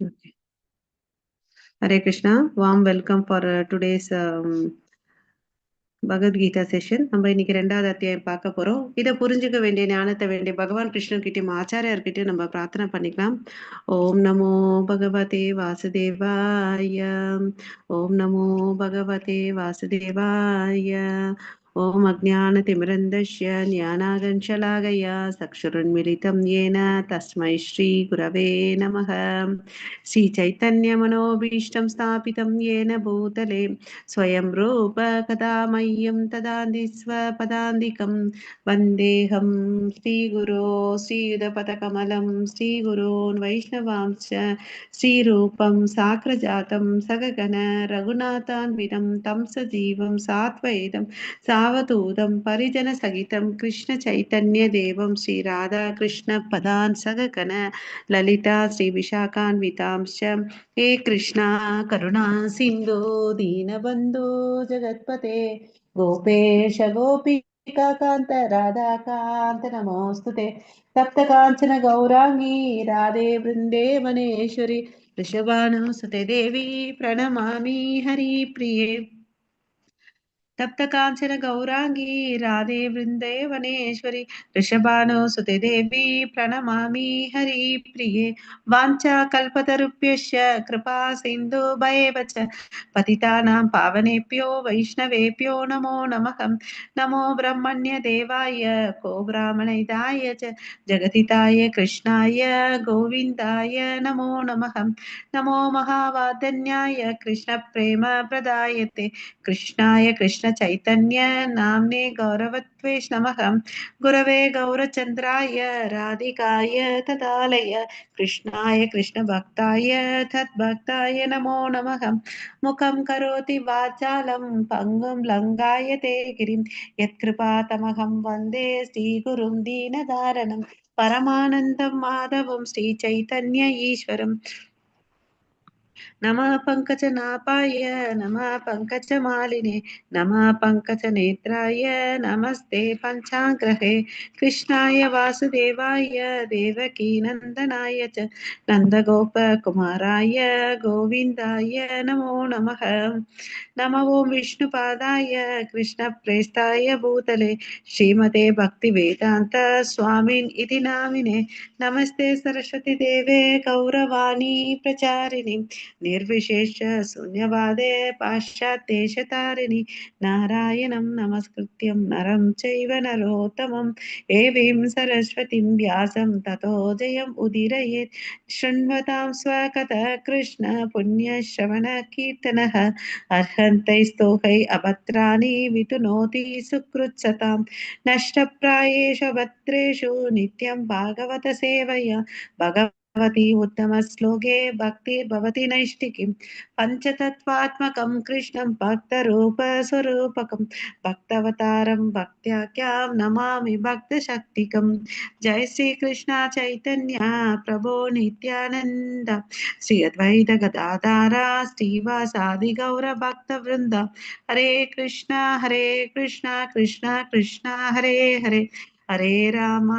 Okay. Hare Krishna, warm welcome for today's Bhagavad Gita session. நம்ம இன்னைக்கு 2வது அத்தியாயம் பார்க்க போறோம். இதை புரிஞ்சுக்க வேண்டிய ஞானத்தை வேண்டிய பகவான் கிருஷ்ணன் கிட்டயும் ஆச்சாரியார்கிட்டயும் நம்ம பிரார்த்தனை பண்ணிக்கலாம். ஓம் நமோ பகவதே வாசுதேவாய. ஓம் நமோ பகவதே வாசுதேவாய. ஓம் அஜ்ஞானதிமிரந்தஸ்ய ஞானாகஞ்சலாகயா சக்ஷுருன்மிலிதம் येन तस्मै श्री गुरवे नमः. श्री चैतन्य मनोभीष्टं स्थापितं येन भूतले स्वयं रूप कदा मह्यं तदान्ति स्वपदान्तिकं वन्देऽहं श्रीगुरो श्रीयुतपदकमलं श्रीगुरोन् वैष्णवांश्च श्रीरूपं साग्रजातं सगगण रघुनाथान्वितं तं सजीवं सात्वैतं सावधूतं परिजनसहितं कृष्णचैतन्यदेवं श्रीराधाकृष्णपदान् सगगण ललिता श्रीविशाखान्वितांश्च हे कृष्णा करुणा सिन्धो दीनबन्धो जगत्पते गोपेश गोपिकान्त राधाकान्त नमोऽस्तुते तप्त काञ्चन गौराङ्गी राधे वृन्दे वनेश्वरि वृषभानुसुते देवी प्रणमामि हरिप्रिये तप्त कांचन गौरांगी राधे वृंदे वनेश्वरी ऋषभानुसुते देवी प्रणमामि हरिप्रिये वाञ्छा कल्पतरुभ्यश्च कृपा सिन्धुभैव च पतितानां पावनेभ्यो वैष्णवेभ्यो नमो नमः। नमो ब्रह्मण्य देवाय को ब्राह्मणहिताय च जगतिताय कृष्णाय गोविन्दाय नमो नमः। नमो महावादन्याय कृष्ण प्रेम प्रदायते कृष्णाय कृष्ण चैतन्य नाम्ने गौरवत्वेश नमः। गुरवे गौरचन्द्राय राधिकाय तदालय कृष्णाय कृष्ण भक्ताय तद्भक्ताय नमो नमः। मुखं करोति वाचालं पङ्गुं लङ्घायते गिरिं यत्कृपातमहं वन्दे श्रीगुरुं दीनदारणं परमानन्दं माधवं श्रीचैतन्य ईश्वरम् नमः पङ्कजनाभाय नमः पङ्कजमालिने नमः पङ्कजनेत्राय नमस्ते पञ्चाग्रहे कृष्णाय वासुदेवाय देवकीनन्दनाय च नन्दगोपकुमाराय गोविन्दाय नमो नमः। नमो ओं विष्णुपादाय कृष्णप्रेष्ठाय भूतले श्रीमते भक्तिवेदान्त स्वामिन् इति नामिने नमस्ते सरस्वती देवे गौरवाणी प्रचारिणि निर्विशेष शून्यवादे पाश्चात्यदेशतारिणि नारायणं नमस्कृत्यं नरं चैव नरोत्तमं देवीं सरस्वतीं व्यासं ततो जयम् उदीरयेत् शृण्वतां स्वकथः कृष्ण पुण्यश्रवणकीर्तनः अर्हन्तैस्तोहै अभद्राणि वितुनोति सुकृत्सतां नष्टप्रायेषु भद्रेषु नित्यं भागवत सेवया भगवती उत्तमश्लोके भक्तिर्भवति नैष्टिकीं पञ्चतत्त्वात्मकं कृष्णं भक्तरूपस्वरूपकं भक्तवतारं भक्त्याख्यां नमामि भक्तशक्तिकं। जय श्री कृष्ण चैतन्य प्रभो नित्यानन्द श्री अद्वैत गदाधर श्रीवासादि गौर भक्तवृंद हरे कृष्णा कृष्णा कृष्णा हरे हरे ஹரே ராமா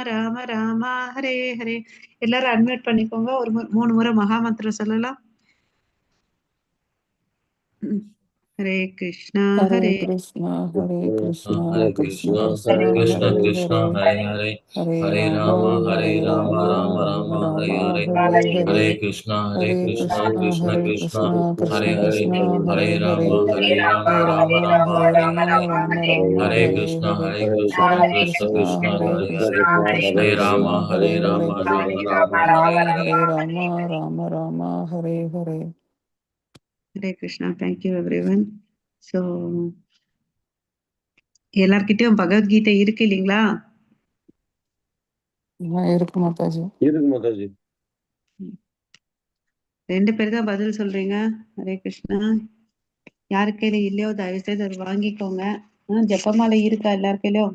ராம ராமா ஹரே ஹரே. எல்லாரும் அட்மிட் பண்ணிக்கோங்க. ஒரு 3 முறை மகாமந்திரம் சொல்லலாம். Hare Krishna Hare Krishna, Hare Krishna, Hare Krishna Krishna, Krishna, Krishna Hare Krishna, Hare, Hare Hare, Hare Hare Rama, Rama, Hare Hare Rama, Rama, Rama Rama Rama, Hare Rama, Hare, Hare Hare, Hare Krishna, Hare Krishna, Krishna, Krishna Hare Krishna, Krishna, Hare Krishna Hare, Krishna, Hare Hare Rama, Hare, Hare Rama, Hare Rama Rama, Rama, Hare Hare Rama, Hare, Rama Rama, Hare Hare Krishna, Hare, Krishna, Hare Krishna Krishna, Krishna, Hare Hare Hare, Krishna, Krishna Hare Krishna, Rama, Hare Hare Hare, Rama, Rama Rama, Hare Hare Hare. Hare Rama, Rama Rama, Hare Hare. Hare Krishna. Thank you everyone. So எல்லார்கிட்டயும் பகவத்கீதை இருக்கு இல்லைங்களா? இருக்கு மாதாஜி. இருக்கு மாதாஜி. 2 பேர் தான் பதில் சொல்றீங்க. ஹரே கிருஷ்ணா. யாரு கையில இல்லையோ தயவு செய்து அதை வாங்கிக்கோங்க. ஜெபமாலை இருக்கா எல்லார் கையிலயும்?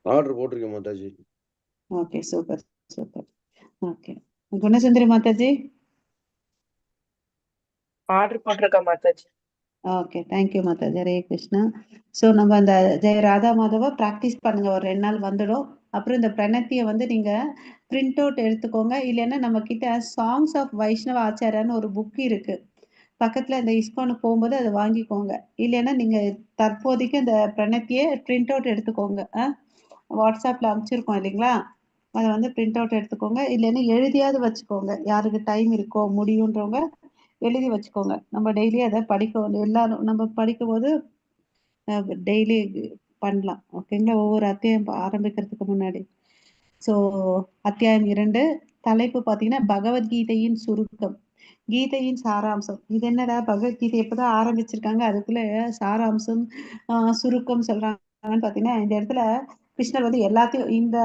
ஆர்டர் போட்டிருக்கேன் Mataji. Okay, super super. Okay, Gunasundari Mataji. Order போட்டிருக்கா Mataji. Okay, thank you Mataji. Hare Krishna. So நம்ம அந்த ஜெய ராதா மாதவ ப்ராக்டிஸ் பண்ணுங்க. ஒரு 2 நாள் வந்துடும். அப்புறம் இந்த பிரணத்தியை வந்து நீங்க பிரிண்ட் அவுட் எடுத்துக்கோங்க. இல்லைன்னா நம்ம கிட்ட சாங்ஸ் ஆஃப் வைஷ்ணவ ஆச்சாரியான்னு ஒரு புக் இருக்கு. பக்கத்துல இந்த இஸ்கானுக்கு போகும்போது அதை வாங்கிக்கோங்க. இல்லைன்னா நீங்க தற்போதைக்கு இந்த பிரணத்தியை பிரிண்ட் அவுட் எடுத்துக்கோங்க. வாட்ஸ்அப்ல அனுப்பிச்சிருக்கோம் இல்லைங்களா, அதை வந்து பிரிண்ட் அவுட் எடுத்துக்கோங்க. இல்லைன்னா எழுதியாவது வச்சுக்கோங்க. யாருக்கு டைம் இருக்கோ முடியுன்றவங்க எழுதி வச்சுக்கோங்க. நம்ம டெய்லி அதை படிக்க எல்லாரும் நம்ம படிக்கும்போது டெய்லி பண்ணலாம். ஓகேங்களா, ஒவ்வொரு அத்தியாயம் ஆரம்பிக்கிறதுக்கு முன்னாடி. ஸோ அத்தியாயம் 2 தலைப்பு பார்த்தீங்கன்னா பகவத்கீதையின் சுருக்கம், கீதையின் சாராம்சம். இது என்னடா பகவத்கீதை எப்பதான் ஆரம்பிச்சிருக்காங்க, அதுக்குள்ள சாராம்சம் சுருக்கம் சொல்றாங்கன்னு பார்த்தீங்கன்னா, இந்த இடத்துல கிருஷ்ணர் வந்து எல்லாத்தையும் இந்த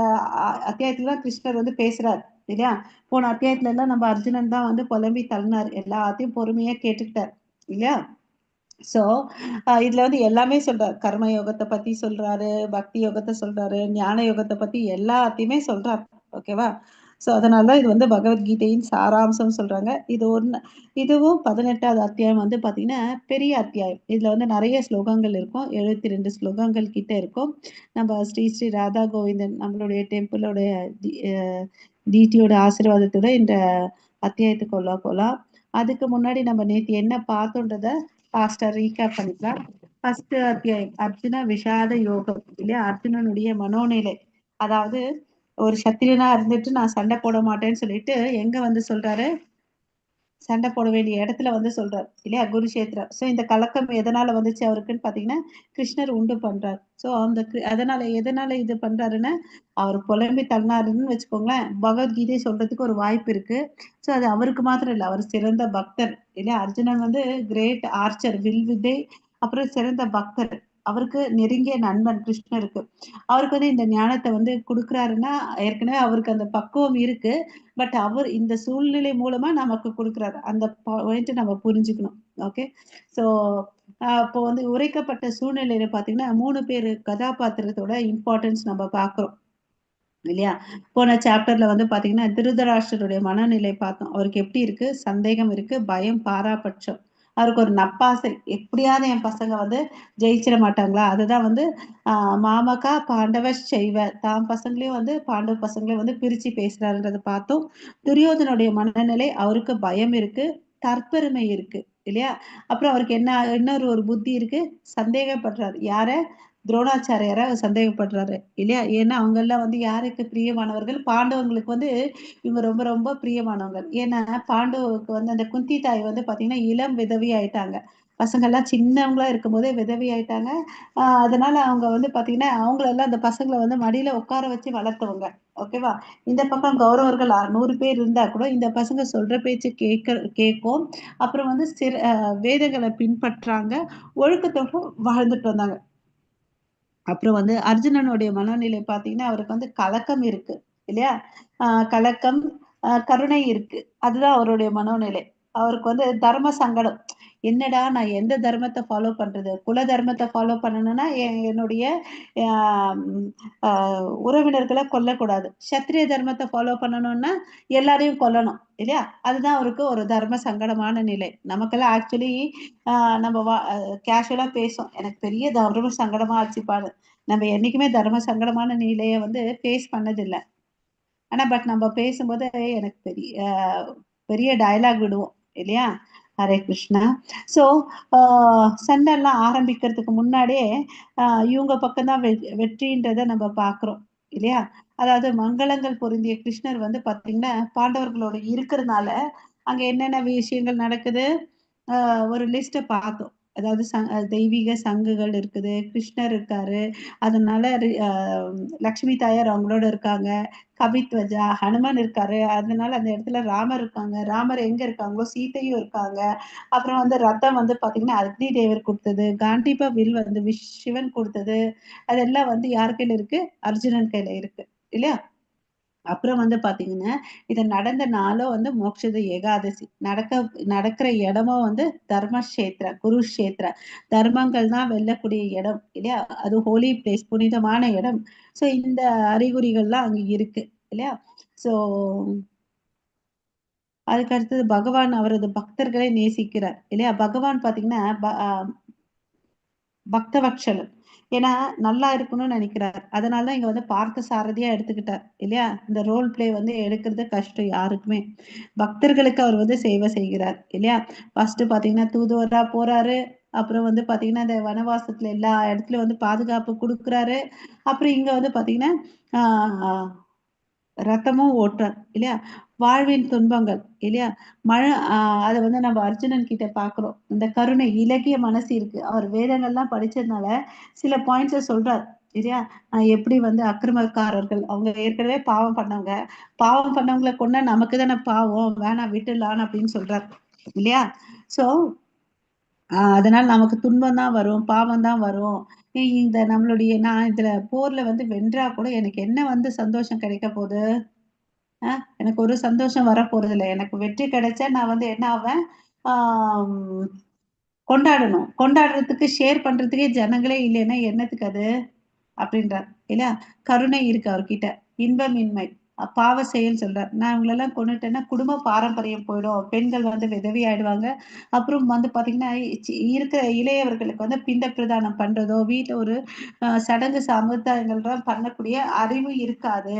அத்தியாயத்துல தான் கிருஷ்ணர் வந்து பேசுறாரு இல்லையா. போன அத்தியாயத்துல எல்லாம் நம்ம அர்ஜுனன் தான் வந்து புலம்பி தள்ளினார், எல்லாத்தையும் பொறுமையா கேட்டுக்கிட்டார் இல்லையா. ஸோ இதுல வந்து எல்லாமே சொல்றாரு. கர்ம யோகத்தை பத்தி சொல்றாரு, பக்தி யோகத்தை சொல்றாரு, ஞான யோகத்தை பத்தி எல்லாத்தையுமே சொல்றாரு. ஓகேவா. ஸோ அதனால இது வந்து பகவத்கீதையின் சாராம்சம் சொல்றாங்க. இதுவும் 18வது அத்தியாயம் வந்து பாத்தீங்கன்னா பெரிய அத்தியாயம். இதுல வந்து நிறைய ஸ்லோகங்கள் இருக்கும். 72 ஸ்லோகங்கள் கிட்ட இருக்கும். நம்ம ஸ்ரீ ஸ்ரீ ராதா கோவிந்தன் நம்மளுடைய டெம்பிளோடைய டிடியோட ஆசீர்வாதத்தோட இந்த அத்தியாயத்துக்குள்ள போலாம். அதுக்கு முன்னாடி நம்ம நேற்று என்ன பார்த்தோன்றத ஃபாஸ்டா ரீகேப் பண்ணிக்கலாம். ஃபர்ஸ்ட் அத்தியாயம் அர்ஜுன விஷாத யோகம் இல்லையா, அர்ஜுனனுடைய மனோநிலை. அதாவது ஒரு சத்திரியனா இருந்துட்டு நான் சண்டை போட மாட்டேன்னு சொல்லிட்டு எங்க வந்து சொல்றாரு, சண்டை போட வேண்டிய இடத்துல வந்து சொல்றாரு இல்லையா, குருஷேத்ரா. ஸோ இந்த கலக்கம் எதனால வந்துச்சு அவருக்குன்னு பாத்தீங்கன்னா கிருஷ்ணர் உண்டு பண்றாரு. ஸோ அந்த எதனால இது பண்றாருன்னா அவர் புலம்பி தள்ளினாருன்னு வச்சுக்கோங்களேன். பகவத்கீதை சொல்றதுக்கு ஒரு வாய்ப்பு இருக்கு. ஸோ அது அவருக்கு மாத்திரம் இல்லை, அவர் சிறந்த பக்தர் இல்லையா. அர்ஜுனன் வந்து கிரேட் ஆர்ச்சர், வில் வித்தை, அப்புறம் சிறந்த பக்தர், அவருக்கு நெருங்கிய நண்பன் கிருஷ்ணருக்கு. அவருக்கு வந்து இந்த ஞானத்தை வந்து கொடுக்குறாருன்னா ஏற்கனவே அவருக்கு அந்த பக்குவம் இருக்கு. பட் அவர் இந்த சூழ்நிலை மூலமா நமக்கு கொடுக்குறாரு. அந்த பாயிண்ட் நம்ம புரிஞ்சுக்கணும். ஓகே. ஸோ இப்போ வந்து உரைக்கப்பட்ட சூழ்நிலையில பாத்தீங்கன்னா 3 பேர் கதாபாத்திரத்தோட இம்பார்ட்டன்ஸ் நம்ம பார்க்கிறோம் இல்லையா. போன சாப்டர்ல வந்து பாத்தீங்கன்னா திருதராஷ்டருடைய மனநிலை பார்த்தோம். அவருக்கு எப்படி இருக்கு, சந்தேகம் இருக்கு, பயம், பாராபட்சம். அவருக்கு ஒரு நப்பாசை, எப்படியாவது என் பசங்க வந்து ஜெயிச்சிட மாட்டாங்களா, அதுதான் வந்து மாமகா பாண்டவ செய்வ, தான் பசங்களையும் வந்து பாண்டவ பசங்களையும் வந்து பிரிச்சு பேசுறாருன்றத பார்த்தோம். துரியோதனுடைய மனநிலை, அவருக்கு பயம் இருக்கு, தற்பெருமை இருக்கு இல்லையா. அப்புறம் அவருக்கு என்ன இன்னொரு ஒரு புத்தி இருக்கு, சந்தேகப்படுறாரு. யார, துரோணாச்சாரியார சந்தேகப்படுறாரு இல்லையா. ஏன்னா அவங்க எல்லாம் வந்து யாருக்கு பிரியமானவர்கள், பாண்டவங்களுக்கு வந்து இவங்க ரொம்ப ரொம்ப பிரியமானவங்க. ஏன்னா பாண்டவுக்கு வந்து அந்த குந்தி தாய் வந்து பாத்தீங்கன்னா இளம் விதவி ஆயிட்டாங்க. பசங்க எல்லாம் சின்னவங்களா இருக்கும் போதே விதவி ஆயிட்டாங்க. அதனால அவங்க வந்து பாத்தீங்கன்னா அவங்களெல்லாம் அந்த பசங்களை வந்து மடியில உட்கார வச்சு வளர்த்தவங்க. ஓகேவா. இந்த பக்கம் கௌரவர்கள் 100 பேர் இருந்தா கூட இந்த பசங்க சொல்ற பேச்சு கேட்கும். அப்புறம் வந்து வேதங்களை பின்பற்றாங்க, ஒழுக்கத்தோட வாழ்ந்துட்டு வந்தாங்க. அப்புறம் வந்து அர்ஜுனனுடைய மனநிலை பாத்தீங்கன்னா அவருக்கு வந்து கலக்கம் இருக்கு இல்லையா. கலக்கம், கருணை இருக்கு, அதுதான் அவருடைய மனோநிலை. அவருக்கு வந்து தர்ம சங்கடம், என்னடா நான் எந்த தர்மத்தை ஃபாலோ பண்றது, குல தர்மத்தை ஃபாலோ பண்ணணும்னா என்னுடைய உறவினர்களை கொல்லக்கூடாது, சத்திரிய தர்மத்தை ஃபாலோ பண்ணணும்னா எல்லாரையும் கொல்லணும் இல்லையா. அதுதான் அவருக்கு ஒரு தர்ம சங்கடமான நிலை. நமக்கெல்லாம் ஆக்சுவலி நம்ம கேஷுவலா பேசும், எனக்கு பெரிய தர்ம சங்கடமா ஆச்சுப்பாடு. நம்ம என்னைக்குமே தர்ம சங்கடமான நிலையை வந்து ஃபேஸ் பண்ணதில்லை. ஆனா பட் நம்ம பேசும்போது எனக்கு பெரிய டயலாக் விடுவோம் இல்லையா. ஹரே கிருஷ்ணா. ஸோ சண்டைலாம் ஆரம்பிக்கிறதுக்கு முன்னாடியே இவங்க பக்கம்தான் வெற்றின்றதை நம்ம பார்க்குறோம் இல்லையா. அதாவது மங்களங்கள் பொருந்திய கிருஷ்ணர் வந்து பார்த்தீங்கன்னா பாண்டவர்களோட இருக்கிறதுனால அங்க என்னென்ன விஷயங்கள் நடக்குது, ஒரு லிஸ்ட்டை பார்த்தோம். அதாவது தெய்வீக சங்குகள் இருக்குது, கிருஷ்ணர் இருக்காரு, அதனால லக்ஷ்மி தாயார் அவங்களோட இருக்காங்க, கபித்வஜா ஹனுமான் இருக்காரு, அதனால அந்த இடத்துல ராமர் இருக்காங்க, ராமர் எங்க இருக்காங்களோ சீதையும் இருக்காங்க. அப்புறம் வந்து ரத்தம் வந்து பாத்தீங்கன்னா அக்னி தேவர் கொடுத்தது, காண்டிபா வில் வந்து சிவன் கொடுத்தது, அதெல்லாம் வந்து யார் கையில இருக்கு, அர்ஜுனன் கையில இருக்கு இல்லையா. அப்புறம் வந்து பாத்தீங்கன்னா இது நடந்த நாளும் வந்து மோட்சத ஏகாதசி நடக்கிற இடமும் வந்து தர்மக்ஷேத்திர, குருஷேத்திர, தர்மங்கள் தான் வெல்லக்கூடிய இடம் இல்லையா. அது ஹோலி பிளேஸ், புனிதமான இடம். ஸோ இந்த அறிகுறிகள்லாம் அங்க இருக்கு இல்லையா. ஸோ அதுக்கு அடுத்தது பகவான் அவரது பக்தர்களை நேசிக்கிறார் இல்லையா. பகவான் பாத்தீங்கன்னா பக்தவட்சலன். ஏன்னா நல்லா இருக்கணும்னு நினைக்கிறார். அதனாலதான் இங்க வந்து பார்த்த சாரதியா எடுத்துக்கிட்டார் இல்லையா? இந்த ரோல் பிளே வந்து எடுக்கிறது கஷ்டம் யாருக்குமே. பக்தர்களுக்கு அவர் வந்து சேவை செய்கிறார் இல்லையா? ஃபர்ஸ்ட் பாத்தீங்கன்னா தூதுவரா போறாரு. அப்புறம் வந்து பாத்தீங்கன்னா இந்த வனவாசத்துல எல்லா இடத்துலயும் வந்து பாதுகாப்பு கொடுக்குறாரு. அப்புறம் இங்க வந்து பாத்தீங்கன்னா ஆஹ் ரத்தமும் ஓட்டுறார் இல்லையா? வாழ்வின் துன்பங்கள் இல்லையா? மழை அத வந்து நம்ம அர்ஜுனன் கிட்ட பார்க்கிறோம். இந்த கருணை, இலகிய மனசு இருக்கு. அவர் வேதங்கள்லாம் படிச்சதுனால சில பாயிண்ட்ஸ சொல்றார் இல்லையா? எப்படி வந்து அக்கிரமக்காரர்கள், அவங்க ஏற்கனவே பாவம் பண்ணவங்க. பாவம் பண்ணவங்கள கொன்னா நமக்கு தானே பாவம். வேணாம் விட்டுடலான்னு அப்படின்னு சொல்றார் இல்லையா? ஸோ அதனால நமக்கு துன்பம் தான் வரும், பாவம் தான் வரும். இந்த நம்மளுடைய நான் இதுல போர்ல வந்து வென்றா கூட எனக்கு என்ன வந்து சந்தோஷம் கிடைக்க போகுது? எனக்கு ஒரு சந்தோஷம் வரப்போறதில்ல. எனக்கு வெற்றி கிடைச்சா நான் வந்து என்ன ஆவேன்? ஆம் கொண்டாடணும். கொண்டாடுறதுக்கு, ஷேர் பண்றதுக்கே ஜனங்களே இல்லைன்னா என்னத்துக்கு அது? அப்படின்றார். இல்ல? கருணை இருக்கு அவர்கிட்ட. இன்பமின்மை. பாவ செயல் சொல்றார். நான் இவங்களெல்லாம் கொன்னுட்டேன்னா குடும்ப பாரம்பரியம் போயிடும். பெண்கள் வந்து விதவை ஆயிடுவாங்க. அப்புறம் வந்து பார்த்தீங்கன்னா, இருக்கிற இளையவர்களுக்கு வந்து பிண்ட பிரதானம் பண்றதோ, வீட்ல ஒரு சடங்கு சம்பிரதாயங்கள்லாம் பண்ணக்கூடிய அறிவு இருக்காது.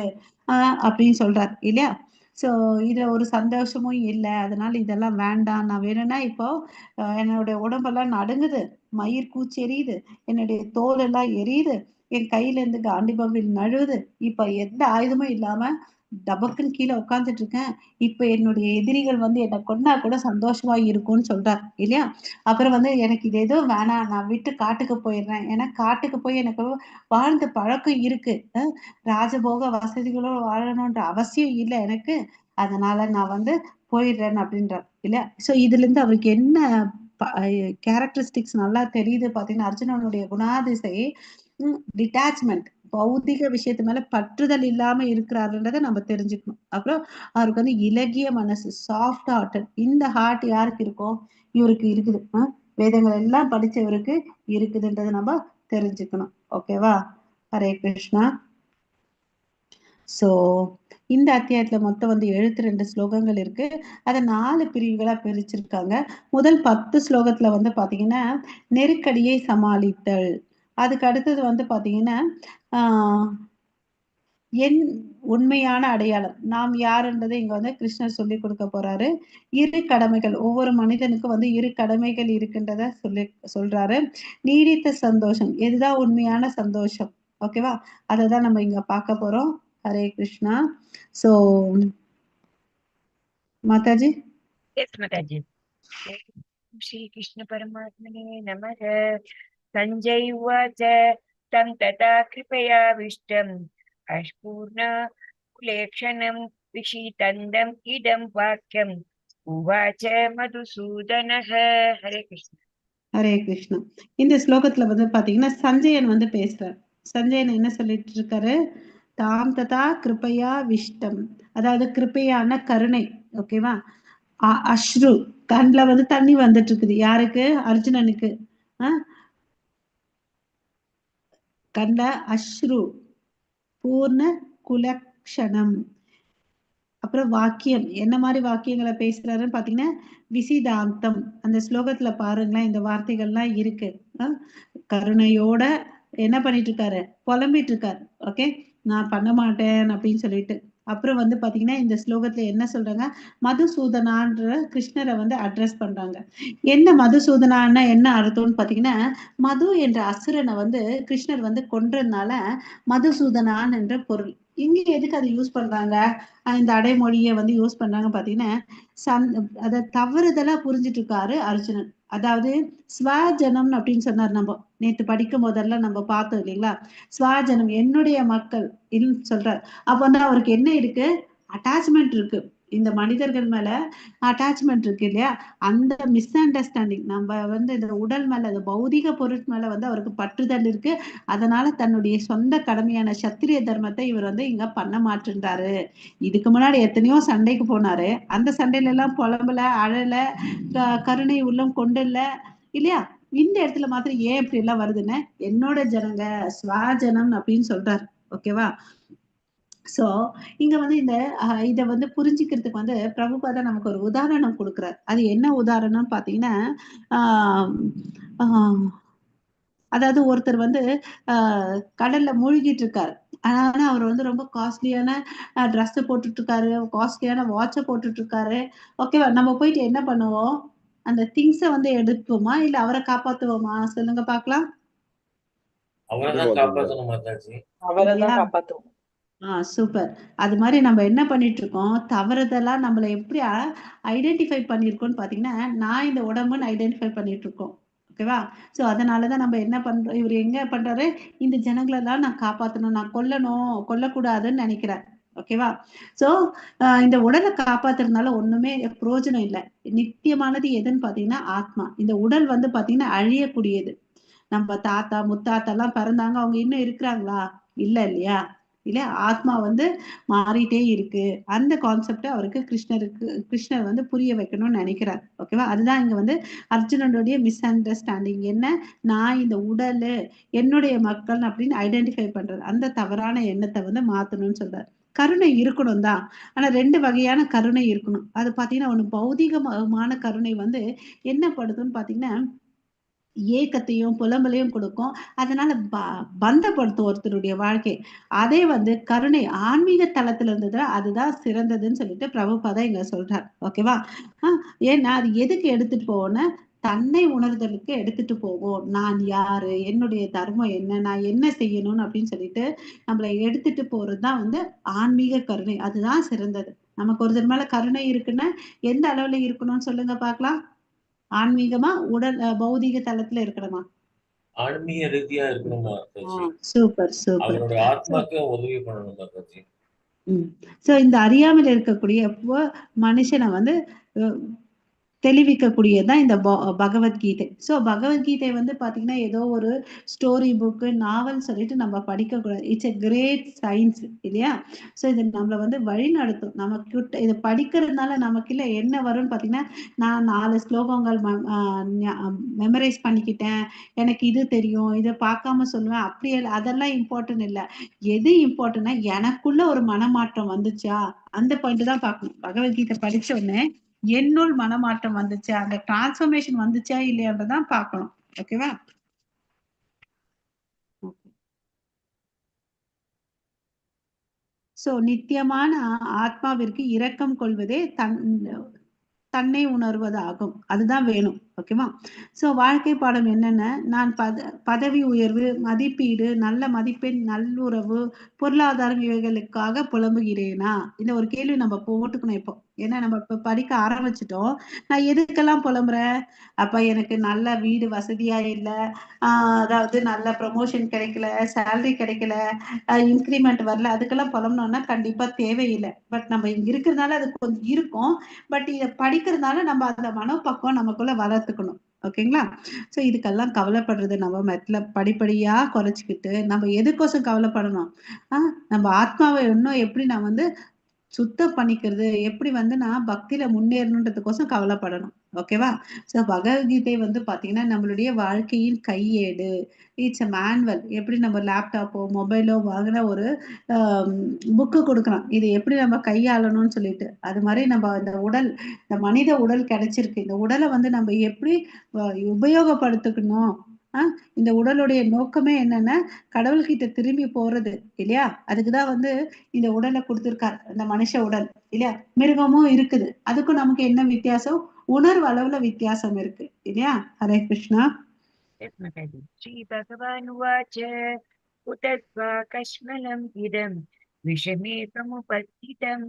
அ அப்படின்னு சொல்றார். இல்லையா? ஸோ இதுல ஒரு சந்தோஷமும் இல்ல. அதனால இதெல்லாம் வேண்டாம். நான் வேணும்னா இப்போ என்னுடைய உடம்பெல்லாம் நடுங்குது. மயிர் கூச்செரியுது. என்னுடைய தோல் எல்லாம் எரியுது. என் கையில இருந்து காண்டிபவில் நழுவுது. இப்ப எந்த ஆயுதமும் இல்லாம டபக்குன்னு கீழே உட்கார்ந்துட்டு இருக்கேன். இப்ப என்னுடைய எதிரிகள் வந்து என்ன கொன்னா கூட சந்தோஷமா இருக்கும்னு சொல்றார் இல்லையா? அப்புறம் வந்து எனக்கு இது எதுவும் வேணாம். நான் விட்டு காட்டுக்கு போயிடுறேன். ஏன்னா காட்டுக்கு போய் எனக்கு வாழ்ந்த பழக்கம் இருக்கு. ராஜபோக வசதிகளோட வாழணும்ன்ற அவசியம் இல்ல எனக்கு. அதனால நான் வந்து போயிடுறேன் அப்படின்றார் இல்லையா? சோ இதுல இருந்து அவருக்கு என்ன கேரக்டரிஸ்டிக்ஸ் நல்லா தெரியுது பாத்தீங்கன்னா, அர்ஜுனனுடைய குணாதிசை டிட்டாச்மெண்ட். பௌதிக விஷயத்து மேல பற்றுதல் இல்லாம இருக்கிறாருன்றத நம்ம தெரிஞ்சுக்கணும். அப்புறம் அவருக்கு வந்து இலகிய மனசு, சாஃப்ட் ஹார்ட்டட். இந்த ஹார்ட் யாருக்கு இருக்கோ? இவருக்கு இருக்குது. வேதங்கள் எல்லாம் படிச்சவருக்கு இருக்குதுன்றத நம்ம தெரிஞ்சுக்கணும். ஓகேவா? ஹரே கிருஷ்ணா. சோ இந்த அத்தியாயத்துல மொத்தம் வந்து 72 ஸ்லோகங்கள் இருக்கு. அத 4 பிரிவுகளா பிரிச்சிருக்காங்க. முதல் 10 ஸ்லோகத்துல வந்து பாத்தீங்கன்னா, நெருக்கடியை சமாளித்தல். அதுக்கு அடுத்தது வந்து பாத்தீங்கன்னா, ஆஹ் என் உண்மையான அடையாளம். நாம் யாருன்றதை இங்க வந்து கிருஷ்ணர் சொல்லிக் கொடுக்க போறாரு. இரு கடமைகள். ஒவ்வொரு மனிதனுக்கும் வந்து இரு கடமைகள் இருக்கின்றத சொல்றாரு. நீடித்த சந்தோஷம். எதுதான் உண்மையான சந்தோஷம்? ஓகேவா? அததான் நம்ம இங்க பார்க்க போறோம். Hare Krishna. So Mataji. Yes, Mataji. Shri Krishna Paramatmane Namaha. Sanjay Uvacha Tam Tata Kripaya Ashpurna Kulekshanam Vishitandam Idam Vakyam Uvacha Madhusudanaha. Hare Krishna. Hare Krishna. இந்த ஸ்லோகத்துல வந்து பாத்தீங்கன்னா சஞ்சயன் வந்து பேசுறார். சஞ்சயன் என்ன சொல்லிட்டு இருக்காரு? தாம் ததா கிருபையா விஷ்டம். அதாவது கிருபையான கருணை. ஓகேவா? அஸ்ரு கண்ல வந்து தண்ணி வந்துட்டு இருக்குது. யாருக்கு? அர்ஜுனனுக்கு. கண்ட அஸ்ரு பூர்ண குலக்ஷணம். அப்புறம் வாக்கியம் என்ன மாதிரி வாக்கியங்களை பேசுறாருன்னு பாத்தீங்கன்னா விசிதாந்தம். அந்த ஸ்லோகத்துல பாருங்களேன், இந்த வார்த்தைகள்லாம் இருக்கு. கருணையோட என்ன பண்ணிட்டு இருக்காரு? புலம்பிட்டு இருக்காரு. ஓகே, நான் பண்ண மாட்டேன் அப்படின்னு சொல்லிட்டு. அப்புறம் வந்து பாத்தீங்கன்னா இந்த ஸ்லோகத்துல என்ன சொல்றாங்க? மதுசூதனான்ற கிருஷ்ணரை வந்து அட்ரஸ் பண்றாங்க. என்ன மதுசூதனான்னா என்ன அர்த்தம்னு பாத்தீங்கன்னா, மது என்ற அசுரனை வந்து கிருஷ்ணர் வந்து கொன்றதுனால மதுசூதனான் என்ற பொருள். இங்க எதுக்கு அதை யூஸ் பண்றாங்க? இந்த அடைமொழியை வந்து யூஸ் பண்றாங்க பாத்தீங்கன்னா, அத தவறுதலா புரிஞ்சிட்டு இருக்காரு அர்ஜுனன். அதாவது ஸ்வஜனம் அப்படின்னு சொன்னார். நம்ம நேத்து படிக்கும் போதெல்லாம் நம்ம பார்த்தோம் இல்லைங்களா? ஸ்வஜனம் என்னுடைய மக்கள் சொல்றார். அப்ப வந்து அவருக்கு என்ன இருக்கு? அட்டாச்மெண்ட் இருக்கு. இந்த மனிதர்கள் மேல அட்டாச்மெண்ட் இருக்கு இல்லையா? அந்த மிஸ் அண்டர்ஸ்டாண்டிங். நம்ம வந்து இந்த உடல் மேல, இந்த பௌதிக பொருள் மேல வந்து அவருக்கு பற்றுதல் இருக்கு. அதனால தன்னுடைய சொந்த கடமையான சத்திரிய தர்மத்தை இவர் வந்து இங்க பண்ண மாட்டேன்றாரு. இதுக்கு முன்னாடி எத்தனையோ சண்டைக்கு போனாரு. அந்த சண்டையில எல்லாம் புலம்பல, அழல, கருணை உள்ளம் கொண்டுல இல்லையா? இந்த இடத்துல மாத்திரம் ஏன் இப்படி எல்லாம் வருதுன்னு என்னோட ஜனங்க ஸ்வஜனம் அப்படின்னு சொல்றாரு. ஓகேவா? சோ இங்க வந்து இந்த இத வந்து புரிஞ்சுக்கிறதுக்கு வந்து பிரபுபாதா நமக்கு ஒரு உதாரணம் கொடுக்குறார். அது என்ன உதாரணம் பாத்தீங்கன்னா, ஆஹ் ஆஹ் அதாவது ஒருத்தர் வந்து கடல்ல மூழ்கிட்டு இருக்காரு. ஆனா அவர் வந்து ரொம்ப காஸ்ட்லியான ட்ரெஸ் போட்டுட்டு இருக்காரு, காஸ்ட்லியான வாட்ச போட்டுட்டு இருக்காரு. ஓகேவா? நம்ம போயிட்டு என்ன பண்ணுவோம்? அந்த திங்ஸ வந்து எடுப்போமா? இல்ல அவர காப்பாத்துவோமா? சொல்லுங்க பார்க்கலாம். அவரைதான் காப்பாத்தணும் மாதாஜி. இல்லையா? காப்பாத்துவோம். சூப்பர். அது மாரி நம்ம என்ன பண்ணிட்டு இருக்கோம்? தவறுதலா நம்மள எப்படி ஐடென்டிஃபை பண்ணியிருக்கோம்னு பார்த்தீங்கன்னா, நான் இந்த உடம்புன்னு ஐடென்டிஃபை பண்ணிட்டு இருக்கோம். ஓகேவா? ஸோ அதனால தான் நம்ம என்ன பண்றோம், இவரு எங்க பண்றாரு, இந்த ஜனங்களெல்லாம் நான் காப்பாத்தணும், நான் கொல்லணும், கொல்லக்கூடாதுன்னு நெனைக்கிறார். ஓகேவா? ஸோ இந்த உடல காப்பாத்துறதுனால ஒண்ணுமே பிரயோஜனம் இல்ல. நித்தியமானது எதுன்னு பார்த்தீங்கன்னா, ஆத்மா. இந்த உடல் வந்து பார்த்தீங்கன்னா அழியக்கூடியது. நம்ம தாத்தா, முத்தாத்தாலாம் பிறந்தாங்க. அவங்க இன்னும் இருக்கிறாங்களா? இல்ல இல்லையா? இல்ல ஆத்மா வந்து மாறிட்டே இருக்கு. அந்த கான்செப்ட் அவருக்கு கிருஷ்ணர் வந்து புரிய வைக்கணும்னு நினைக்கிறார். ஓகேவா? அதுதான் இங்க வந்து அர்ஜுனனுடைய மிஸ் அண்டர்ஸ்டாண்டிங். என்ன, நான் இந்த உடலு, என்னுடைய மக்கள் அப்படின்னு ஐடென்டிஃபை பண்றது. அந்த தவறான எண்ணத்தை வந்து மாத்தணும்னு சொல்றாரு. கருணை இருக்கணும் தான். ஆனா 2 வகையான கருணை இருக்கணும். அது பார்த்தீங்கன்னா, ஒண்ணு பௌதீகமான கருணை வந்து என்ன படுதுன்னு பார்த்தீங்கன்னா, ஏக்கத்தையும், புலம்பலையும் கொடுக்கும். அதனால பந்தப்படுத்தும் ஒருத்தருடைய வாழ்க்கை. அதே வந்து கருணை ஆன்மீக தளத்துல இருந்ததுன்னா, அதுதான் சிறந்ததுன்னு சொல்லிட்டு பிரபுபாதா இங்க சொல்றார். ஓகேவா? அ ஏன்னா, அது எதுக்கு எடுத்துட்டு போவோம்னா, தன்னை உணர்தலுக்கு எடுத்துட்டு போகும். நான் யாரு? என்னுடைய தர்மம் என்ன? நான் என்ன செய்யணும்னு அப்படின்னு சொல்லிட்டு, நம்மள எடுத்துட்டு போறது தான் வந்து ஆன்மீக கருணை. அதுதான் சிறந்தது. நமக்கு ஒருத்தர் மேல கருணை இருக்குன்னா, எந்த அளவுல இருக்கணும்னு சொல்லுங்க பார்க்கலாம்? ஆன்மீகமா? பௌதீக தளத்துல இருக்கணுமா? ஆன்மீக ரீதியா இருக்கணும் மாதாஜி. Super, super. அவருடைய ஆத்மாக்கு உதவி பண்ணணும் மாதாஜி. சோ இந்த அறியாமையில இருக்கக்கூடிய மனுஷனை வந்து தெளிவிக்கக்கூடியதுதான் இந்த பகவத்கீதை. ஸோ பகவத்கீதை வந்து பார்த்தீங்கன்னா, ஏதோ ஒரு ஸ்டோரி புக்கு, நாவல் சொல்லிட்டு நம்ம படிக்கக்கூடாது. இட்ஸ் எ கிரேட் சயின்ஸ் இல்லையா? ஸோ இது நம்மள வந்து வழிநடத்தும். நமக்கிட்ட இத படிக்கிறதுனால நமக்குள்ள என்ன வரும்னு பார்த்தீங்கன்னா, நான் 4 ஸ்லோகங்கள் மெமரைஸ் பண்ணிக்கிட்டேன். எனக்கு இது தெரியும். இத பார்க்காம சொல்லுவேன். அப்படி அதெல்லாம் இம்பார்ட்டன்ட் இல்ல. எது இம்பார்ட்டன்ட்னா, எனக்குள்ள ஒரு மனமாற்றம் வந்துச்சா? அந்த பாயிண்ட் தான் பார்க்கணும். பகவத்கீதை படிச்ச உடனே என்னுள் மனமாற்றம் வந்துச்சா, அந்த டிரான்ஸ்ஃபர்மேஷன் வந்துச்சா இல்லையான்றதான் பார்க்கணும். ஓகேவா? சோ நித்தியமான ஆத்மாவிற்கு இரக்கம் கொள்வதே தன்னை உணர்வதாகும். அதுதான் வேணும். ஓகேவா? சோ வாழ்க்கை பாடம் என்னென்ன, நான் பதவி உயர்வு, மதிப்பீடு, நல்ல மதிப்பெண், நல்லுறவு, பொருளாதாரம் இவைகளுக்காக புலம்புகிறேனா? இந்த ஒரு கேள்வி நம்ம போட்டுக்கணும் இப்போ. ஏன்னா நம்ம இப்ப படிக்க ஆரம்பிச்சிட்டோம். நான் எதுக்கெல்லாம் புலம்புறேன்? அப்ப எனக்கு நல்ல வீடு வசதியா இல்ல, அதாவது நல்ல ப்ரமோஷன் கிடைக்கல, சேலரி கிடைக்கல, இன்கிரிமெண்ட் வரல, அதுக்கெல்லாம் புலம்புனோம்னா கண்டிப்பா தேவையில்லை. பட் நம்ம இங்க இருக்கிறதுனால அது கொஞ்சம் இருக்கும். பட் இத படிக்கிறதுனால நம்ம அந்த மனோபக்குவம் நமக்குள்ள வளர்த்துக்கணும். ஓகேங்களா? சோ இதுக்கெல்லாம் கவலைப்படுறது நம்ம மெட்ல படிப்படியா குறைச்சுக்கிட்டு, நம்ம எதுக்கோசம் கவலைப்படணும்? நம்ம ஆத்மாவை இன்னும் எப்படி நான் வந்து சுத்தம் பண்ணிக்கிறது, எப்படி வந்து நான் பக்தியில முன்னேறணுன்றதுக்கோசம் கவலைப்படணும். ஓகேவா? சோ பகவத்கீதை வந்து பார்த்தீங்கன்னா, நம்மளுடைய வாழ்க்கையின் கையேடு. It's a manual. எப்படி நம்ம லேப்டாப்போ, மொபைலோ வாங்குனா ஒரு அ புக்கு குடுக்குறான். இத எப்படி நம்ம கையாளணும்னு சொல்லிட்டு. அது மாரி நம்ம இந்த உடல், இந்த மனித உடல் கிடைச்சிருக்கு. இந்த உடல வந்து நம்ம எப்படி உபயோகப்படுத்திக்கணும்? அ இந்த உடலுடைய நோக்கமே என்னன்னா, கடவுள்கிட்ட திரும்பி போறது இல்லையா? அதுக்கு தான் வந்து இந்த உடலை கொடுத்திருக்கார். இந்த மனுஷ உடல் இல்லையா? மிருகமும் இருக்குது. அதுக்கும் நமக்கு என்ன வித்தியாசம்? உணர்வு அளவுல வித்தியாசம் இருக்கு இல்லையா? Hare Krishna. Yes, Mataji. Shri Bhagavan Vacha Utatva Kashmalam Idam Vishame Pramupathitam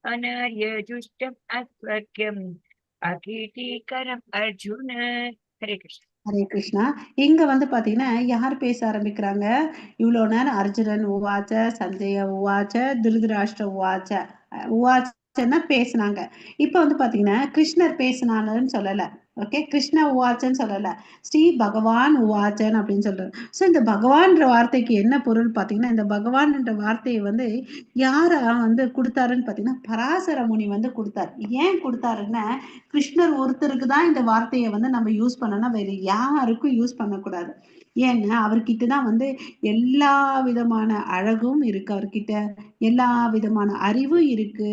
Anarya Justam Asvakyam Akitikaram Arjuna. Hare Krishna. Hare Krishna. இங்க வந்து பாத்தீங்கன்னா யார் பேச ஆரம்பிக்கிறாங்க? இவ்வளவு நேரம் அர்ஜுனன் உவாச்ச, சஞ்சய உவாச்ச, திருதராஷ்டிர உவாச்ச. உவாச்சன்னா பேசுனாங்க. இப்ப வந்து பாத்தீங்கன்னா கிருஷ்ணர் பேசினான்னு சொல்லல. ஓகே, கிருஷ்ண உவாச்சன்னு சொல்லல, ஸ்ரீ பகவான் உவாச்சன் அப்படின்னு சொல்றாரு. சோ இந்த பகவான்ற வார்த்தைக்கு என்ன பொருள் பாத்தீங்கன்னா, இந்த பகவான்ன்ற வார்த்தையை வந்து யார வந்து கொடுத்தாருன்னு பாத்தீங்கன்னா, பராசர முனி வந்து கொடுத்தாரு. ஏன் கொடுத்தாருன்னா, கிருஷ்ணர் ஒருத்தருக்கு தான் இந்த வார்த்தையை வந்து நம்ம யூஸ் பண்ணணும், வேற யாருக்கும் யூஸ் பண்ணக்கூடாது. ஏன்னா அவர்கிட்ட தான் வந்து எல்லா விதமான அழகும் இருக்கு. அவர்கிட்ட எல்லா விதமான அறிவும் இருக்கு,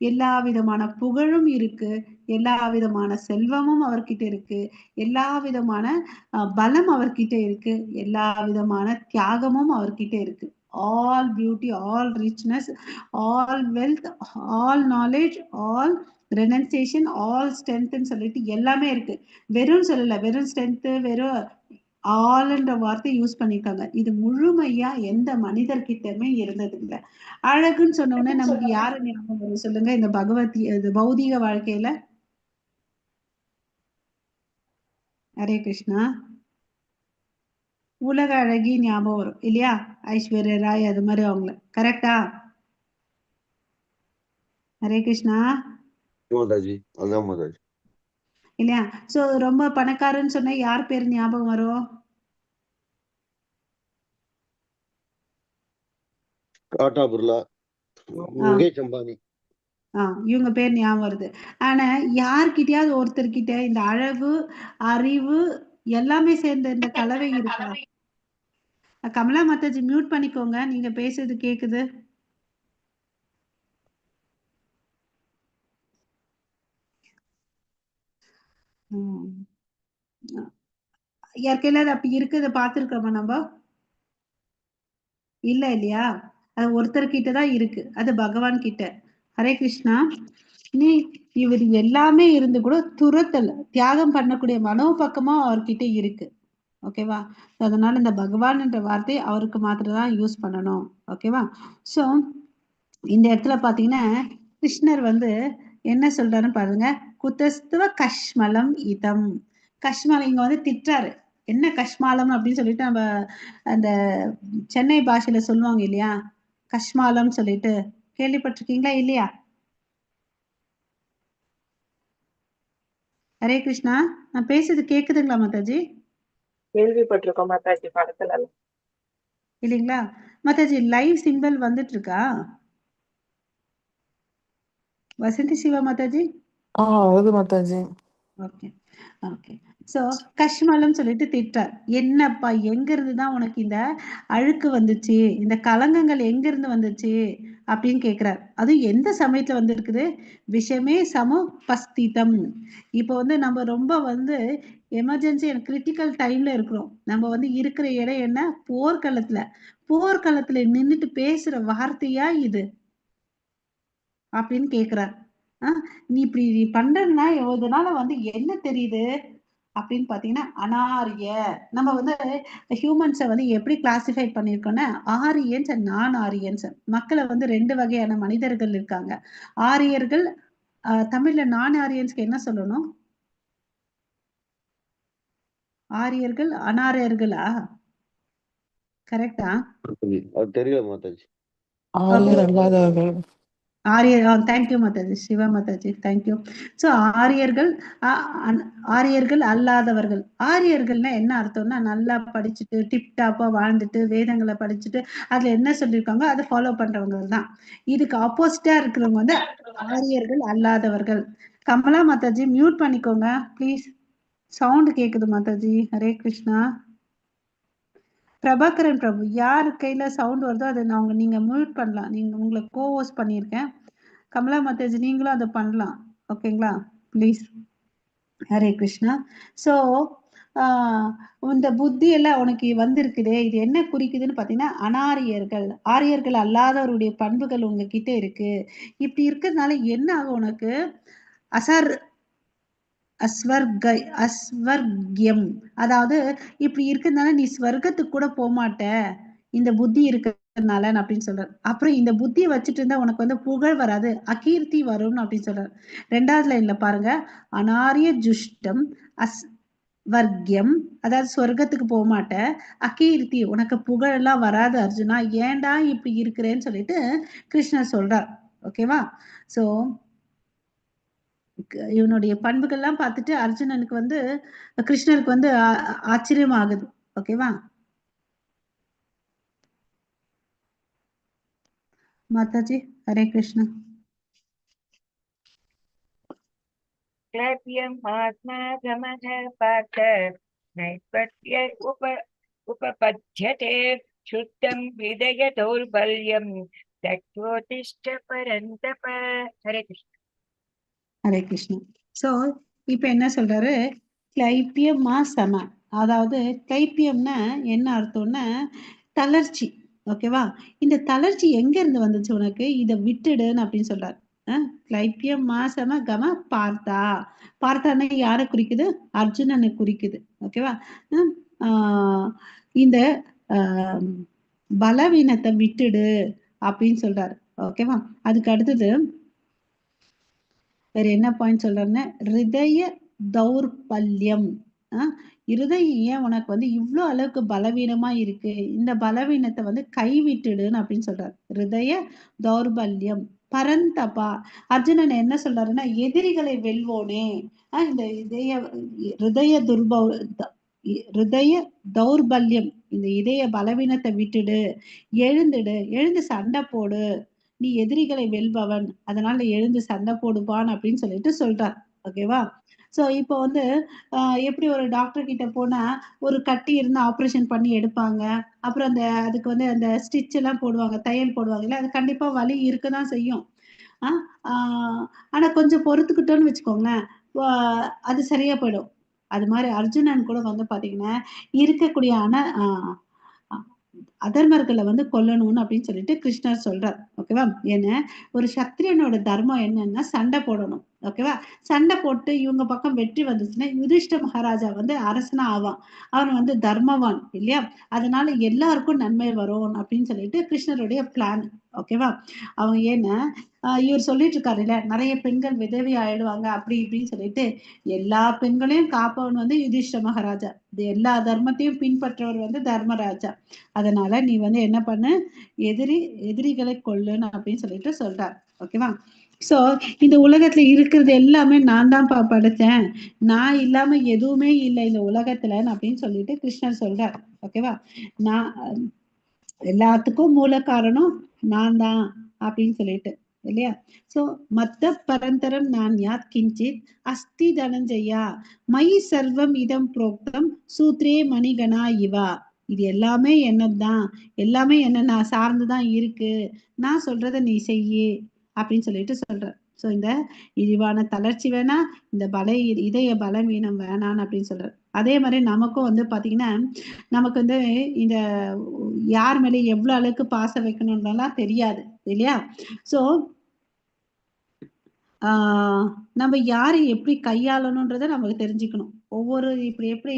எல்லா விதமான புகழும் இருக்கு, எல்லா விதமான செல்வமும் அவர்கிட்ட இருக்கு, எல்லா விதமான பலம் அவர்கிட்ட இருக்கு, எல்லா விதமான தியாகமும் அவர்கிட்ட இருக்கு. All beauty, all richness, all wealth, all knowledge, all renunciation, all ஸ்ட்ரென்த்னு சொல்லிட்டு எல்லாமே இருக்கு. வெறும் சொல்லல, வெறும் ஸ்ட்ரென்த், வெறும் ஆல்ன்ற வார்த்தை யூஸ் பண்ணிருக்காங்க. இது முழுமையா எந்த மனிதர்கிட்டயுமே இருந்தது இல்லை. அழகுன்னு சொன்ன உடனே நமக்கு யாரு ஞாபகம் வரும் சொல்லுங்க இந்த இது பௌதீக வாழ்க்கையில? ஹரே கிருஷ்ணா. உலக அழகி ஞாபகம் வரும் இல்லையா? ஐஸ்வர்யா ராய் அது மாதிரி அவங்கள, கரெக்டா? ஹரே கிருஷ்ணா. மாதாஜி அதான் மாதாஜி. இல்லையா? சோ ரொம்ப பணக்காரன்னு சொன்னா யார் பேர் ஞாபகம் வரும்? டாடா பிர்லா, முகேஷ் அம்பானி. இவங்க பேர் ஞாபகம் வருது. ஆனா யார்கிட்டயாவது ஒருத்தர்கிட்ட இந்த அழகு, அறிவு எல்லாமே சேர்ந்த இந்த கலவை இருக்கா? கமலா மாதாஜி மியூட் பண்ணிக்கோங்க, நீங்க பேசுறது கேக்குது. யாருக்கையில அப்படி இருக்குது பார்த்துருக்கோமா நம்ம? இல்ல இல்லையா? அது ஒருத்தர்கிட்ட தான் இருக்கு, அது பகவான் கிட்ட. ஹரே கிருஷ்ணா. நீ இவர் எல்லாமே இருந்து கூட துரத்தல் தியாகம் பண்ணக்கூடிய மனோபக்கமா அவர்கிட்ட இருக்கு. ஓகேவா? அதனால இந்த பகவான்ன்ற வார்த்தை அவருக்கு மாத்திரம் தான் யூஸ் பண்ணணும். ஓகேவா? ஸோ இந்த இடத்துல பாத்தீங்கன்னா கிருஷ்ணர் வந்து என்ன சொல்றாருன்னு பாருங்க. குதஸ்துவ கஷ்மலம் இதம். கஷ்மலம் இங்க வந்து திட்டுறாரு. என்ன கஷ்மாலம் அப்படின்னு சொல்லிட்டு நம்ம அந்த சென்னை பாஷையில சொல்லுவாங்க இல்லையா? கஷ்மாலம் சொல்லிட்டு கேள்விப்பட்டிருக்கீங்களா இல்லையா? ஹரே கிருஷ்ணா. நான் பேசுறது கேக்குதுங்களா மாதாஜி? கேள்விப்பட்டிருக்கோம் மாதாஜி, படத்துல இல்லைங்களா? மாதாஜி லைவ் சிம்பிள் வந்துட்டு இருக்கா? வசந்தி சிவா மாதாஜி? வருது மாதாஜி. Okay okay. ஸோ கஷ்மலம் சொல்லிட்டு திட்டார். என்னப்பா எங்க இருந்து தான் உனக்கு இந்த அழுக்கு வந்துச்சு, இந்த கலங்கங்கள் எங்க இருந்து வந்துச்சு அப்படின்னு கேட்கிறார். அதுவும் எந்த சமயத்துல வந்து இருக்குது? விஷமே சமுபஸ்திதம். இப்போ வந்து நம்ம ரொம்ப வந்து எமர்ஜென்சி அண்ட் கிரிட்டிக்கல் டைம்ல இருக்கிறோம். நம்ம வந்து இருக்கிற இடம் என்ன? போர்க்களத்துல. போர்க்களத்துல நின்றுட்டு பேசுற வார்த்தையா இது அப்படின்னு கேக்குறார். நீ இப்படி பண்றதுனா இதனால வந்து என்ன தெரியுது அப்படின்னு பாத்தீங்கன்னா அனாரிய. நம்ம வந்து ஹியூமன்ஸை வந்து எப்படி கிளாசிஃபை பண்ணியிருக்கோம்னா ஆரியன்ஸ் அண்ட் நான் ஆரியன்ஸ். மக்களை வந்து 2 வகையான மனிதர்கள் இருக்காங்க. ஆரியர்கள். தமிழ்ல நான் ஆரியன்ஸ்க்கு என்ன சொல்லணும்? ஆரியர்கள் அனாரியர்களா? கரெக்டா? அது தெரியல மாதாஜி. ஆரியர் அல்லாதவர்கள். தேங்க்யூ மாதாஜி. சிவா மாதாஜி தேங்க்யூ. ஸோ ஆரியர்கள், ஆரியர்கள் அல்லாதவர்கள். ஆரியர்கள்னா என்ன அர்த்தம்னா நல்லா படிச்சுட்டு டிப்டாப்பா வாழ்ந்துட்டு வேதங்களை படிச்சுட்டு அதுல என்ன சொல்லியிருக்காங்க அதை ஃபாலோ பண்றவங்க தான். இதுக்கு ஆப்போசிட்டா இருக்கிறவங்க வந்து ஆரியர்கள் அல்லாதவர்கள். கமலா மாதாஜி மியூட் பண்ணிக்கோங்க ப்ளீஸ். சவுண்ட் கேக்குது மாதாஜி. ஹரே கிருஷ்ணா. பிரபாகரன் பிரபு, யார் கையில சவுண்ட் வருதோ அதை நீங்க மியூட் பண்ணலாம். நீங்க உங்களை கோஹோஸ்ட் பண்ணியிருக்கேன். கமலா மாதாஜி நீங்களும் அதை பண்ணலாம். ஓகேங்களா? ப்ளீஸ். ஹரே கிருஷ்ணா. ஸோ இந்த புத்தி எல்லாம் உனக்கு வந்திருக்குதே, இது என்ன குறிக்குதுன்னு பார்த்தீங்கன்னா அனாரியர்கள், ஆரியர்கள் அல்லாதவருடைய பண்புகள் உங்ககிட்ட இருக்கு. இப்படி இருக்கிறதுனால என்ன ஆகும் உனக்கு? அஸ்வர்கியம். அதாவது இப்படி இருக்கிறதுனால நீ ஸ்வர்க்கத்துக்கு கூட போகமாட்ட இந்த புத்தி இருக்கிறதுனால அப்படின்னு சொல்றாரு. அப்புறம் இந்த புத்தியை வச்சுட்டு இருந்தா உனக்கு வந்து புகழ் வராது, அகீர்த்தி வரும்னு அப்படின்னு சொல்றாரு. 2வது லைன்ல பாருங்க. அனாரிய ஜுஷ்டம் அஸ்வர்கியம், அதாவது சொர்க்கத்துக்கு போக மாட்ட, அகீர்த்தி உனக்கு புகழ் எல்லாம் வராது அர்ஜுனா, ஏன்டா இப்படி இருக்கிறேன்னு சொல்லிட்டு கிருஷ்ணர் சொல்றார். ஓகேவா? சோ இவனுடைய பண்புகள்லாம் பார்த்துட்டு அர்ஜுனனுக்கு வந்து கிருஷ்ணருக்கு வந்து ஆச்சரியம் ஆகுது. ஓகேவா? மாதாஜி ஹரே கிருஷ்ணா. क्लैप्यम् आत्मागमः पार्थ नैष्पत्य उपपद्यते शुद्धं विदय दौर्बल्यं त्यक्त्वोत्तिष्ठ परन्तप. हरे कृष्ण. ஹரே கிருஷ்ணா. ஸோ இப்போ என்ன சொல்றாரு, கிளைப்பியமா சம. அதாவது கிளைப்பியம்னா என்ன அர்த்தம்னா தளர்ச்சி. ஓகேவா? இந்த தளர்ச்சி எங்க இருந்து வந்துச்சு உனக்கு? இத விட்டுடுன்னு அப்படின்னு சொல்றாரு. கிளைப்பியம் மாசம கம பார்த்தா. பார்த்தான்னா யார குறிக்குது? அர்ஜுனனை குறிக்குது. ஓகேவா? இந்த பலவீனத்தை விட்டுடு அப்படின்னு சொல்றாரு. ஓகேவா? அதுக்கு அடுத்தது வேற என்ன பாயிண்ட் சொல்றாருன்னா, ஹிருதய தௌர்பல்யம். இருதயம் ஏன் உனக்கு வந்து இவ்வளோ அளவுக்கு பலவீனமா இருக்கு, இந்த பலவீனத்தை வந்து கைவிட்டுடுன்னு அப்படின்னு சொல்றாரு. ஹிருதய தௌர்பல்யம் பரந்தபா. அர்ஜுனன் என்ன சொல்றாருன்னா, எதிரிகளை வெல்வோனே. இந்த ஹிருதய ஹிருதய தௌர்பல்யம், இந்த இதய பலவீனத்தை விட்டுடு, எழுந்து சண்டை போடு, நீ எதிரிகளை வெல்பவன், அதனால எழுந்து சண்டை போடுவான் அப்படின்னு சொல்லிட்டு சொல்றார். ஓகேவா? ஸோ இப்போ வந்து எப்படி ஒரு டாக்டர் கிட்ட போனா ஒரு கட்டி இருந்து ஆப்ரேஷன் பண்ணி எடுப்பாங்க, அப்புறம் அதுக்கு வந்து அந்த ஸ்டிச் எல்லாம் போடுவாங்க, தையல் போடுவாங்கல்ல, அது கண்டிப்பா வலி இருக்கதான் செய்யும். ஆனா கொஞ்சம் பொறுத்துக்கிட்டோன்னு வச்சுக்கோங்களேன், அது சரியா போயிடும். அது மாதிரி அர்ஜுனன் கூட வந்து பாத்தீங்கன்னா இருக்கக்கூடிய அதர்மர்களை வந்து கொல்லணும்னு அப்படின்னு சொல்லிட்டு கிருஷ்ணர் சொல்றார். ஓகேவா? ஏன்னா ஒரு சத்திரியனோட தர்மம் என்னன்னா சண்டை போடணும். ஓகேவா? சண்டை போட்டு இவங்க பக்கம் வெற்றி வந்துச்சுன்னா யுதிஷ்ட மகாராஜா வந்து அரசனா ஆவான். அவன் வந்து தர்மவான் இல்லையா? அதனால எல்லாருக்கும் நன்மை வரும் அப்படின்னு சொல்லிட்டு கிருஷ்ணருடைய பிளான். ஓகேவா? அவங்க ஏன்னா இவர் சொல்லிட்டு இருக்காரு இல்ல, நிறைய பெண்கள் விதவி ஆயிடுவாங்க அப்படி இப்படின்னு சொல்லிட்டு, எல்லா பெண்களையும் காப்பவன் வந்து யுதிஷ்ட மகாராஜா. இது எல்லா தர்மத்தையும் பின்பற்றவர் வந்து தர்மராஜா. அதனால நீ வந்து என்ன பண்ணு, எதிரிகளை கொல்லுன்னு அப்படின்னு சொல்லிட்டு சொல்றார். ஓகேவா? சோ இந்த உலகத்துல இருக்கிறது எல்லாமே நான் தான் படைச்சேன், நான் இல்லாம எதுவுமே இல்லை இந்த உலகத்துல அப்படின்னு சொல்லிட்டு கிருஷ்ணர் சொல்றார். ஓகேவா? நான் எல்லாத்துக்கும் மூல காரணம் நான் தான் அப்படின்னு சொல்லிட்டு இல்லையா? சோ மத்த பரந்தரம் நான் யாத் கிஞ்சித் அஸ்தி தனஞ்சயா மயி சர்வம் இதம் புரோக்தம் சூத்ரே மணிகணா இவா. இது எல்லாமே என்னதான், எல்லாமே என்ன நான் சார்ந்துதான் இருக்கு, நான் சொல்றத நீ செய்யி அப்படின்னு சொல்லிட்டு சொல்ற. ஸோ இந்த இழிவான தளர்ச்சி வேணா, இந்த இதய பலவீனம் வேணான்னு அப்படின்னு சொல்ற. அதே மாதிரி நமக்கும் வந்து பாத்தீங்கன்னா, நமக்கு வந்து இந்த யார் மேலே எவ்வளவு அளவுக்கு பாசம் வைக்கணும்லாம் தெரியாது இல்லையா? ஸோ நம்ம யாரை எப்படி கையாளணும்ன்றதை நமக்கு தெரிஞ்சுக்கணும். ஒவ்வொரு இப்படி எப்படி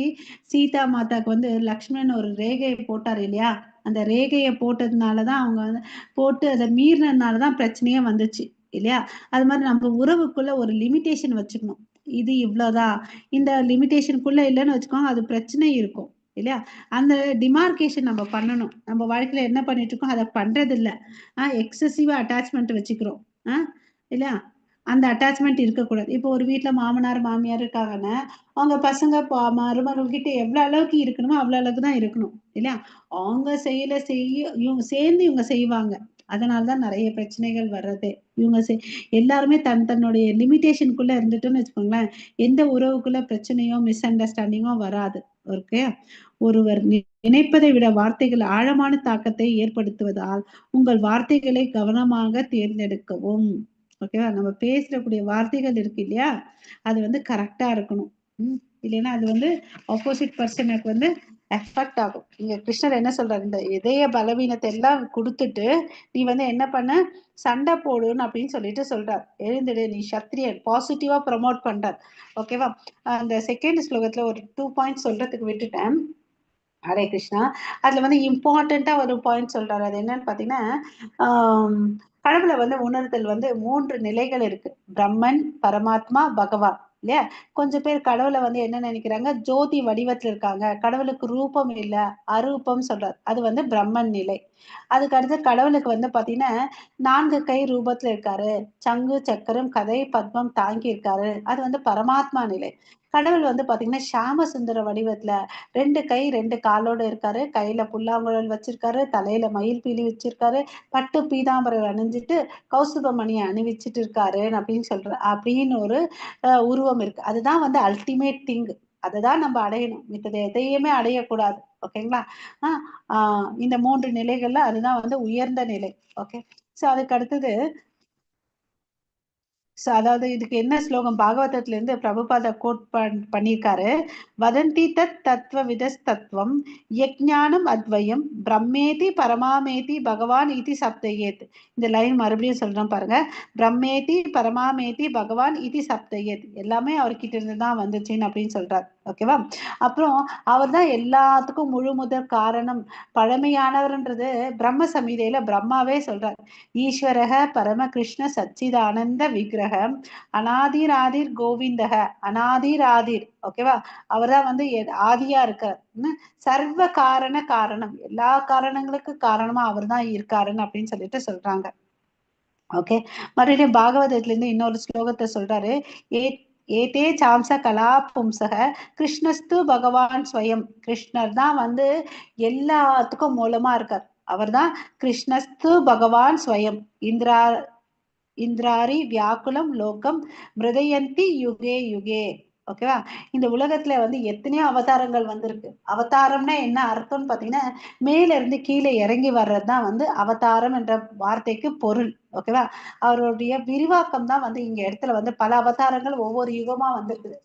சீதா மாதாக்கு வந்து லக்ஷ்மணன் ஒரு ரேகையை போட்டார் இல்லையா? அந்த ரேகையை போட்டதுனாலதான் அவங்க வந்து போட்டு அதை மீறினதுனாலதான் பிரச்சனையே வந்துச்சு இல்லையா? அது மாதிரி நம்ம உறவுக்குள்ள ஒரு லிமிட்டேஷன் வச்சுக்கணும். இது இவ்வளவுதான், இந்த லிமிட்டேஷனுக்குள்ள இல்லைன்னு வச்சுக்கோங்க, அது பிரச்சனை இருக்கும் இல்லையா? அந்த டிமார்கேஷன் நம்ம பண்ணணும். நம்ம வாழ்க்கையில என்ன பண்ணிட்டு இருக்கோம் அதை பண்றது இல்லை. எக்ஸசிவா அட்டாச்மெண்ட் வச்சுக்கிறோம் இல்லையா? அந்த அட்டாச்மெண்ட் இருக்கக்கூடாது. இப்போ ஒரு வீட்டுல மாமனார் மாமியார் இருக்காங்கன்னா, அவங்க பசங்க மருமகள் கிட்ட எவ்வளவு அளவுக்கு இருக்கணுமோ அவ்வளவு அளவுக்கு தான் இருக்கணும் இல்லையா? அவங்க இவங்க சேர்ந்து இவங்க செய்வாங்க. அதனாலதான் நிறைய பிரச்சனைகள் வர்றது. இவங்க எல்லாருமே தன்னுடைய லிமிட்டேஷனுக்குள்ள இருந்துட்டோம்னு வச்சுக்கோங்களேன், எந்த உறவுக்குள்ள பிரச்சனையோ மிஸ் அண்டர்ஸ்டாண்டிங்கோ வராது. ஓகே? ஒருவர் நினைப்பதை விட வார்த்தைகள் ஆழமான தாக்கத்தை ஏற்படுத்துவதால் உங்கள் வார்த்தைகளை கவனமாக தேர்ந்தெடுக்கவும். ஓகேவா? நம்ம பேசக்கூடிய வார்த்தைகள் இருக்கு இல்லையா, அது வந்து கரெக்டா இருக்கணும். இல்லைன்னா அது வந்து ஆப்போசிட் பர்சனுக்கு வந்து எஃபெக்ட் ஆகும். இங்க கிருஷ்ணர் என்ன சொல்றாரு, இந்த இதய பலவீனத்தை எல்லாம் கொடுத்துட்டு நீ வந்து என்ன பண்ண, சண்டை போடுன்னு அப்படின்னு சொல்லிட்டு சொல்றார். எழுந்துடு, நீ சத்திரியன், பாசிட்டிவா ப்ரமோட் பண்றார். ஓகேவா? அந்த செகண்ட் ஸ்லோகத்துல ஒரு 2 பாயிண்ட்ஸ் சொல்றதுக்கு விட்டுட்டேன். ஹரே கிருஷ்ணா. அதுல வந்து இம்பார்ட்டண்டா ஒரு பாயிண்ட் சொல்றாரு. அது என்னன்னு பாத்தீங்கன்னா, கடவுளை வந்து உணர்தல் வந்து 3 நிலைகள் இருக்கு. பிரம்மன், பரமாத்மா, பகவான் இல்லையா? கொஞ்சம் பேர் கடவுளை வந்து என்ன நினைக்கிறாங்க, ஜோதி வடிவத்துல இருக்காங்க, கடவுளுக்கு ரூபம் இல்ல, அரூபம் சொல்றாரு. அது வந்து பிரம்மன் நிலை. அதுக்கு அடுத்து கடவுளுக்கு வந்து பாத்தீங்கன்னா 4 கை ரூபத்துல இருக்காரு, சங்கு சக்கரம் கதை பத்மம் தாங்கி இருக்காரு, அது வந்து பரமாத்மா நிலை. கடவுள் வந்து பாத்தீங்கன்னா ஷாம சுந்தர வடிவத்துல 2 கை 2 காலோட இருக்காரு, கையில புல்லாங்குழல் வச்சிருக்காரு, தலையில மயில் பீலி வச்சிருக்காரு, பட்டு பீதாம்பரம் அணிஞ்சிட்டு கௌசுபமணியை அணிவிச்சிட்டு இருக்காரு அப்படின்னு ஒரு உருவம் இருக்கு. அதுதான் வந்து அல்டிமேட் திங். அதுதான் நம்ம அடையணும், மித்தது எதையுமே அடையக்கூடாது. ஓகேங்களா? இந்த 3 நிலைகள்ல அதுதான் வந்து உயர்ந்த நிலை. ஓகே? சோ அதுக்கு அடுத்தது அதாவது இதுக்கு என்ன ஸ்லோகம் பாகவதத்துல இருந்து பிரபுபாத கோட் பண்ணியிருக்காரு. வதந்தி தத் தத்துவ விதஸ்தத்துவம் யஜ்ஞானம் அத்வயம் பிரம்மேதி பரமாமேதி பகவான் இதி சப்தயேத். இந்த லைன் மறுபடியும் சொல்றேன் பாருங்க. பிரம்மேதி பரமாமேதி பகவான் இதி சப்தயேத். எல்லாமே அவர்கிட்ட இருந்து தான் வந்துச்சுன்னு அப்படின்னு சொல்றாரு. ஓகேவா? அப்புறம் அவர் தான் எல்லாத்துக்கும் முழு முதல் காரணம், பழமையானவர்ன்றது பிரம்ம சமீதையில பிரம்மாவே சொல்றார். ஈஸ்வரக பரமகிருஷ்ண சச்சிதானந்த விக்கிரகம் அநாதிராதிர் கோவிந்தக அநாதிராதிர். ஓகேவா? அவர்தான் வந்து ஆதியா இருக்கார். சர்வ காரண காரணம், எல்லா காரணங்களுக்கு காரணமா அவர் தான் இருக்காருன்னு அப்படின்னு சொல்லிட்டு சொல்றாங்க. ஓகே, மறுபடியும் பாகவதத்துல இருந்து இன்னொரு ஸ்லோகத்தை சொல்றாரு. ஏதே சாம்ச கலா பும்சக கிருஷ்ணஸ்து பகவான் ஸ்வயம். கிருஷ்ணர் தான் வந்து எல்லாத்துக்கும் மூலமா இருக்கார். அவர் தான் கிருஷ்ணஸ்து பகவான் ஸ்வயம். இந்திராரி வியாக்குலம் லோகம் மிருதயந்தி யுகே யுகே. ஓகேவா? இந்த உலகத்துல வந்து எத்தனையோ அவதாரங்கள் வந்திருக்கு. அவதாரம்னா என்ன அர்த்தம்னு பாத்தீங்கன்னா மேல இருந்து கீழே இறங்கி வர்றதுதான் வந்து அவதாரம் என்ற வார்த்தைக்கு பொருள். ஓகேவா? அவருடைய விரிவாக்கம் தான் வந்து இங்க இடத்துல வந்து பல அவதாரங்கள் ஒவ்வொரு யுகமா வந்திருக்குது.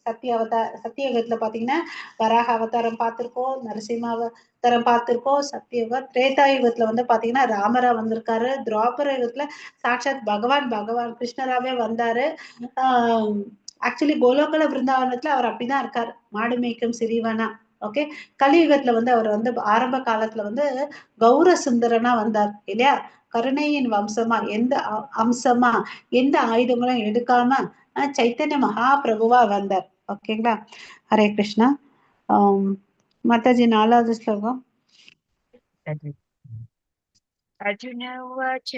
சத்தியயுகத்துல பாத்தீங்கன்னா வராக அவதாரம் பார்த்திருக்கோம், நரசிம்ம அவதாரம் பார்த்திருக்கோம். சத்தியயுகம் திரேதா யுகத்துல வந்து பாத்தீங்கன்னா ராமரா வந்திருக்காரு. துவாபர யுகத்துல சாட்சாத் பகவான் கிருஷ்ணராவே வந்தாரு. ஆக்சுவலி கோலோகல பிருந்தாவனத்துல அவர் அப்படிதான் இருக்காரு, மாடு மேய்க்கும் சிறிவனா. ஓகே, கலியுகத்துல வந்து அவர் வந்து ஆரம்ப காலத்துல வந்து கௌர சுந்தரனா வந்தார் இல்லையா? கருணையின் வம்சமா, எந்த அம்சமா, எந்த ஆயுதங்களும் எடுக்காம சைத்தன்ய மகாபிரபுவா வந்தார். ஓகேங்களா? ஹரே கிருஷ்ணா. மாதாஜி 4வது ஸ்லோகம். अर्जुन उवाच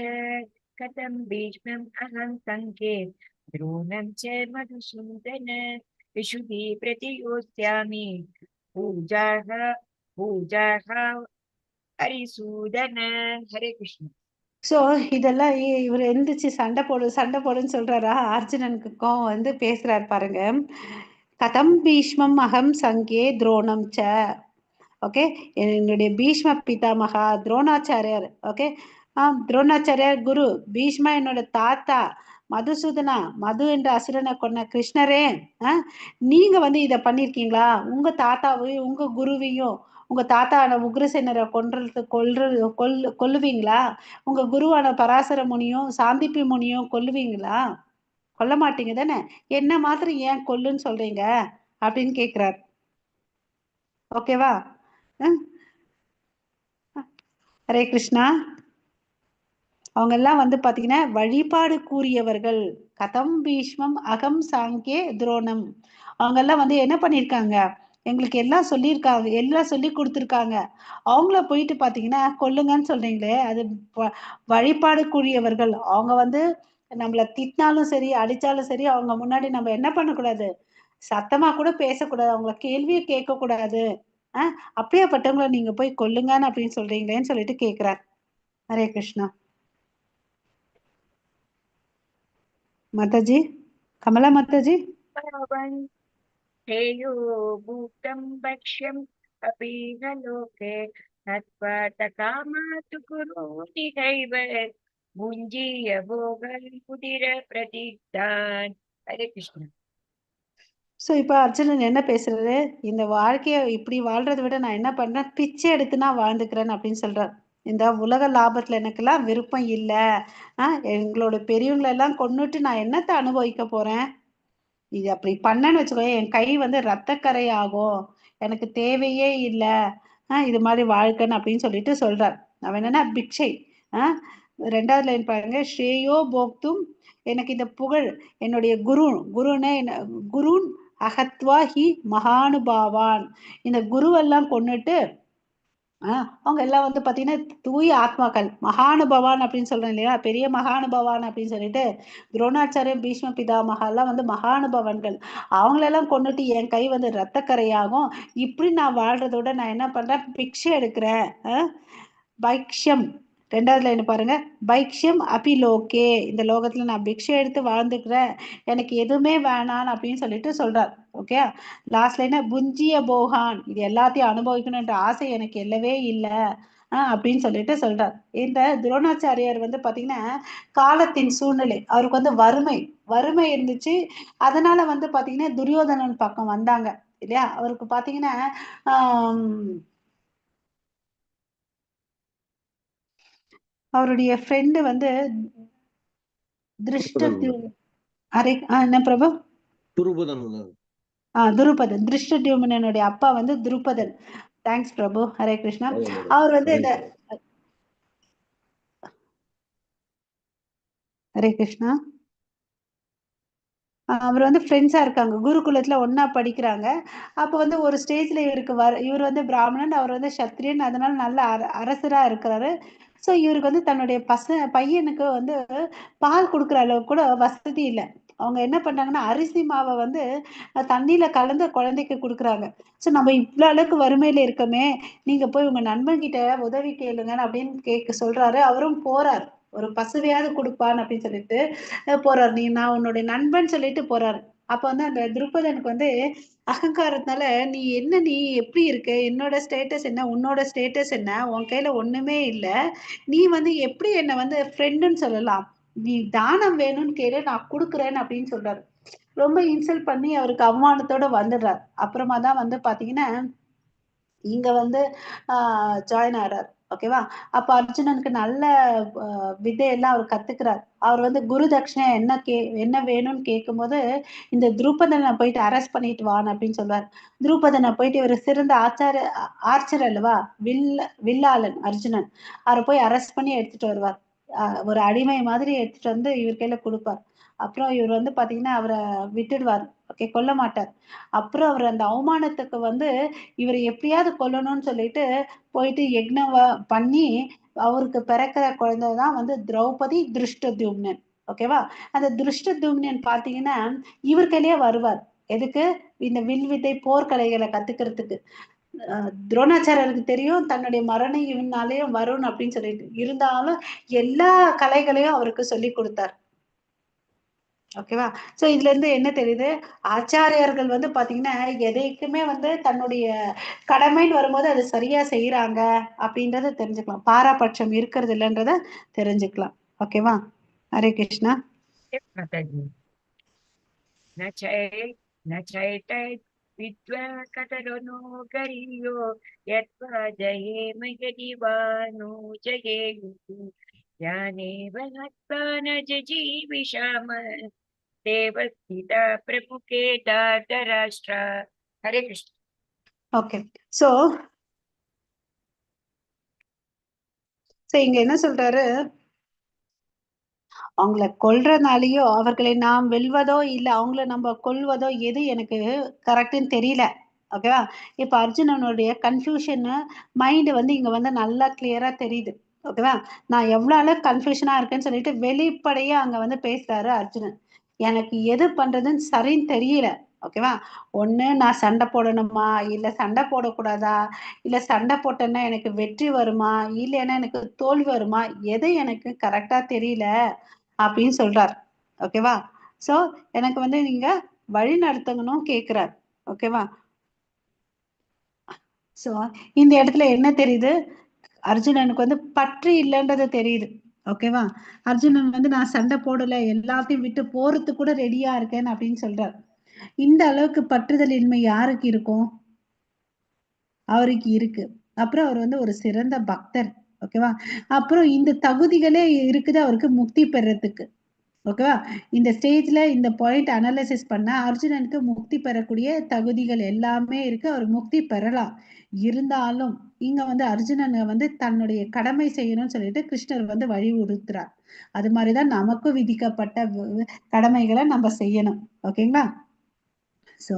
कथं भीष्मम् अहं सङ्ख्ये द्रोणं च मधुसूदन विशुद्धि प्रतियोत्स्यामि पूजाः हरिसूदन. हरे कृष्ण. ஸோ இதெல்லாம் இவர் எழுந்திரிச்சு சண்டை போடுன்னு சொல்றாரா? அர்ஜுனனுக்கும் வந்து பேசுறாரு பாருங்க. கதம் பீஷ்மம் அகம் சங்கே துரோணம் ச. ஓகே, என்னுடைய பீஷ்ம பிதாமகா துரோணாச்சாரியார். ஓகே, துரோணாச்சாரியார் குரு. பீஷ்மா என்னோட தாத்தா. மதுசூதனா, மது என்ற அசுரனை கொன்ன கிருஷ்ணரே, நீங்க வந்து இத பண்ணிருக்கீங்களா? உங்க தாத்தாவையும் உங்க குருவையும், உங்க தாத்தான உக்ரசேனரை கொல்லுவீங்களா? உங்க குருவான பராசர முனியும் சாந்திப்பி முனியும் கொல்லுவீங்களா? கொல்ல மாட்டீங்க தானே? என்ன மாத்திரம் ஏன் கொல்லுன்னு சொல்றீங்க அப்படின்னு கேக்குறாரு. ஓகேவா? ஹரே கிருஷ்ணா. அவங்க எல்லாம் வந்து பாத்தீங்கன்னா வழிபாடு கூறியவர்கள். கதம் பீஷ்மம் அகம் சாங்கே துரோணம். அவங்க எல்லாம் வந்து என்ன பண்ணிருக்காங்க, எங்களுக்கு எல்லாம் சொல்லியிருக்காங்க, எல்லாம் சொல்லி கொடுத்துருக்காங்க. அவங்கள போயிட்டு பாத்தீங்கன்னா கொல்லுங்கன்னு சொல்றீங்களே, அது வழிபாடு கூறியவர்கள். அவங்க வந்து நம்மள திட்டினாலும் சரி அடிச்சாலும் சரி அவங்க முன்னாடி நம்ம என்ன பண்ணக்கூடாது, சத்தமா கூட பேசக்கூடாது, அவங்கள கேள்வியை கேட்க கூடாது. அப்படியாப்பட்டவங்களை நீங்க போய் கொல்லுங்கன்னு அப்படின்னு சொல்றீங்களேன்னு சொல்லிட்டு கேக்குறார். ஹரே கிருஷ்ணா. மாதாஜி, கமலா மாதாஜி. हेयो भूतं भक्ष्यम् अपि न लोके नत्वा तकामातु कुरुनिहैव भुञ्जीय भोगमुदिर प्रतीतान्. हरे कृष्ण. ஸோ இப்போ அர்ஜுனன் என்ன பேசுறாரு, இந்த வாழ்க்கைய இப்படி வாழ்றதை விட நான் என்ன பண்றேன், பிச்சை எடுத்து நான் வாழ்ந்துக்கிறேன் அப்படின்னு சொல்றார். இந்த உலக லாபத்துல எனக்கெல்லாம் விருப்பம் இல்லை. எங்களோட பெரியவங்களெல்லாம் கொன்னுட்டு நான் என்னத்தை அனுபவிக்க போறேன்? இது அப்படி பண்ணேன்னு வச்சுக்கோ, என் கை வந்து ரத்தக்கரை ஆகும், எனக்கு தேவையே இல்லை. இது மாதிரி வாழ்க்கைன்னு அப்படின்னு சொல்லிட்டு சொல்றார். அவன் என்னன்னா பிக்ஷை. 2வது லைன் பாருங்க. ஸ்ரேயோ போக்தும், எனக்கு இந்த புகழ், என்னுடைய குருன்னு குருன் அகத்வா ஹி மகானுபாவான். இந்த குருவெல்லாம் கொன்னுட்டு அவங்க எல்லாம் வந்து பாத்தீங்கன்னா தூய ஆத்மாக்கள், மகானுபவான் அப்படின்னு சொல்றேன் இல்லையா, பெரிய மகானுபவான் அப்படின்னு சொல்லிட்டு துரோணாச்சாரியம் பீஷ்ம பிதாமகா எல்லாம் வந்து மகானுபவன்கள். அவங்களெல்லாம் கொண்டுட்டு என் கை வந்து ரத்தக்கரையாகும். இப்படி நான் வாழ்றதோட நான் என்ன பண்றேன், பிக்ஷை எடுக்கிறேன். பைக்ஷம் 2வது லைன் பாருங்க. பைக்ஷம் அபிலோகே, இந்த லோகத்துல நான் பிக்ஷை எடுத்து வாழ்ந்துக்கிறேன், எனக்கு எதுவுமே வேணான்னு அப்படின்னு சொல்லிட்டு சொல்றார். ஓகே, லாஸ்ட் லைன் புஞ்சிய போகான், இது எல்லாத்தையும் அனுபவிக்கணும்ன்ற ஆசை எனக்கு இல்லவே இல்லை அப்படின்னு சொல்லிட்டு சொல்றார். இந்த துரோணாச்சாரியார் வந்து பாத்தீங்கன்னா காலத்தின் சூழ்நிலை, அவருக்கு வந்து வறுமை இருந்துச்சு. அதனால வந்து பாத்தீங்கன்னா துரியோதனன் பக்கம் வந்தாங்க இல்லையா. அவருக்கு பாத்தீங்கன்னா அவருடைய ஃப்ரெண்டு வந்து என்ன பிரபு? துருபதன். திருஷ்டத்யும்னனுடைய அப்பா வந்து துருபதன். தேங்க்ஸ் பிரபு. ஹரே கிருஷ்ணா. அவர் வந்து இந்த ஹரே கிருஷ்ணா அவர் வந்து ஃப்ரெண்ட்ஸா இருக்காங்க, குருகுலத்துல ஒன்னா படிக்கிறாங்க. அப்ப வந்து ஒரு ஸ்டேஜ்ல இவர் வந்து பிராமணன், அவர் வந்து சத்திரியன், அதனால நல்ல அரசரா இருக்கிறாரு. ஸோ இவருக்கு வந்து தன்னுடைய பையனுக்கு வந்து பால் கொடுக்குற அளவுக்கு கூட வசதி இல்லை. அவங்க என்ன பண்றாங்கன்னா அரிசி மாவை வந்து தண்ணியில கலந்து குழந்தைக்கு கொடுக்குறாங்க. ஸோ நம்ம இவ்வளவு அளவுக்கு வறுமையில இருக்கமே, நீங்க போய் உங்க நண்பன் கிட்ட உதவி கேளுங்கன்னு அப்படின்னு சொல்றாரு. அவரும் போறாரு, ஒரு பசுவையாவது கொடுப்பான்னு அப்படின்னு சொல்லிட்டு போறாரு. நான் உன்னுடைய நண்பன் சொல்லிட்டு போறாரு. அப்ப வந்து அந்த துருபதனுக்கு வந்து அகங்காரத்தினால, நீ எப்படி இருக்க, என்னோட ஸ்டேட்டஸ் என்ன, உன்னோட ஸ்டேட்டஸ் என்ன, உன் கையில ஒண்ணுமே இல்ல, நீ வந்து எப்படி என்ன வந்து ஃப்ரெண்டுன்னு சொல்லலாம், நீ தானம் வேணும்னு கேளு, நான் கொடுக்குறேன்னு அப்படின்னு சொல்றாரு. ரொம்ப இன்சல்ட் பண்ணி அவருக்கு அவமானத்தோட வந்துடுறாரு. அப்புறமா தான் வந்து பாத்தீங்கன்னா இங்க வந்து ஜாயின் ஆறார். ஓகேவா. அப்ப அர்ஜுனனுக்கு நல்ல வித்தையெல்லாம் அவர் கத்துக்கிறார். அவர் வந்து குரு தட்சிணை என்ன வேணும்னு கேட்கும் போது இந்த துருபதனை போயிட்டு அரெஸ்ட் பண்ணிட்டு வான்னு அப்படின்னு சொல்லுவார். துருபதனை போயிட்டு இவர் சிறந்த ஆர்ச்சர் அல்லவா, வில்லாளன் அர்ஜுனன், அவரை போய் அரெஸ்ட் பண்ணி எடுத்துட்டு வருவார். ஒரு அடிமை மாதிரி எடுத்துட்டு வந்து இவர் கையில கொடுப்பார். அப்புறம் இவர் வந்து பாத்தீங்கன்னா அவரை விட்டுடுவார். ஓகே, கொல்ல மாட்டார். அப்புறம் அவர் அந்த அவமானத்துக்கு வந்து இவரை எப்படியாவது கொல்லணும்னு சொல்லிட்டு போயிட்டு யக்னம் பண்ணி அவருக்கு பிறக்கிற குழந்தைதான் வந்து திரௌபதி திருஷ்டத்யும்னன். ஓகேவா. அந்த திருஷ்டத்யும்னன் பாத்தீங்கன்னா இவர் கையிலேயே வருவார். எதுக்கு? இந்த வில்வித்தை போர்க்கலைகளை கத்துக்கிறதுக்கு. துரோணாச்சாரியருக்கு தெரியும் தன்னுடைய மரணம் இவனாலேயும் வரும் அப்படின்னு சொல்லிட்டு, இருந்தாலும் எல்லா கலைகளையும் அவருக்கு சொல்லி கொடுத்தார். ஓகேவா. சோ இதுல இருந்து என்ன தெரியுது, ஆச்சாரியர்கள் வந்து பாத்தீங்கன்னா எதைக்குமே வந்து தன்னுடைய கடமைன்னு வரும்போது அது சரியா செய்யறாங்க அப்படின்றத தெரிஞ்சுக்கலாம். பாராபட்சம் இருக்கிறது இல்லைன்றத தெரிஞ்சுக்கலாம். ஓகேவா. ஹரே கிருஷ்ணா. வித்வா கதரனோ கரியோ யத்வா ஜயேம யதிவானோ ஜயேயுः யானேவ ஹத்வான ஜஜீவிஷாம தேவஸ்திதா பிரபுகே தார்தராஷ்டிரா. ஹரே கிருஷ்ணா. ஓகே. சோ இங்க என்ன சொல்றாரு, அவங்கள கொல்றதுனாலயோ அவர்களை நாம் வெல்வதோ இல்ல அவங்கள நம்ம கொல்வதோ எது எனக்கு கரெக்ட்னு தெரியல. ஓகேவா. இப்ப அர்ஜுனனுடைய கன்ஃபியூஷன் மைண்ட் வந்து இங்க வந்து நல்லா கிளியரா தெரியுது. ஓகேவா. நான் எவ்வளவு அளவுக்கு கன்ஃபியூஷனா இருக்கேன்னு சொல்லிட்டு வெளிப்படையா அங்க வந்து பேசுறாரு அர்ஜுனன். எனக்கு எது பண்றதுன்னு சரின்னு தெரியல. ஓகேவா. ஒண்ணு நான் சண்டை போடணுமா, இல்ல சண்டை போடக்கூடாதா, இல்ல சண்டை போட்டேன்னா எனக்கு வெற்றி வருமா, இல்லைன்னா எனக்கு தோல்வி வருமா, எது எனக்கு கரெக்டா தெரியல அப்படின்னு சொல்றார். ஓகேவா. சோ எனக்கு வந்து நீங்க வழி நடத்தணும் கேக்குறார். ஓகேவா. சோ இந்த இடத்துல என்ன தெரியுது, அர்ஜுனனுக்கு வந்து பற்று இல்லைன்றது தெரியுது. ஓகேவா. அர்ஜுனன் வந்து நான் சண்டை போடல, எல்லாத்தையும் விட்டு போறதுக்கு கூட ரெடியா இருக்கேன் அப்படின்னு சொல்றார். இந்த அளவுக்கு பற்றுதல் இன்மை யாருக்கு இருக்கும்? அவருக்கு இருக்கு. அப்புறம் அவர் வந்து ஒரு சிறந்த பக்தர். ஓகேவா. அப்புறம் இந்த தகுதிகளே இருக்குது அவருக்கு முக்தி பெறத்துக்கு. ஓகேவா. இந்த ஸ்டேஜ்ல இந்த பாயிண்ட் அனாலிசிஸ் பண்ண அர்ஜுனனுக்கு முக்தி பெறக்கூடிய தகுதிகள் எல்லாமே இருக்கு, அவர் முக்தி பெறலாம். இருந்தாலும் இங்க வந்து அர்ஜுனன் வந்து தன்னுடைய கடமை செய்யணும்னு சொல்லிட்டு கிருஷ்ணர் வந்து வழிவுறுத்துறார். அது மாதிரிதான் நமக்கும் விதிக்கப்பட்ட கடமைகளை நம்ம செய்யணும். ஓகேங்களா. சோ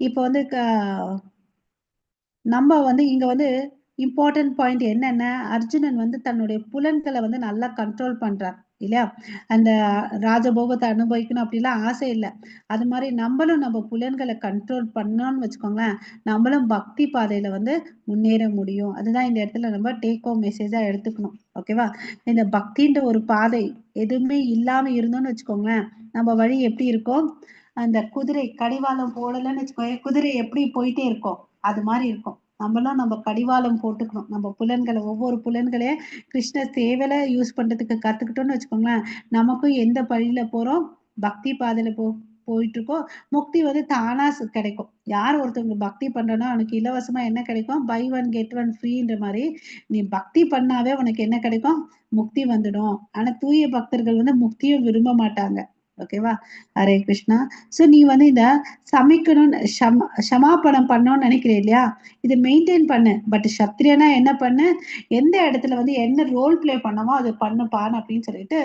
இப்போ வந்து நம்ம வந்து இங்க வந்து இம்பார்ட்டன்ட் பாயிண்ட் என்னன்னா, அர்ஜுனன் வந்து தன்னுடைய புலன்களை வந்து நல்லா கண்ட்ரோல் பண்றார் இல்லையா. அந்த ராஜபோகத்தை அனுபவிக்கணும் அப்படிலாம் ஆசை இல்லை. அது மாதிரி நம்மளும் நம்ம புலன்களை கண்ட்ரோல் பண்ணோம்னு வச்சுக்கோங்களேன், நம்மளும் பக்தி பாதையில வந்து முன்னேற முடியும். அதுதான் இந்த இடத்துல நம்ம டேக் ஹோம் மெசேஜா எடுத்துக்கணும். ஓகேவா. இந்த பக்தின்ற ஒரு பாதை எதுவுமே இல்லாம இருந்தோம்னு வச்சுக்கோங்களேன், நம்ம வழி எப்படி இருக்கும், அந்த குதிரை கடிவாளம் போடலன்னு வச்சுக்கோங்க, குதிரை எப்படி போயிட்டே இருக்கும், அது மாதிரி இருக்கும். நம்மளும் நம்ம கடிவாளம் போட்டுக்கணும். நம்ம புலன்களை ஒவ்வொரு புலன்களையும் கிருஷ்ணர் சேவையில யூஸ் பண்றதுக்கு கத்துக்கிட்டோம்னு வச்சுக்கோங்களேன், நமக்கும் எந்த வழியில போறோம், பக்தி பாதையில போயிட்டு இருக்கோம், முக்தி வந்து தானா கிடைக்கும். யார் ஒருத்தவங்க பக்தி பண்றனோ அவனுக்கு இலவசமா என்ன கிடைக்கும், பை ஒன் கெட் ஒன் ஃப்ரீன்ற மாதிரி நீ பக்தி பண்ணாவே உனக்கு என்ன கிடைக்கும், முக்தி வந்துடும். ஆனா தூய பக்தர்கள் வந்து முக்தியும் விரும்ப மாட்டாங்க. ஓகேவா? ஹரே கிருஷ்ணா. சோ நீ வந்து இந்த சமைக்கணும்னு சமாபனம் பண்ணணும்னு நினைக்கிறேன் இல்லையா, இது மெயின்டைன் பண்ணு. பட் சத்திரியனா என்ன பண்ணு, எந்த இடத்துல வந்து என்ன ரோல் பிளே பண்ணமோ அது பண்ணுப்பான்னு அப்படின்னு சொல்லிட்டு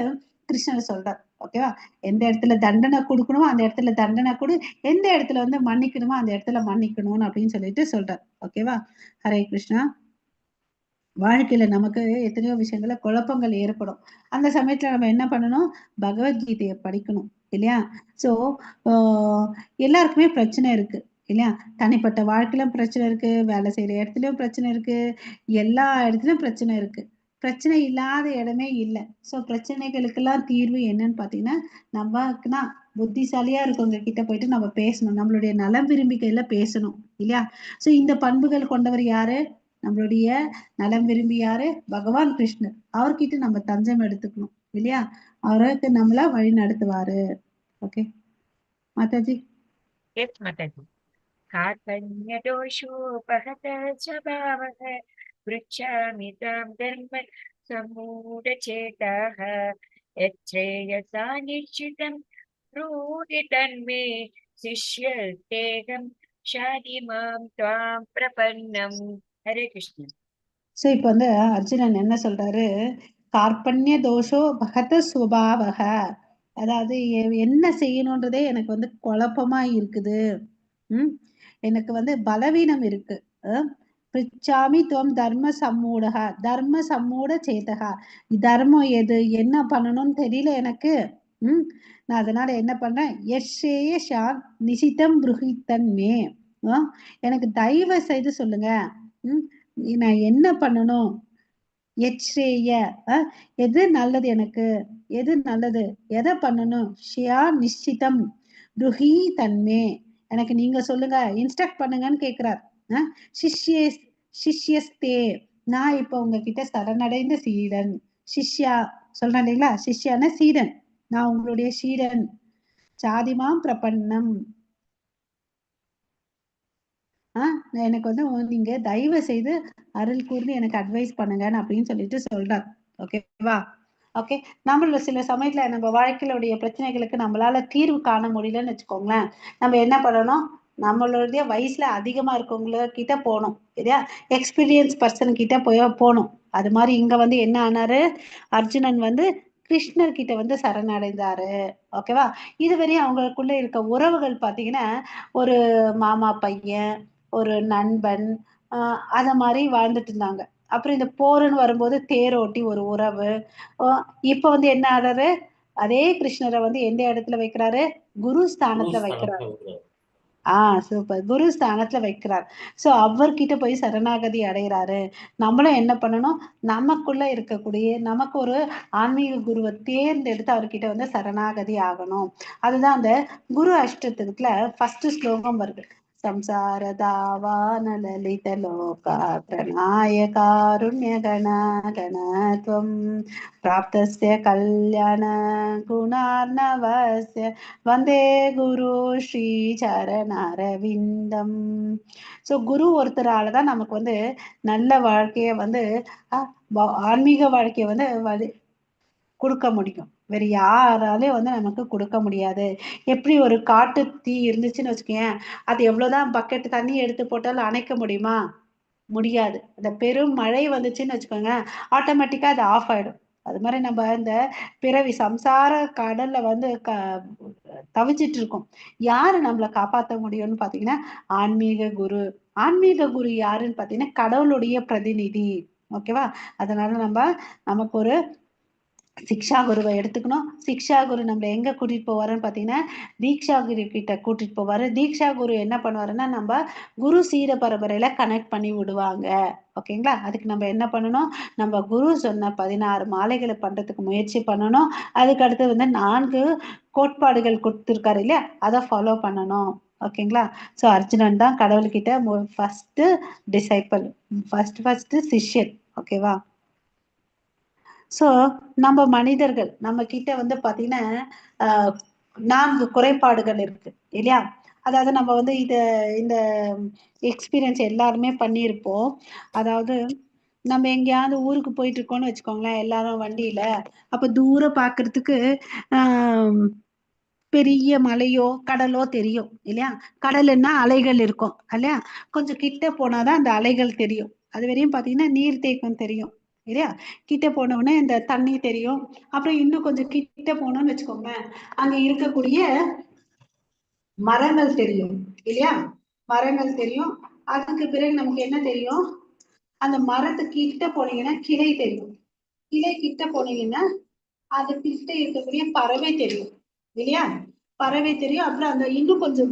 கிருஷ்ணர் சொல்றார். ஓகேவா? எந்த இடத்துல தண்டனை கொடுக்கணுமோ அந்த இடத்துல தண்டனை கொடு, எந்த இடத்துல வந்து மன்னிக்கணுமோ அந்த இடத்துல மன்னிக்கணும்னு அப்படின்னு சொல்லிட்டு சொல்றார். ஓகேவா? ஹரே கிருஷ்ணா. வாழ்க்கையில நமக்கு எத்தனையோ விஷயங்கள குழப்பங்கள் ஏற்படும். அந்த சமயத்துல நம்ம என்ன பண்ணணும், பகவத்கீதையை படிக்கணும் இல்லையா? சோ எல்லாருக்குமே பிரச்சனை இருக்கு இல்லையா? தனிப்பட்ட வாழ்க்கையிலும் பிரச்சனை இருக்கு, வேலை செய்யற இடத்துலயும் பிரச்சனை இருக்கு, எல்லா இடத்துலயும் பிரச்சனை இருக்கு. பிரச்சனை இல்லாத இடமே இல்லை. சோ பிரச்சனைகளுக்கெல்லாம் தீர்வு என்னன்னு பாத்தீங்கன்னா, நமக்கு தான் புத்திசாலியா இருக்கவங்க கிட்ட போயிட்டு நம்ம பேசணும், நம்மளுடைய நலம் விரும்பிக்கையில பேசணும் இல்லையா? சோ இந்த பண்புகள் கொண்டவர் யாரு, நம்மளுடைய நலம் விரும்பி யாரு, பகவான் கிருஷ்ணர். அவர்கிட்ட நம்ம தஞ்சம் எடுத்துக்கணும் இல்லையா? அவருக்கு நம்மள வழி நடத்துவாரு. ஓகே மாதாஜி. எஸ் மாதாஜி. கார்பண்ய தோஷோபகத ஸ்வபாவः पृच्छामि तां धर्म सम्मूढचेताः यच्छ्रेयसा निश्चितं ब्रूहि तन्मे शिष्यस्तेऽहं शाधि मां त्वां प्रपन्नम्. हरे कृष्ण. சோ இப்ப வந்து அர்ஜுனன் என்ன சொல்றாரு, கார்பண்ய தோஷோ பகத சுபாவக, அதாவது என்ன செய்யணும்ன்றதே எனக்கு வந்து குழப்பமா இருக்குது. எனக்கு வந்து பலவீனம் இருக்கு. பிச்சாமி துவம் தர்ம சம்மூடக, தர்ம சம்மூட சேதகா, தர்மம் எது, என்ன பண்ணணும்னு தெரியல எனக்கு. நான் அதனால என்ன பண்றேன், யஷேய நிசிதம் புருஹித்தன்மே, எனக்கு தயவு செய்து சொல்லுங்க, நான் என்ன பண்ணணும், எச்ரேய எது நல்லது, எனக்கு எது நல்லது, எதை பண்ணணும், ஷியா நிச்சிதம் ருஹி தன்மே, எனக்கு நீங்க சொல்லுங்க, இன்ஸ்ட்ரக்ட் பண்ணுங்கன்னு கேக்குறார். சிஷ்யஸ்தே, நான் இப்ப உங்ககிட்ட சரணடைந்த சீடன். சிஷ்யா சொல்றேன் இல்லைங்களா, சிஷ்யான சீடன், நான் உங்களுடைய சீடன். சாதிமாம் பிரபன்னம், எனக்கு வந்து நீங்க தயவு செய்து அருள் கூர்ந்து எனக்கு அட்வைஸ் பண்ணுங்கன்னு அப்படின்னு சொல்லிட்டு சொல்றார். ஓகேவா? ஓகே. நம்மள சில சமயத்துல நம்ம வாழ்க்கையிலுடைய பிரச்சனைகளுக்கு நம்மளால தீர்வு காண முடியலன்னு வச்சுக்கோங்களேன், நம்ம என்ன பண்ணணும், நம்மளுடைய வயசுல அதிகமா இருக்கவங்க கிட்ட போகணும் இல்லையா, எக்ஸ்பீரியன்ஸ் பர்சன் கிட்ட போகணும். அது மாதிரி இங்க வந்து என்ன ஆனாரு, அர்ஜுனன் வந்து கிருஷ்ணர் கிட்ட வந்து சரணடைந்தாரு. ஓகேவா? இதுவரையும் அவங்களுக்குள்ள இருக்க உறவுகள் பாத்தீங்கன்னா, ஒரு மாமா பையன், ஒரு நண்பன், அத மாதிரி வாழ்ந்துட்டு இருந்தாங்க. அப்புறம் இந்த போருன்னு வரும்போது தேரோட்டி ஒரு உறவு. இப்ப வந்து என்ன ஆறாரு, அதே கிருஷ்ணரை வந்து எந்த இடத்துல வைக்கிறாரு, குரு ஸ்தானத்துல வைக்கிறார். சூப்பர், குரு ஸ்தானத்துல வைக்கிறார். சோ அவர்கிட்ட போய் சரணாகதி அடைகிறாரு. நம்மளும் என்ன பண்ணணும், நமக்குள்ள இருக்கக்கூடிய நமக்கு ஒரு ஆன்மீக குருவை தேர்ந்தெடுத்து அவர்கிட்ட வந்து சரணாகதி ஆகணும். அதுதான் அந்த குரு அஷ்டத்துல ஃபர்ஸ்ட் ஸ்லோகம் வருது. संसारदावान ललितलोका प्रणाय कारुण्यगणगणत्वं प्राप्तस्य कल्याण गुणार्णवस्य वन्दे गुरु ஸ்ரீசரணரவிந்தம். ஸோ குரு ஒருத்தரால தான் நமக்கு வந்து நல்ல வாழ்க்கைய வந்து ஆன்மீக வாழ்க்கைய வந்து கொடுக்க முடியும். வேற யாராலையும் வந்து நமக்கு கொடுக்க முடியாது. எப்படி ஒரு காட்டு தீ இருந்துச்சுன்னு வச்சுக்கேன், அது எவ்வளவுதான் பக்கெட் தண்ணி எடுத்து போட்டாலும் அணைக்க முடியுமா? முடியாது. அந்த பெரும் மழை வந்துச்சுன்னு வச்சுக்கோங்க, ஆட்டோமேட்டிக்கா அது ஆஃப் ஆயிடும். அது மாதிரி நம்ம இந்த பிறவி சம்சார கடல்ல வந்து தவிச்சிட்டு இருக்கோம். யாரு நம்மளை காப்பாற்ற முடியும்னு பாத்தீங்கன்னா ஆன்மீக குரு. ஆன்மீக குரு யாருன்னு பாத்தீங்கன்னா கடவுளுடைய பிரதிநிதி. ஓகேவா? அதனால நமக்கு ஒரு சிக்ஷா குருவை எடுத்துக்கணும். சிக்ஷா குரு நம்மள எங்க கூட்டிட்டு போவாருன்னு பாத்தீங்கன்னா தீக்ஷா குரு கிட்ட கூட்டிட்டு போவாரு. தீக்ஷா குரு என்ன பண்ணுவாருன்னா நம்ம குரு சீட பரம்பரையில கனெக்ட் பண்ணி விடுவாங்க. ஓகேங்களா? அதுக்கு நம்ம என்ன பண்ணணும், நம்ம குரு சொன்ன 16 மாலைகளை பண்றதுக்கு முயற்சி பண்ணணும். அதுக்கு அடுத்து வந்து 4 கோட்பாடுகள் கொடுத்துருக்காரு இல்லையா, அதை ஃபாலோ பண்ணணும். ஓகேங்களா? ஸோ அர்ஜுனன் தான் கடவுள்கிட்ட ஃபர்ஸ்ட் டிசைபிள், ஃபர்ஸ்ட் சிஷ்யன். ஓகேவா? ஸோ நம்ம மனிதர்கள் நம்ம கிட்ட வந்து பாத்தீங்கன்னா 4 குறைபாடுகள் இருக்கு இல்லையா? அதாவது நம்ம வந்து இந்த எக்ஸ்பீரியன்ஸ் எல்லாருமே பண்ணியிருப்போம். அதாவது நம்ம எங்கேயாவது ஊருக்கு போயிட்டு இருக்கோம்னு வச்சுக்கோங்களேன், எல்லாரும் வண்டியில. அப்ப தூரம் பாக்குறதுக்கு ஆஹ் பெரிய மலையோ கடலோ தெரியும் இல்லையா? கடலுன்னா அலைகள் இருக்கும் இல்லையா? கொஞ்சம் கிட்ட போனாதான் அந்த அலைகள் தெரியும். அது வரையும் பாத்தீங்கன்னா நீர்த்தேக்கம் தெரியும் இல்லையா? கிட்ட போன உடனே இந்த தண்ணி தெரியும். அப்புறம் இன்னும் கொஞ்சம் கிட்ட போனோம்னு வச்சுக்கோங்களேன், அங்க இருக்கக்கூடிய மரங்கள் தெரியும் இல்லையா? மரங்கள் தெரியும். அதுக்கு பிறகு நமக்கு என்ன தெரியும்? அந்த மரத்துக்கு கிட்ட போனீங்கன்னா கிளை தெரியும். கிளை கிட்ட போனீங்கன்னா அது கிட்ட இருக்கக்கூடிய பறவை தெரியும் இல்லையா? பறவை தெரியும். அப்புறம் அந்த இன்னும் கொஞ்சம்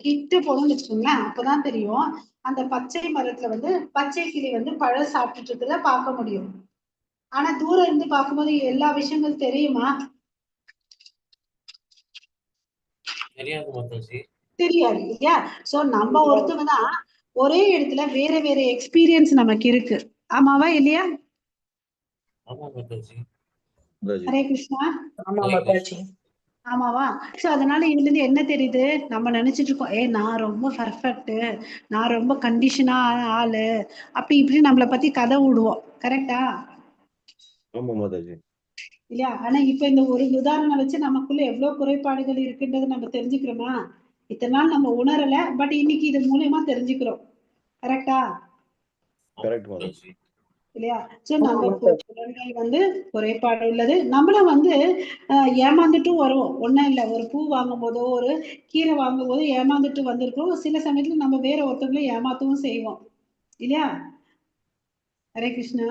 கிட்ட போகணும்னு வச்சுக்கோங்களேன், அப்பதான் தெரியும் அந்த பச்சை மரத்துல வந்து பச்சை கிளி வந்து பழம் சாப்பிட்டுட்டு இருக்கிறத பார்க்க முடியும். ஆனா தூரம் இருந்து பார்க்கும்போது எல்லா விஷயங்களும் தெரியுமா? தெரியாது மாதாஜி. தெரியாது இல்லையா? சோ நம்ம ஒருத்தவங்க தான் ஒரே இடத்துல வேற வேற எக்ஸ்பீரியன்ஸ் நமக்கு இருக்கு. ஆமாவா இல்லையா? ஆமா மாதாஜி. ஹரே கிருஷ்ணா. ஆமா ஹரே மாதாஜி. கிருஷ்ணா. ஆமாவா? சோ அதனால இதுல இருந்து என்ன தெரியுது? நம்ம நினைச்சிட்டு இருக்கோம், நான் ரொம்ப பர்ஃபெக்ட், நான் ரொம்ப கண்டிஷனா ஆளு, அப்படி இப்படி நம்மளை பத்தி கதை விடுவோம். கரெக்டா? ஆமா மாதாஜி. இல்லையா? ஆனா இப்ப இந்த ஒரு உதாரணம் வச்சு நமக்குள்ள எவ்வளவு குறைபாடுகள் இருக்குன்றது நம்ம தெரிஞ்சுக்கிறோமா? இத்தனை நாள் நம்ம உணரல, பட் இன்னைக்கு இது மூலியமா தெரிஞ்சுக்கிறோம். கரெக்டா? ஆமா கரெக்ட் மாதாஜி. மாதாஜி. இல்லையா? சோ ஆமா நம்ம மாதாஜி. புலன்கள் வந்து குறைபாடு உள்ளது. நம்மளும் வந்து ஏமாந்துட்டும் வருவோம். ஒண்ணும் இல்ல, ஒரு பூ வாங்கும் போதோ ஒரு கீரை வாங்கும் போதோ ஏமாந்துட்டு வந்திருக்கோம். சில சமயத்துல நம்ம வேற ஒருத்தவங்களை ஏமாத்தவும் செய்வோம் இல்லையா? ஹரே கிருஷ்ணா.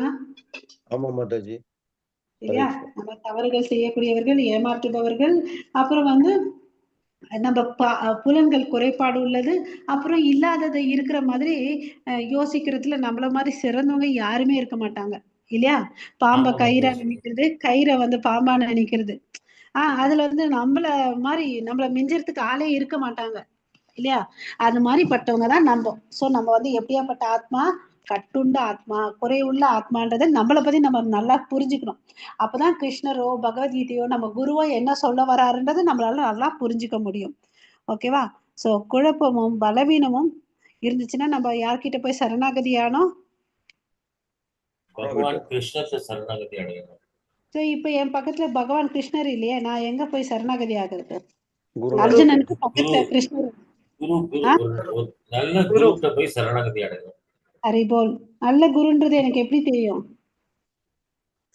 ஆமா மாதாஜி. ஹரே இல்லையா? கிருஷ்ணா. நம்ம தவறுகள் செய்யக்கூடியவர்கள், ஏமாற்றுபவர்கள். அப்புறம் வந்து நம்ம புலன்கள் குறைபாடு உள்ளது. அப்புறம் இல்லாததை இருக்கிற மாதிரி யோசிக்கிறதுல நம்மள மாதிரி சிறந்தவங்க யாருமே இருக்க மாட்டாங்க இல்லையா? பாம்ப ஆமா கயிறா மாதாஜி. நினைக்கிறது, கயிறை வந்து பாம்பா நினைக்கிறது. அதுல வந்து நம்மள மிஞ்சறதுக்கு ஆளே இருக்க மாட்டாங்க இல்லையா? அது மாதிரி பட்டவங்க தான் நம்ம. சோ நம்ம வந்து எப்படியாப்பட்ட ஆத்மா? கட்டுண்ட ஆத்மா, குறையுள்ள ஆத்மான்றதை நம்மளை பத்தி நம்ம நல்லா புரிஞ்சுக்கணும். அப்பதான் கிருஷ்ணரோ பகவத்கீதையோ நம்ம குருவோ என்ன சொல்ல வராருன்றதை நம்மளால நல்லா புரிஞ்சுக்க முடியும். ஓகேவா? சோ குழப்பமும் பலவீனமும் இருந்துச்சுன்னா நம்ம யார்கிட்ட போய் சரணாகதியானோம்? பகவான் கிருஷ்ணத்தை சரணாகதி அடையணும். சோ இப்ப என் பக்கத்துல பகவான் கிருஷ்ணர் இல்லையே, நான் எங்க போய் சரணாகதி ஆகுறது? குரு அர்ஜுனனுக்கு குரு பக்கத்துல கிருஷ்ணர். குரு குரு ஆஹ் ஒரு நல்ல குரு. குருட்ட போய் சரணாகதி அடையணும். ஹரிபோல். நல்ல குருன்றது எனக்கு எப்படி தெரியும்?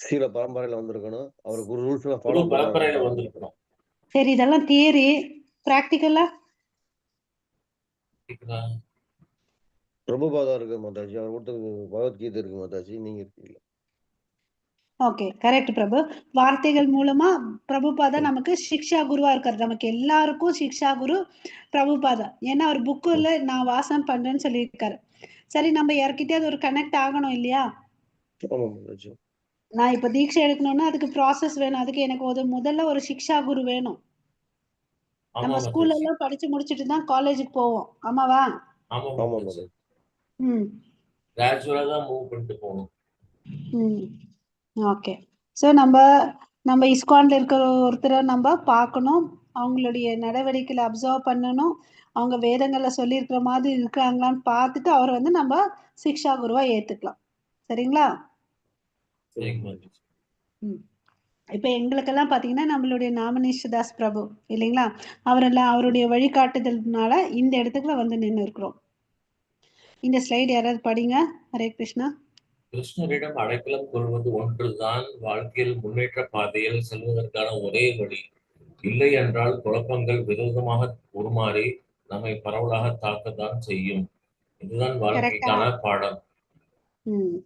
சீல பரம்பரையில வந்திருக்கணும். அவர் குரு ரூல்ஸ் குரு ஃபாலோ பரம்பரையில பண்ணுவாங்க. வந்திருக்கணும். சரி, இதெல்லாம் தியரி. பிராக்டிக்கலா? பிரபுபாதா இருக்கு மாதாஜி. அவர் கொடுத்த பகவத்கீதை இருக்கு மாதாஜி. நீங்க இருக்கீங்களா? ஓகே, கரெக்ட் பிரபு. வார்த்தைகள் மூலமா பிரபுபாதா நமக்கு சிக்ஷா குருவா இருக்காரு. நமக்கு எல்லாருக்கும் சிக்ஷா குரு பிரபுபாதா. ஏன்னா அவர் புக்குல நான் வாசம் பண்றேன்னு சொல்லியிருக்காரு. சரி, நம்ம யார்கிட்டயாவது ஒரு கனெக்ட் ஆகணும் இல்லையா? ஆமா மாதாஜி. நான் இப்ப தீட்சை எடுக்கணும்னா அதுக்கு ப்ராசஸ் வேணும். அதுக்கு எனக்கு முதல்ல ஒரு சிக்ஷா குரு வேணும். ஆமா நம்ம ஸ்கூல்ல மாதாஜி. எல்லாம் படிச்சு முடிச்சுட்டு தான் காலேஜுக்கு போவோம். ஆமாவா? ஆமா ஆமா மாதாஜி. மாதாஜி. ம் கிராஜுவலா தான் மூவ் பண்ணிட்டு போகணும். ம் ஓகே. ஸோ நம்ம இஸ்கான்ல இருக்கிற ஒருத்தரை நம்ம பார்க்கணும். அவங்களுடைய நடவடிக்கைகளை அப்சர்வ் பண்ணணும். அவங்க வேதங்கள்ல சொல்லியிருக்கிற மாதிரி இருக்கிறாங்களான்னு பார்த்துட்டு அவரை வந்து நம்ம சிக்ஷா குருவா ஏத்துக்கலாம். சரிங்களா? சரிங்க மாதாஜி. ம் இப்ப எங்களுக்கெல்லாம் பாத்தீங்கன்னா நம்மளுடைய நாமநீஷதாஸ் பிரபு இல்லைங்களா? அவருடைய வழிகாட்டுதல்னால இந்த இடத்துக்குள்ள வந்து நின்று இருக்கிறோம். இந்த ஸ்லைடு யாராவது படிங்க. ஹரே கிருஷ்ணா. கிருஷ்ணரிடம் அடைக்கலம் கொள்வது ஒன்றுதான் வாழ்க்கையில் முன்னேற்ற பாதையில் செல்வதற்கான ஒரே வழி. இல்லை என்றால் குழப்பங்கள் விரோதமாக உருமாறி நம்மை பரவலாக தாக்கத்தான் செய்யும். இதுதான் கரெக்டா? வாழ்க்கைக்கான பாடம். ம்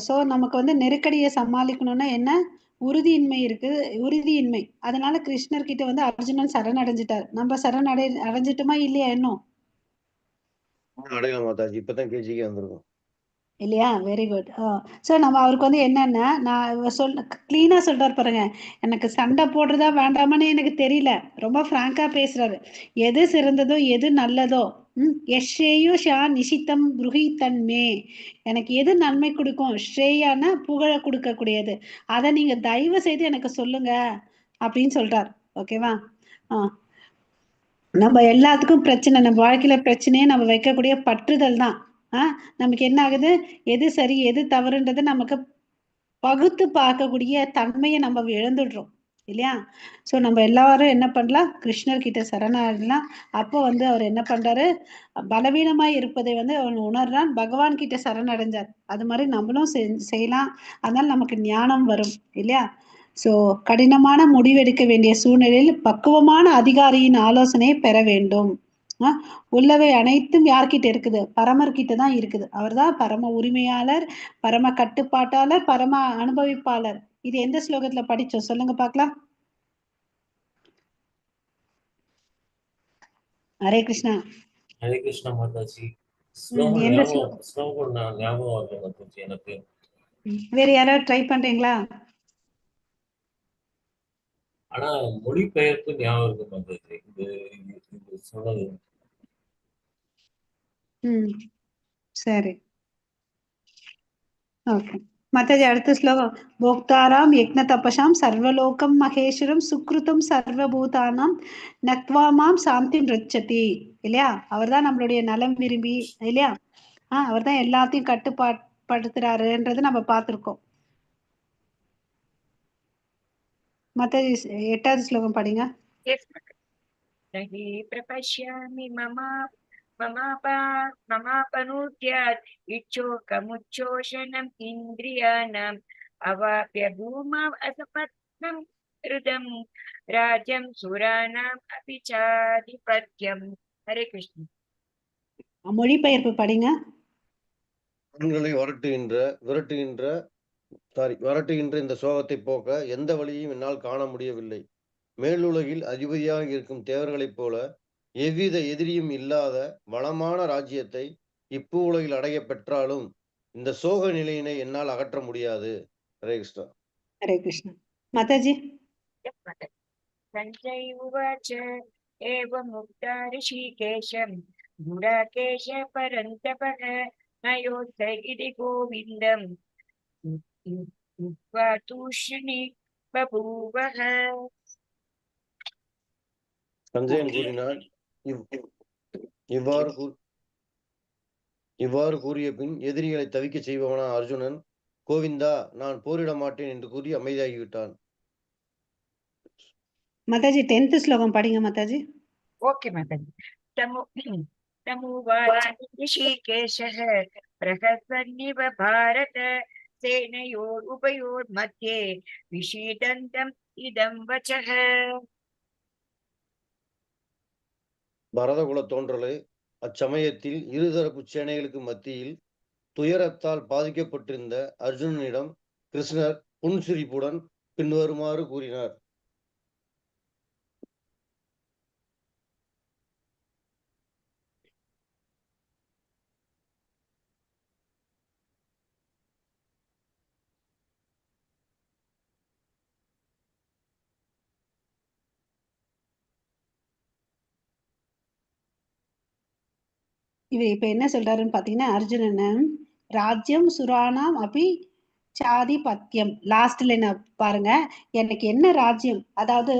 ஸோ நமக்கு வந்து நெருக்கடியை சமாளிக்கணும்னா என்ன? உறுதியின்மை இருக்கு. உறுதியின்மை. அதனால கிருஷ்ணர் கிட்ட வந்து அர்ஜுனன் சரணடைஞ்சிட்டார். நம்ம அடைஞ்சிட்டோமா இல்லையா இன்னும்? அடையலாம் மாதாஜி. இப்பதான் கேஜிக்கு வந்திருக்கோம். இல்லையா? Very good. ஸோ நம்ம அவருக்கு வந்து என்னன்னா, நான் கிளீனா சொல்றாரு பாருங்க. எனக்கு சண்டை போடுறதா வேண்டாமான்னு எனக்கு தெரியல. ரொம்ப ஃப்ராங்கா பேசுறாரு. எது சிறந்ததோ, எது நல்லதோ, யஸ்ரேயோ ஷா நிஷித்தம் புருஹிதன்மே. எனக்கு எது நன்மை கொடுக்கும், ஸ்ரேயானா புகழ கொடுக்கக்கூடியது. அதை நீங்க தயவு செய்து எனக்கு சொல்லுங்க அப்படின்னு சொல்றார். ஓகேவா? நம்ம எல்லாத்துக்கும் பிரச்சனை, நம்ம வாழ்க்கையில பிரச்சனையே நம்ம வைக்கக்கூடிய பற்றுதல் தான். நமக்கு என்ன ஆகுது, எது சரி எது தவறுன்றது நமக்கு பகுத்து பார்க்கக்கூடிய தன்மையை நம்ம இழந்துடுறோம் இல்லையா? ஸோ நம்ம எல்லாரும் என்ன பண்ணலாம், கிருஷ்ணர் கிட்ட சரணாகலாம். அப்போ வந்து அவர் என்ன பண்றாரு, பலவீனமாய் இருப்பதை வந்து அவன் உணர்றான், பகவான் கிட்ட சரணடைஞ்சார். அது மாதிரி நம்மளும் செய்யலாம். அதனால நமக்கு ஞானம் வரும் இல்லையா? ஸோ கடினமான முடிவெடுக்க வேண்டிய சூழ்நிலையில் பக்குவமான அதிகாரியின் ஆலோசனையை பெற வேண்டும். உள்ளவை அனைத்தும் யார்கிட்ட இருக்குது, பரமர்கிட்ட தான் இருக்குது. அவர் தான் பரம உரிமையாளர், பரம கட்டுப்பாட்டாளர், பரம அனுபவிப்பாளர். இது எந்த ஸ்லோகத்துல படிச்சோம் சொல்லுங்க பார்க்கலாம். ஹரே கிருஷ்ணா. ஹரே கிருஷ்ணா மாதாஜி. எந்த ஸ்லோகம் ஞாபகம் வரல மாதாஜி எனக்கு. வேற யாராவது ட்ரை பண்றீங்களா? ஆனா மொழிபெயர்ப்பு ஞாபகம் இருக்கு மாதாஜி. இது சொன்னது. சரி, ஓகே மாதாஜி. அடுத்த ஸ்லோகம். போக்தாராம் யக்ன தபசாம் சர்வலோகம் மகேஸ்வரம் சுக்ருதம் சர்வபூதானாம் நக்வாமாம் சாந்தி ரிச்சதி. இல்லையா? அவர் தான் நம்மளுடைய நலம் விரும்பி இல்லையா? அவர் தான் எல்லாத்தையும் கட்டுப்பாடுத்துறாருன்றது நம்ம பார்த்திருக்கோம். மாதாஜி 8வது ஸ்லோகம் படிங்க. பிரபஷ்யாமி மமாபனூத்யாத் இச்சோகமுச்சோஷனம் இந்திரியாணாம் அவாப்ய பூமாம் அசபத்னம் ஹிருதம் ராஜ்யம் சுராணாம் அபிசாதிபத்யம். ஹரே கிருஷ்ண. மொழிபெயர்ப்பு படிங்க. கண்களை விரட்டுகின்ற இந்த சோகத்தை போக்க எந்த வழியையும் என்னால் காண முடியவில்லை. மேலுலகில் அதிபதியாக இருக்கும் தேவர்களைப் போல எவ்வித எதிரியும் இல்லாத வளமான ராஜ்யத்தை இப்பூ உலகில் அடைய பெற்றாலும் இந்த சோக நிலையினை என்னால் அகற்ற முடியாது. ஹரே கிருஷ்ணா. ஹரே கிருஷ்ணா. மாதாஜி. சஞ்சய் உவாச்ச ஏவம் முக்தா ரிஷிகேஷம் குடாகேஷ பரந்தபः நயோத்த இதி கோவிந்தம் உத்வாதூஷ்ணி பபூவः. சஞ்சயன் கூறினான், இவ்வாறு கூறிய பின் எதிரிகளை தவிக்க செய்பவனா அர்ஜுனன், கோவிந்தா நான் போரிட மாட்டேன் என்று கூறி அமைதியாகிவிட்டான். மாதாஜி 10th ஸ்லோகம் படிங்க மாதாஜி. ஓகே மாதாஜி. தமுவாச்ச ரிஷிகேஷः பிரஹஸ்வன்னிவ பாரத சேனையோர் உபயோர் மத்தியே விஷீதந்தம் இதம் வச்சः. பரதகுல தோன்றலே, அச்சமயத்தில் இருதரப்பு சேனைகளுக்கு மத்தியில் துயரத்தால் பாதிக்கப்பட்டிருந்த அர்ஜுனனிடம் கிருஷ்ணர் புன்சிரிப்புடன் பின்வருமாறு கூறினார். இவர் இப்ப என்ன சொல்றாருன்னு பாத்தீங்கன்னா, அர்ஜுனன் ராஜ்யம் சுராணாம் அபி சாதி பத்தியம். லாஸ்ட்ல என்ன பாருங்க, எனக்கு என்ன ராஜ்யம், அதாவது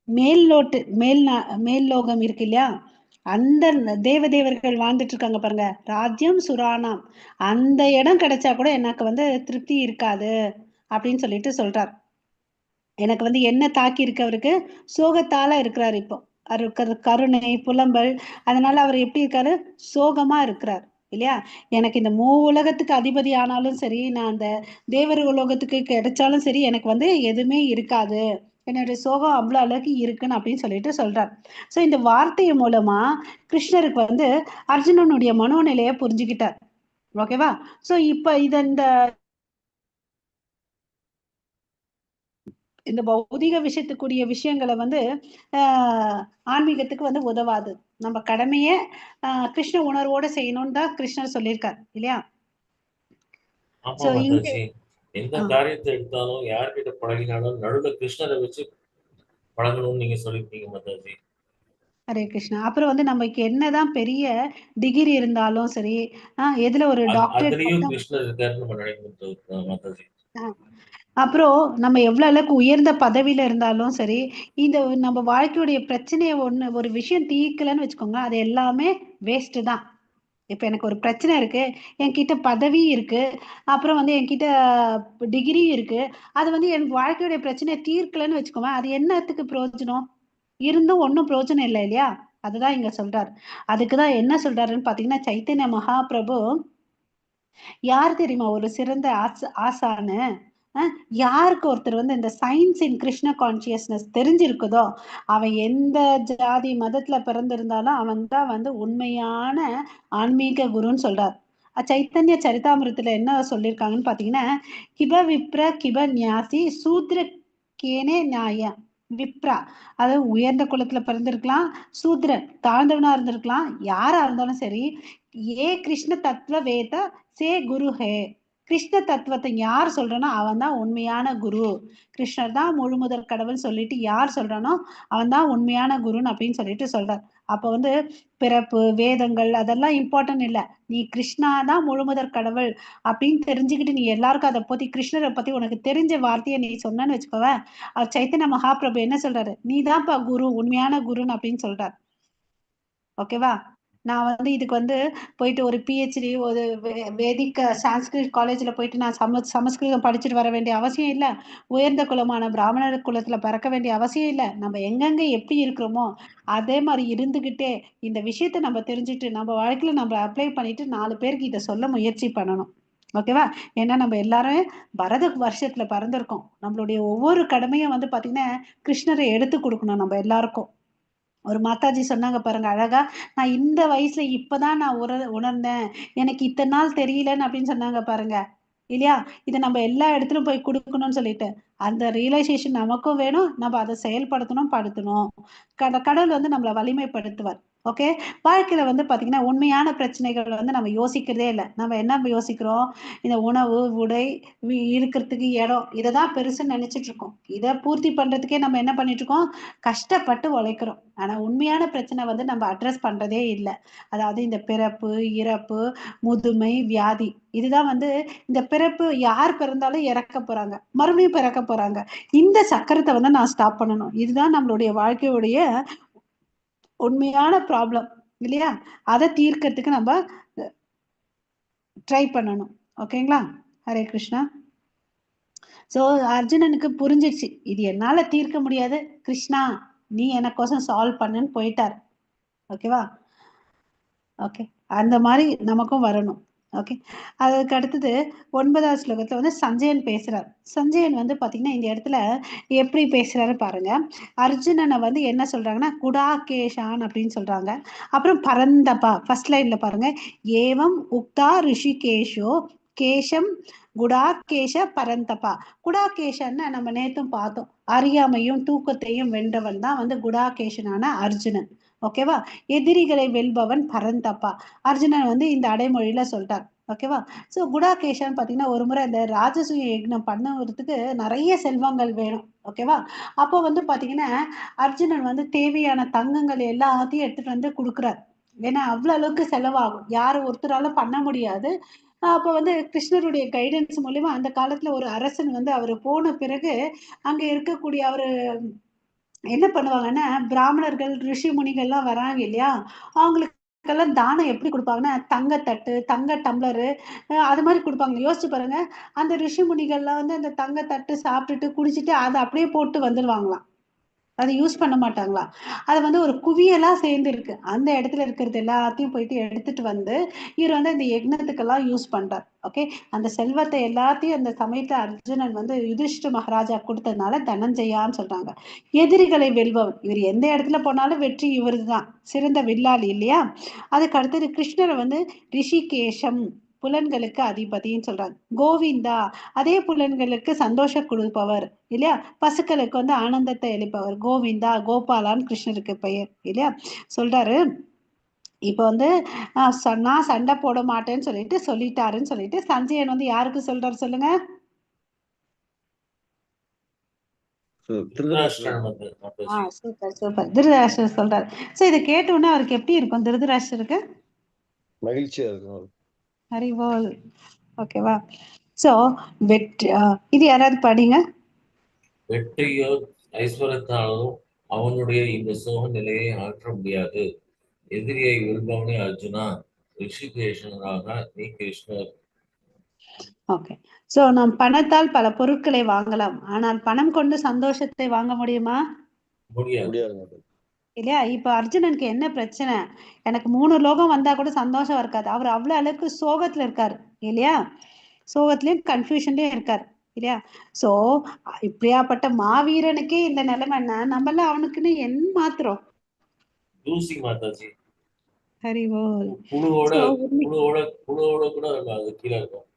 மேல் லோகம் இருக்கு இல்லையா, அந்த தேவதேவர்கள் வாழ்ந்துட்டு இருக்காங்க பாருங்க, ராஜ்யம் சுராணாம், அந்த இடம் கிடைச்சா கூட எனக்கு வந்து திருப்தி இருக்காது அப்படின்னு சொல்லிட்டு சொல்றார். எனக்கு வந்து என்ன தாக்கி இருக்கு, அவருக்கு சோகத்தால இருக்கிறார். இப்போ கருணை புலம்பல், அதனால அவர் எப்படி இருக்காரு, சோகமா இருக்கிறார் இல்லையா? எனக்கு இந்த உலகத்துக்கு அதிபதி ஆனாலும் சரி, நான் அந்த தேவர் உலகத்துக்கு கிடைச்சாலும் சரி, எனக்கு வந்து எதுவுமே இருக்காது, என்னுடைய சோகம் அவ்வளவு அளவுக்கு இருக்குன்னு அப்படின்னு சொல்லிட்டு சொல்றார். சோ இந்த வார்த்தை மூலமா கிருஷ்ணருக்கு வந்து அர்ஜுனனுடைய மனோநிலையை புரிஞ்சுக்கிட்டார். ஓகேவா? சோ இப்ப இந்த இந்த பௌதிக விஷயத்துக்குரிய விஷயங்களை ஆன்மீகத்துக்கு உதவாது. நம்ம கடமைய கிருஷ்ண உணர்வோட செய்யணும்னு தான் கிருஷ்ணர் சொல்லியிருக்கார் இல்லையா? ஆமா சோ இங்க மாதாஜி. எந்த காரியத்தை எடுத்தாலும் யார்கிட்ட பழகினாலும் நடுவில் கிருஷ்ணரை வச்சு பழகணும்னு நீங்க சொல்லியிருக்கீங்க மாதாஜி. ஹரே கிருஷ்ணா. அப்புறம் நமக்கு என்னதான் பெரிய டிகிரி இருந்தாலும் சரி, எதுல ஒரு டாக்டரேட் அதுலயும் கிருஷ்ணர் இருக்காருன்னு நம்ம நினைக்கணும் மாதாஜி. அப்புறம் நம்ம எவ்வளவு அளவுக்கு உயர்ந்த பதவியில இருந்தாலும் சரி, இந்த நம்ம வாழ்க்கையுடைய பிரச்சனையை ஒரு விஷயம் தீர்க்கலன்னு வச்சுக்கோங்க, அது எல்லாமே வேஸ்ட் தான். இப்ப எனக்கு ஒரு பிரச்சனை இருக்கு, என்கிட்ட பதவி இருக்கு, அப்புறம் என்கிட்ட டிகிரி இருக்கு, அது என் வாழ்க்கையுடைய பிரச்சனையை தீர்க்கலன்னு வச்சுக்கோங்க, அது என்னத்துக்கு பிரயோஜனம்? இருந்தும் ஒன்றும் பிரயோஜனம் இல்லை இல்லையா? அதுதான் இங்க சொல்றாரு. அதுக்குதான் என்ன சொல்றாருன்னு பாத்தீங்கன்னா, சைத்தன்ய மகாபிரபு யார் தெரியுமா ஒரு சிறந்த ஆசானு? யாருக்கு ஒருத்தர் இந்த சயின்ஸ் இன் கிருஷ்ண கான்சியஸ்னஸ் தெரிஞ்சிருக்குதோ, அவன் எந்த ஜாதி மதத்துல பிறந்திருந்தாலும் அவன் தான் உண்மையான ஆன்மீக குருன்னு சொல்றார். சைத்தன்ய சரிதாமிரத்துல என்ன சொல்லியிருக்காங்கன்னு பாத்தீங்கன்னா, கிப விப்ர கிப ஞாசி சூத்ர கேனே நியாய விப்ரா, அதாவது உயர்ந்த குலத்துல பிறந்திருக்கலாம், சூத்ரன் தாழ்ந்தவனா இருந்திருக்கலாம், யாரா இருந்தாலும் சரி, ஏ கிருஷ்ண தத்துவ வேத சே குரு ஹே. கிருஷ்ண தத்துவத்தை யார் சொல்றானோ அவன் தான் உண்மையான குரு. கிருஷ்ணர் தான் முழு முதல் கடவுள் சொல்லிட்டு யார் சொல்றானோ அவன் தான் உண்மையான குருன்னு அப்படின்னு சொல்லிட்டு சொல்றார். அப்ப பிறப்பு வேதங்கள் அதெல்லாம் இம்பார்ட்டன்ட் இல்லை, நீ கிருஷ்ணா தான் முழு முதற் கடவுள் அப்படின்னு தெரிஞ்சுக்கிட்டு நீ எல்லாருக்கும் அதை பத்தி கிருஷ்ணரை பத்தி உனக்கு தெரிஞ்ச வார்த்தையை நீ சொன்னன்னு வச்சுக்கோவேன், அவர் சைத்தன்ய மகாபிரபு என்ன சொல்றாரு, நீ தான்ப்பா குரு, உண்மையான குருன்னு அப்படின்னு சொல்றாரு. ஓகேவா? நான் இதுக்கு போயிட்டு ஒரு பிஹெச்டி ஒரு வேதிக் சான்ஸ்கிரிட் காலேஜ்ல போயிட்டு நான் சமஸ்கிருதம் படிச்சுட்டு வர வேண்டிய அவசியம் இல்லை, உயர்ந்த குலமான பிராமணர் குலத்துல பிறக்க வேண்டிய அவசியம் இல்லை. நம்ம எங்கெங்க எப்படி இருக்கிறோமோ அதே மாதிரி இருந்துகிட்டே இந்த விஷயத்த நம்ம தெரிஞ்சுட்டு நம்ம வாழ்க்கையில நம்ம அப்ளை பண்ணிட்டு 4 பேருக்கு இதை சொல்ல முயற்சி பண்ணணும். ஓகேவா? ஏன்னா நம்ம எல்லாரும் பரத வருஷத்துல பிறந்திருக்கோம். நம்மளுடைய ஒவ்வொரு கடமையும் பாத்தீங்கன்னா கிருஷ்ணரை எடுத்து கொடுக்கணும் நம்ம எல்லாருக்கும். ஒரு மாதாஜி சொன்னாங்க பாருங்க அழகா, நான் இந்த வயசுல இப்பதான் நான் உணர்ந்தேன், எனக்கு இத்தனை நாள் தெரியலன்னு அப்படின்னு சொன்னாங்க பாருங்க இல்லையா? இதை நம்ம எல்லா இடத்துலயும் போய் கொடுக்கணும்னு சொல்லிட்டு அந்த ரியலைசேஷன் நமக்கும் வேணும், நம்ம அதை செயல்படுத்தணும் படுத்தணும். கடவுள் நம்மளை வலிமைப்படுத்துவார். ஓகே, வாழ்க்கையில பாத்தீங்கன்னா உண்மையான பிரச்சனைகள் நம்ம யோசிக்கிறதே இல்லை. நம்ம என்ன யோசிக்கிறோம், இந்த உணவு உடை இருக்கிறதுக்கு இடம், இதைதான் பெருசுன்னு நினைச்சிட்டு இருக்கோம். இதை பூர்த்தி பண்றதுக்கே நம்ம என்ன பண்ணிட்டு இருக்கோம், கஷ்டப்பட்டு உழைக்கிறோம். ஆனா உண்மையான பிரச்சனை நம்ம அட்ரஸ் பண்றதே இல்லை. அதாவது இந்த பிறப்பு இறப்பு முதுமை வியாதி, இதுதான் இந்த பிறப்பு யார் பிறந்தாலும் இறக்க போறாங்க, மறுபடியும் பிறக்க போறாங்க. இந்த சக்கரத்தை நான் ஸ்டாப் பண்ணணும். இதுதான் நம்மளுடைய வாழ்க்கையுடைய உண்மையான ப்ராப்ளம் இல்லையா? அதை தீர்க்கறதுக்கு நம்ம ட்ரை பண்ணணும். ஓகேங்களா? ஹரே கிருஷ்ணா. சோ அர்ஜுனனுக்கு புரிஞ்சிடுச்சு, இது என்னால தீர்க்க முடியாது, கிருஷ்ணா நீ எனக்கோசம் சால்வ் பண்ணுன்னு போயிட்டார். ஓகேவா? ஓகே, அந்த மாதிரி நமக்கும் வரணும். ஓகே, அதுக்கு அடுத்தது 9வது ஸ்லோகத்துல சஞ்சயன் பேசுறார். சஞ்சயன் பாத்தீங்கன்னா இந்த இடத்துல எப்படி பேசுறாரு பாருங்க. அர்ஜுனனை என்ன சொல்றாங்கன்னா குடாகேஷான் அப்படின்னு சொல்றாங்க. அப்புறம் பரந்தபா ஃபர்ஸ்ட் லைன்ல பாருங்க, ஏவம் உக்தா ரிஷிகேஷோ கேஷம் குடாகேஷ பரந்தபா. குடாகேஷன்னு நம்ம நேத்தும் பார்த்தோம், அறியாமையும் தூக்கத்தையும் வென்றவன் தான் குடாகேஷனான அர்ஜுனன். ஓகேவா? எதிரிகளை வெல்பவன் பரந்தப்பா. அர்ஜுனன் இந்த அடைமொழியில சொல்றார். ஓகேவா? சோ குடாகேஷன் பாத்தீங்கன்னா ஒரு முறை இந்த ராஜசூய யக்னம் பண்ணுறதுக்கு நிறைய செல்வங்கள் வேணும். ஓகேவா? அப்போ பாத்தீங்கன்னா அர்ஜுனன் தேவையான தங்கங்கள் எல்லாத்தையும் எடுத்துட்டு கொடுக்குறார். ஏன்னா அவ்வளவு அளவுக்கு செலவாகும், யாரும் ஒருத்தரால பண்ண முடியாது. அப்ப கிருஷ்ணருடைய கைடன்ஸ் மூலியமா அந்த காலத்துல ஒரு அரசன் அவரு போன பிறகு அங்க இருக்கக்கூடிய அவரு என்ன பண்ணுவாங்கன்னா, பிராமணர்கள் ரிஷி முனிகள்லாம் வராங்க இல்லையா, அவங்களுக்கெல்லாம் தானம் எப்படி கொடுப்பாங்கன்னா தங்கத்தட்டு தங்க டம்ளரு அது மாதிரி கொடுப்பாங்க. யோசிச்சு பாருங்க, அந்த ரிஷி முனிகள்லாம் அந்த தங்கத்தட்டு சாப்பிட்டுட்டு குடிச்சிட்டு அதை அப்படியே போட்டு வந்துடுவாங்களாம், அதை யூஸ் பண்ண மாட்டாங்களா. அது ஒரு குவியலா சேர்ந்து இருக்கு, அந்த இடத்துல இருக்கிறது எல்லாத்தையும் போயிட்டு எடுத்துட்டு இவர் இந்த யக்னத்துக்கெல்லாம் யூஸ் பண்றார். ஓகே, அந்த செல்வத்தை எல்லாத்தையும் அந்த சமயத்துல அர்ஜுனன் யுதிஷ்ட மகாராஜா கொடுத்ததுனால தனஞ்சயான்னு சொல்றாங்க. எதிரிகளை வெல்பவன், இவர் எந்த இடத்துல போனாலும் வெற்றி இவருதான், சிறந்த வில்லாளி இல்லையா? அதுக்கு அடுத்தது கிருஷ்ணரை ரிஷிகேஷம் புலன்களுக்கு அதிபதின்னு சொல்றாங்க. கோவிந்தா அதே புலன்களுக்கு சந்தோஷம் கொடுப்பவர் இல்லையா, பசுக்களுக்கு வந்து ஆனந்தத்தை அளிப்பவர். கோவிந்தா கோபாலான்னு கிருஷ்ணருக்கு பெயர் இல்லையா. சொல்றாரு இப்ப வந்து நான் சண்டை போட மாட்டேன்னு சொல்லிட்டாருன்னு சொல்லிட்டு சஞ்சயன் வந்து யாருக்கு சொல்றாரு சொல்லுங்க. சூப்பர் சூப்பர், திருதராஷ்டிரர் சொல்றாரு. சோ இதை கேட்ட உடனே அவருக்கு எப்படி இருக்கும்? திருதராஷ்டிரருக்கு மகிழ்ச்சியா இருக்கும். அறிவோல். ஓகேவா. சோ வெற்றி இது யாராவது படிங்க. வெற்றியோ ஐஸ்வர்யத்தாலும் அவனுடைய இந்த சோக நிலையை ஆற்ற முடியாது. எதிரியை வெல்பவனே அர்ஜுனா, ரிஷிகேஷனாக நீ கிருஷ்ணர். ஓகே. சோ நாம் பணத்தால் பல பொருட்களை வாங்கலாம், ஆனால் பணம் கொண்டு சந்தோஷத்தை வாங்க முடியுமா? முடியாது. இல்லையா. இப்ப அர்ஜுனனுக்கு என்ன பிரச்சனை? எனக்கு 3 லோகம் வந்தா கூட சந்தோஷம் இருக்காது. அவர் அவ்வளவு அளவுக்கு சோகத்துல இருக்காரு இல்லையா. சோகத்திலயும் கன்ஃபியூஷன்லயும் இருக்காரு இல்லையா. சோ இப்படியாப்பட்ட மாவீரனுக்கே இந்த நிலைமைன்னா நம்ம எல்லாம் அவனுக்குன்னு என்ன மாத்திரம் தூசி மாதாஜி. ஹரிவோ. புழுவோட கூட அது கீழே இருக்கும்.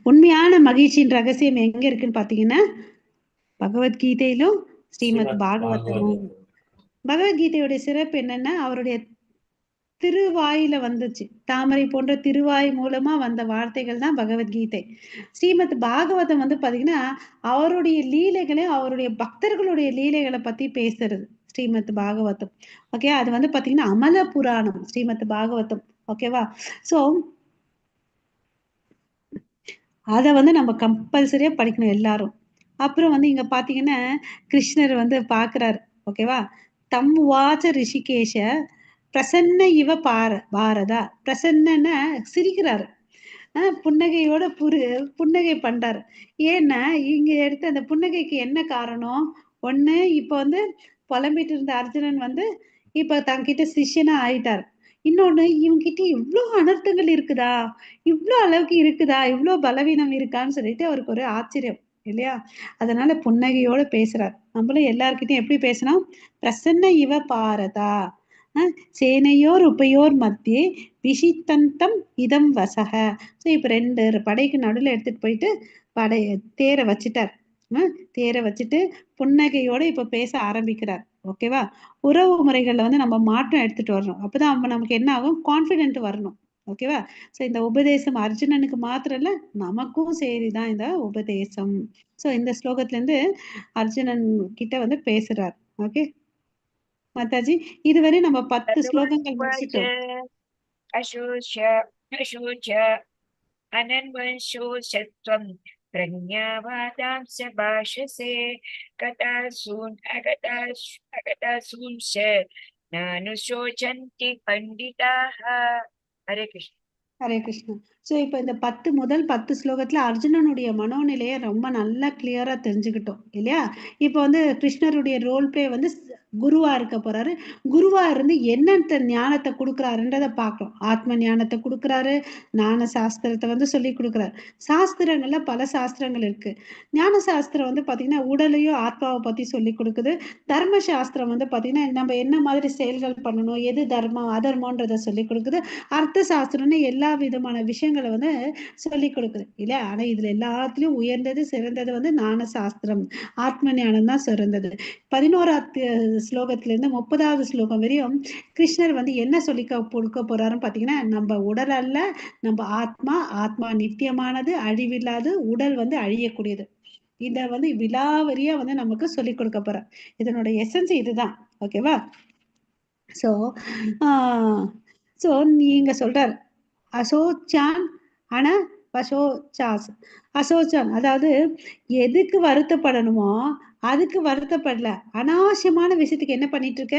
உண்மையான மகிழ்ச்சியின் ரகசியம் எங்க இருக்குன்னு பாத்தீங்கன்னா பகவத்கீதையிலும் ஸ்ரீமத் பாகவதமும். பகவத்கீதையுடைய சிறப்பு என்னன்னா அவருடைய திருவாயில வந்துச்சு, தாமரை போன்ற திருவாய் மூலமா வந்த வார்த்தைகள் தான் பகவத்கீதை. ஸ்ரீமத் பாகவதம் வந்து பாத்தீங்கன்னா அவருடைய லீலைகளை, அவருடைய பக்தர்களுடைய லீலைகளை பத்தி பேசுறது ஸ்ரீமத் பாகவதம். ஓகே. அது வந்து பாத்தீங்கன்னா அமல புராணம் ஸ்ரீமத் பாகவதம். ஓகேவா. சோ அதை வந்து நம்ம கம்பல்சரியா படிக்கணும் எல்லாரும். அப்புறம் வந்து இங்க பாத்தீங்கன்னா கிருஷ்ணர் வந்து பாக்குறாரு. ஓகேவா. தம் வாச்ச ரிஷிகேஷ பிரசன்ன இவ பாரதா. பிரசன்னா சிரிக்கிறாரு, புன்னகையோட புன்னகை பண்றாரு. ஏன்னா இங்க எடுத்த அந்த புன்னகைக்கு என்ன காரணம்? ஒண்ணு இப்ப வந்து புலம்பிட்டு இருந்த அர்ஜுனன் வந்து இப்ப தங்கிட்ட சிஷ்யனா ஆயிட்டார். இன்னொன்னு இவங்கிட்ட இவ்வளவு அனர்த்தங்கள் இருக்குதா, இவ்வளவு அளவுக்கு இருக்குதா, இவ்வளவு பலவீனம் இருக்கான்னு சொல்லிட்டு அவருக்கு ஒரு ஆச்சரியம் இல்லையா. அதனால புன்னகையோட பேசுறார். நம்மளும் எல்லார்கிட்டையும் எப்படி பேசணும்? பிரசன்ன இவ பாரதா சேனையோர் உபயோர் மத்தியே விஷித்தந்தம் இதம் வசக. ஸோ இப்போ 2 படைக்கு நடுவில் எடுத்துட்டு போயிட்டு தேரை வச்சுட்டார். தேரை வச்சுட்டு புன்னகையோட இப்ப பேச ஆரம்பிக்கிறார். ஓகேவா. உறவு முறைகள்ல வந்து நம்ம மாற்றம் எடுத்துட்டு வரணும். அப்பதான் நமக்கு என்ன ஆகும்? கான்ஃபிடென்ட் வரணும். ஓகேவா. சோ இந்த உபதேசம் அர்ஜுனனுக்கு மாத்திரம் இல்ல, நமக்கும் சரிதான் இந்த உபதேசம். சோ இந்த ஸ்லோகத்துல இருந்து அர்ஜுனன் கிட்ட வந்து பேசுறார். ஓகே மாதாஜி, இதுவரை நம்ம 10 ஸ்லோகங்கள் முடிச்சிட்டோம். அசூச்ச அனன்வன்சோஷத்வம் பிரஞாவாதாம்ச பாஷசே கதாசூன் அகதாசூன்ச நானுஷோச்சந்தி பண்டிதாஹ. ஹரே கிருஷ்ணா. ஹரே கிருஷ்ணா. ஸோ இப்போ இந்த 10 ஸ்லோகத்துல அர்ஜுனனுடைய மனோநிலையை ரொம்ப நல்லா கிளியரா தெரிஞ்சுக்கிட்டோம் இல்லையா. இப்போ வந்து கிருஷ்ணருடைய ரோல் பிளே வந்து குருவா இருக்க போறாரு. குருவா இருந்து என்னென்ன ஞானத்தை கொடுக்குறாருன்றதை பார்க்கணும். ஆத்ம ஞானத்தை கொடுக்குறாரு, ஞான சாஸ்திரத்தை வந்து சொல்லி கொடுக்குறாரு. சாஸ்திரங்கள்ல பல சாஸ்திரங்கள் இருக்கு. ஞான சாஸ்திரம் வந்து பாத்தீங்கன்னா உடலையும் ஆத்மாவை பத்தி சொல்லி கொடுக்குது. தர்ம சாஸ்திரம் வந்து பாத்தீங்கன்னா நம்ம என்ன மாதிரி செயல்கள் பண்ணணும், எது தர்மம் அதர்மன்றதை சொல்லி கொடுக்குது. அர்த்த சாஸ்திரம்னு எல்லா விதமான விஷயங்களை வந்து சொல்லி கொடுக்குது இல்லையா. ஆனா இதுல எல்லாத்துலயும் உயர்ந்தது சிறந்தது வந்து ஞான சாஸ்திரம், ஆத்ம ஞானம் தான் சிறந்தது. 11வது ஸ்லோகத்துல இருந்து 30வது ஸ்லோகம் வரையும் கிருஷ்ணர் வந்து என்ன சொல்லி கொடுக்க போறாருன்னு பாத்தீங்கன்னா, நம்ம உடல் அல்ல, நம்ம ஆத்மா நித்தியமானது, அழிவில்லாது, உடல் வந்து அழியக்கூடியது. இத வந்து விலாவரியா வந்து நமக்கு சொல்லி கொடுக்க போற. இதனோட எசன்ஸ் இதுதான். ஓகேவா. சோ நீங்க சொல்றாரு அசோச்சான் ஆனா அசோச்சான், அதாவது எதுக்கு வருத்தப்படணுமோ அதுக்கு வருத்தப்படல, அனாவசியமான விஷயத்துக்கு என்ன பண்ணிட்டு இருக்க?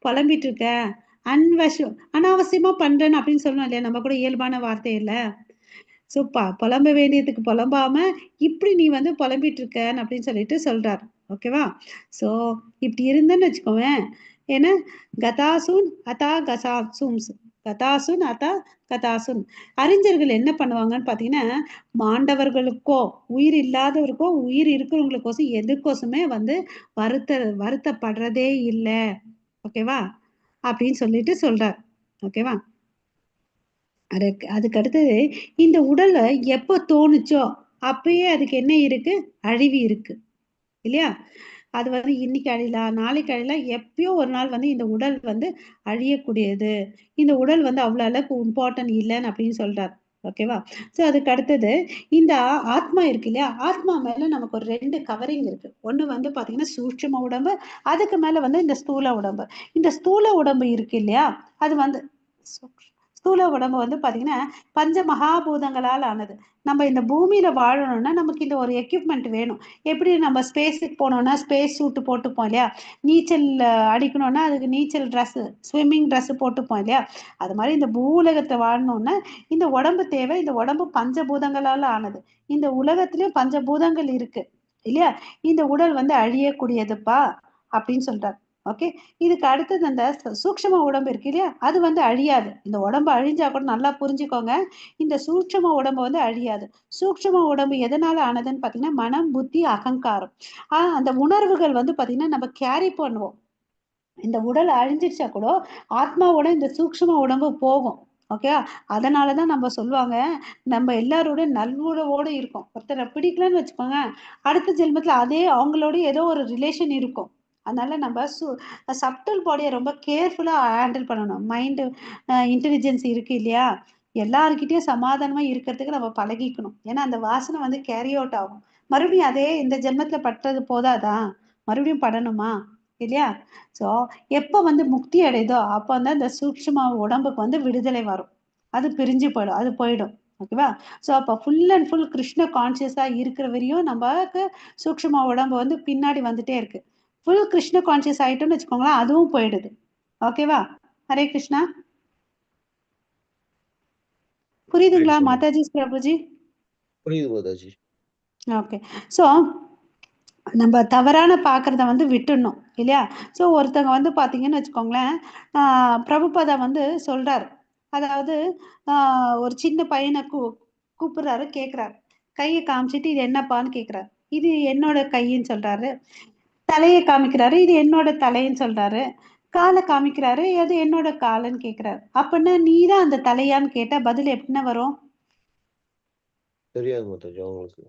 புலம்பிட்டு இருக்க. அனாவசியமா பண்றேன்னு அப்படின்னு சொல்லணும் இல்லையா. நம்ம கூட இயல்பான வார்த்தை இல்ல. சோ புலம்ப வேண்டியதுக்கு புலம்பாம இப்படி நீ வந்து புலம்பிட்டு இருக்கன்னு அப்படின்னு சொல்லிட்டு சொல்றாரு. ஓகேவா. சோ இப்படி இருந்தேன்னு வச்சுக்கோவேன். ஏன்னா கதாசுன் அதா கதாசுன் அறிஞர்கள் என்ன பண்ணுவாங்கன்னு பாத்தீங்கன்னா, மாண்டவர்களுக்கோ உயிர் இல்லாதவருக்கோ உயிர் இருக்கிறவங்களுக்கோசம் எதுக்கோசமே வந்து வருத்தப்படுறதே இல்லை. ஓகேவா அப்படின்னு சொல்லிட்டு சொல்றார். ஓகேவா. அதுக்கு அடுத்தது இந்த உடலை எப்போ தோணுச்சோ அப்பயே அதுக்கு என்ன இருக்கு? அழிவு இருக்கு இல்லையா? அது வந்து இன்னைக்கு அழியலாம், நாளைக்கு அழியலாம், எப்பயோ ஒரு நாள் வந்து இந்த உடல் வந்து அழியக்கூடியது. இந்த உடல் வந்து அவ்வளவு அளவுக்கு இம்பார்ட்டன்ட் இல்லைன்னு அப்படின்னு சொல்றாரு. ஓகேவா? சோ அதுக்கு அடுத்தது இந்த ஆத்மா இருக்கு இல்லையா? ஆத்மா மேல நமக்கு ஒரு 2 கவரிங் இருக்கு. ஒண்ணு வந்து பாத்தீங்கன்னா சூட்சும உடம்பு, அதுக்கு மேல வந்து இந்த ஸ்தூல உடம்பு. இந்த ஸ்தூல உடம்பு இருக்கு இல்லையா? அது வந்து ஸ்தூல உடம்பு வந்து பாத்தீங்கன்னா பஞ்ச மகாபூதங்களால் ஆனது. நம்ம இந்த பூமியில வாழணும்னா நமக்கு இந்த ஒரு எக்யூப்மெண்ட் வேணும். எப்படி நம்ம ஸ்பேஸுக்கு போனோம்னா ஸ்பேஸ் சூட்டு போட்டுப்போம் இல்லையா? நீச்சல் அடிக்கணும்னா அதுக்கு நீச்சல் ட்ரெஸ், ஸ்விம்மிங் ட்ரெஸ் போட்டுப்போம் இல்லையா? அது மாதிரி இந்த பூலகத்தை வாழணும்னா இந்த உடம்பு தேவை. இந்த உடம்பு பஞ்சபூதங்களால ஆனது. இந்த உலகத்திலயும் பஞ்சபூதங்கள் இருக்கு இல்லையா? இந்த உடல் வந்து அழியக்கூடியதுப்பா அப்படின்னு சொல்றாரு. ஓகே, இதுக்கு அடுத்தது அந்த சூக்ஷ்ம உடம்பு இருக்கு இல்லையா? அது வந்து அழியாது. இந்த உடம்பு அழிஞ்சா கூட நல்லா புரிஞ்சுக்கோங்க, இந்த சூட்சும உடம்பு வந்து அழியாது. சூட்சும உடம்பு எதனால ஆனதுன்னு பாத்தீங்கன்னா மனம், புத்தி, அகங்காரம். அந்த உணர்வுகள் வந்து பாத்தீங்கன்னா நம்ம கேரி பண்ணுவோம். இந்த உடல் அழிஞ்சிருச்சா கூட ஆத்மாவோட இந்த சூக்ஷ்ம உடம்பு போகும். ஓகேவா? அதனாலதான் நம்ம சொல்லுவாங்க, நம்ம எல்லாரோட நல்வுறவோடு இருக்கும். ஒருத்தரை பிடிக்கலன்னு வச்சுக்கோங்க, அடுத்த ஜென்மத்துல அதே அவங்களோட ஏதோ ஒரு ரிலேஷன் இருக்கும். அதனால நம்ம சப்டல் பாடியை ரொம்ப கேர்ஃபுல்லா ஹேண்டில் பண்ணணும். மைண்டு இன்டெலிஜென்ஸ் இருக்கு இல்லையா? எல்லார்கிட்டயும் சமாதானமா இருக்கிறதுக்கு நம்ம பழகிக்கணும். ஏன்னா அந்த வாசனை வந்து கேரி அவுட் ஆகும். மறுபடியும் அதே இந்த ஜென்மத்துல பட்டது போதாதா? மறுபடியும் படணுமா? இல்லையா? சோ எப்ப வந்து முக்தி அடையுதோ அப்ப வந்து அந்த சூக்ஷ்ம உடம்புக்கு வந்து விடுதலை வரும். அது பிரிஞ்சு போயிடும், அது போயிடும். ஓகேவா? சோ அப்ப ஃபுல் அண்ட் ஃபுல் கிருஷ்ண கான்சியஸா இருக்கிற வரையும் நமக்கு சூக்ஷ்ம உடம்பு வந்து பின்னாடி வந்துட்டே இருக்கு. ஃபுல் கிருஷ்ண கான்சியஸ் ஆயிட்டோம்னு வச்சுக்கோங்களேன், அதுவும் போயிடுது. ஓகேவா? ஹரே கிருஷ்ணா. புரியுதுங்களா கிருஷ்ணா. மாதாஜி, பிரபுஜி? புரியுது மாதாஜி. ஓகே. சோ நம்ம தவறான பார்க்கறத வந்து விட்டுடணும் இல்லையா? ஸோ ஒருத்தங்க வந்து பார்த்தீங்கன்னு வச்சுக்கோங்களேன், பிரபுபாதா வந்து சொல்றாரு. அதாவது ஒரு சின்ன பையனை கூப்பிடுறாரு, கேட்குறாரு. கையை காமிச்சிட்டு இது என்னப்பான்னு கேட்குறாரு. இது என்னோட கையின்னு சொல்றாரு. தலையை காமிக்கிறாரு, இது என்னோட தலைன்னு சொல்றாரு. காலை காமிக்கிறாரு, அது என்னோட காலுன்னு கேட்குறாரு. அப்படின்னா நீ தான் அந்த தலையான்னு கேட்டா பதில் எப்படின்னா வரும்? தெரியாது மாதாஜி அவங்களுக்கு.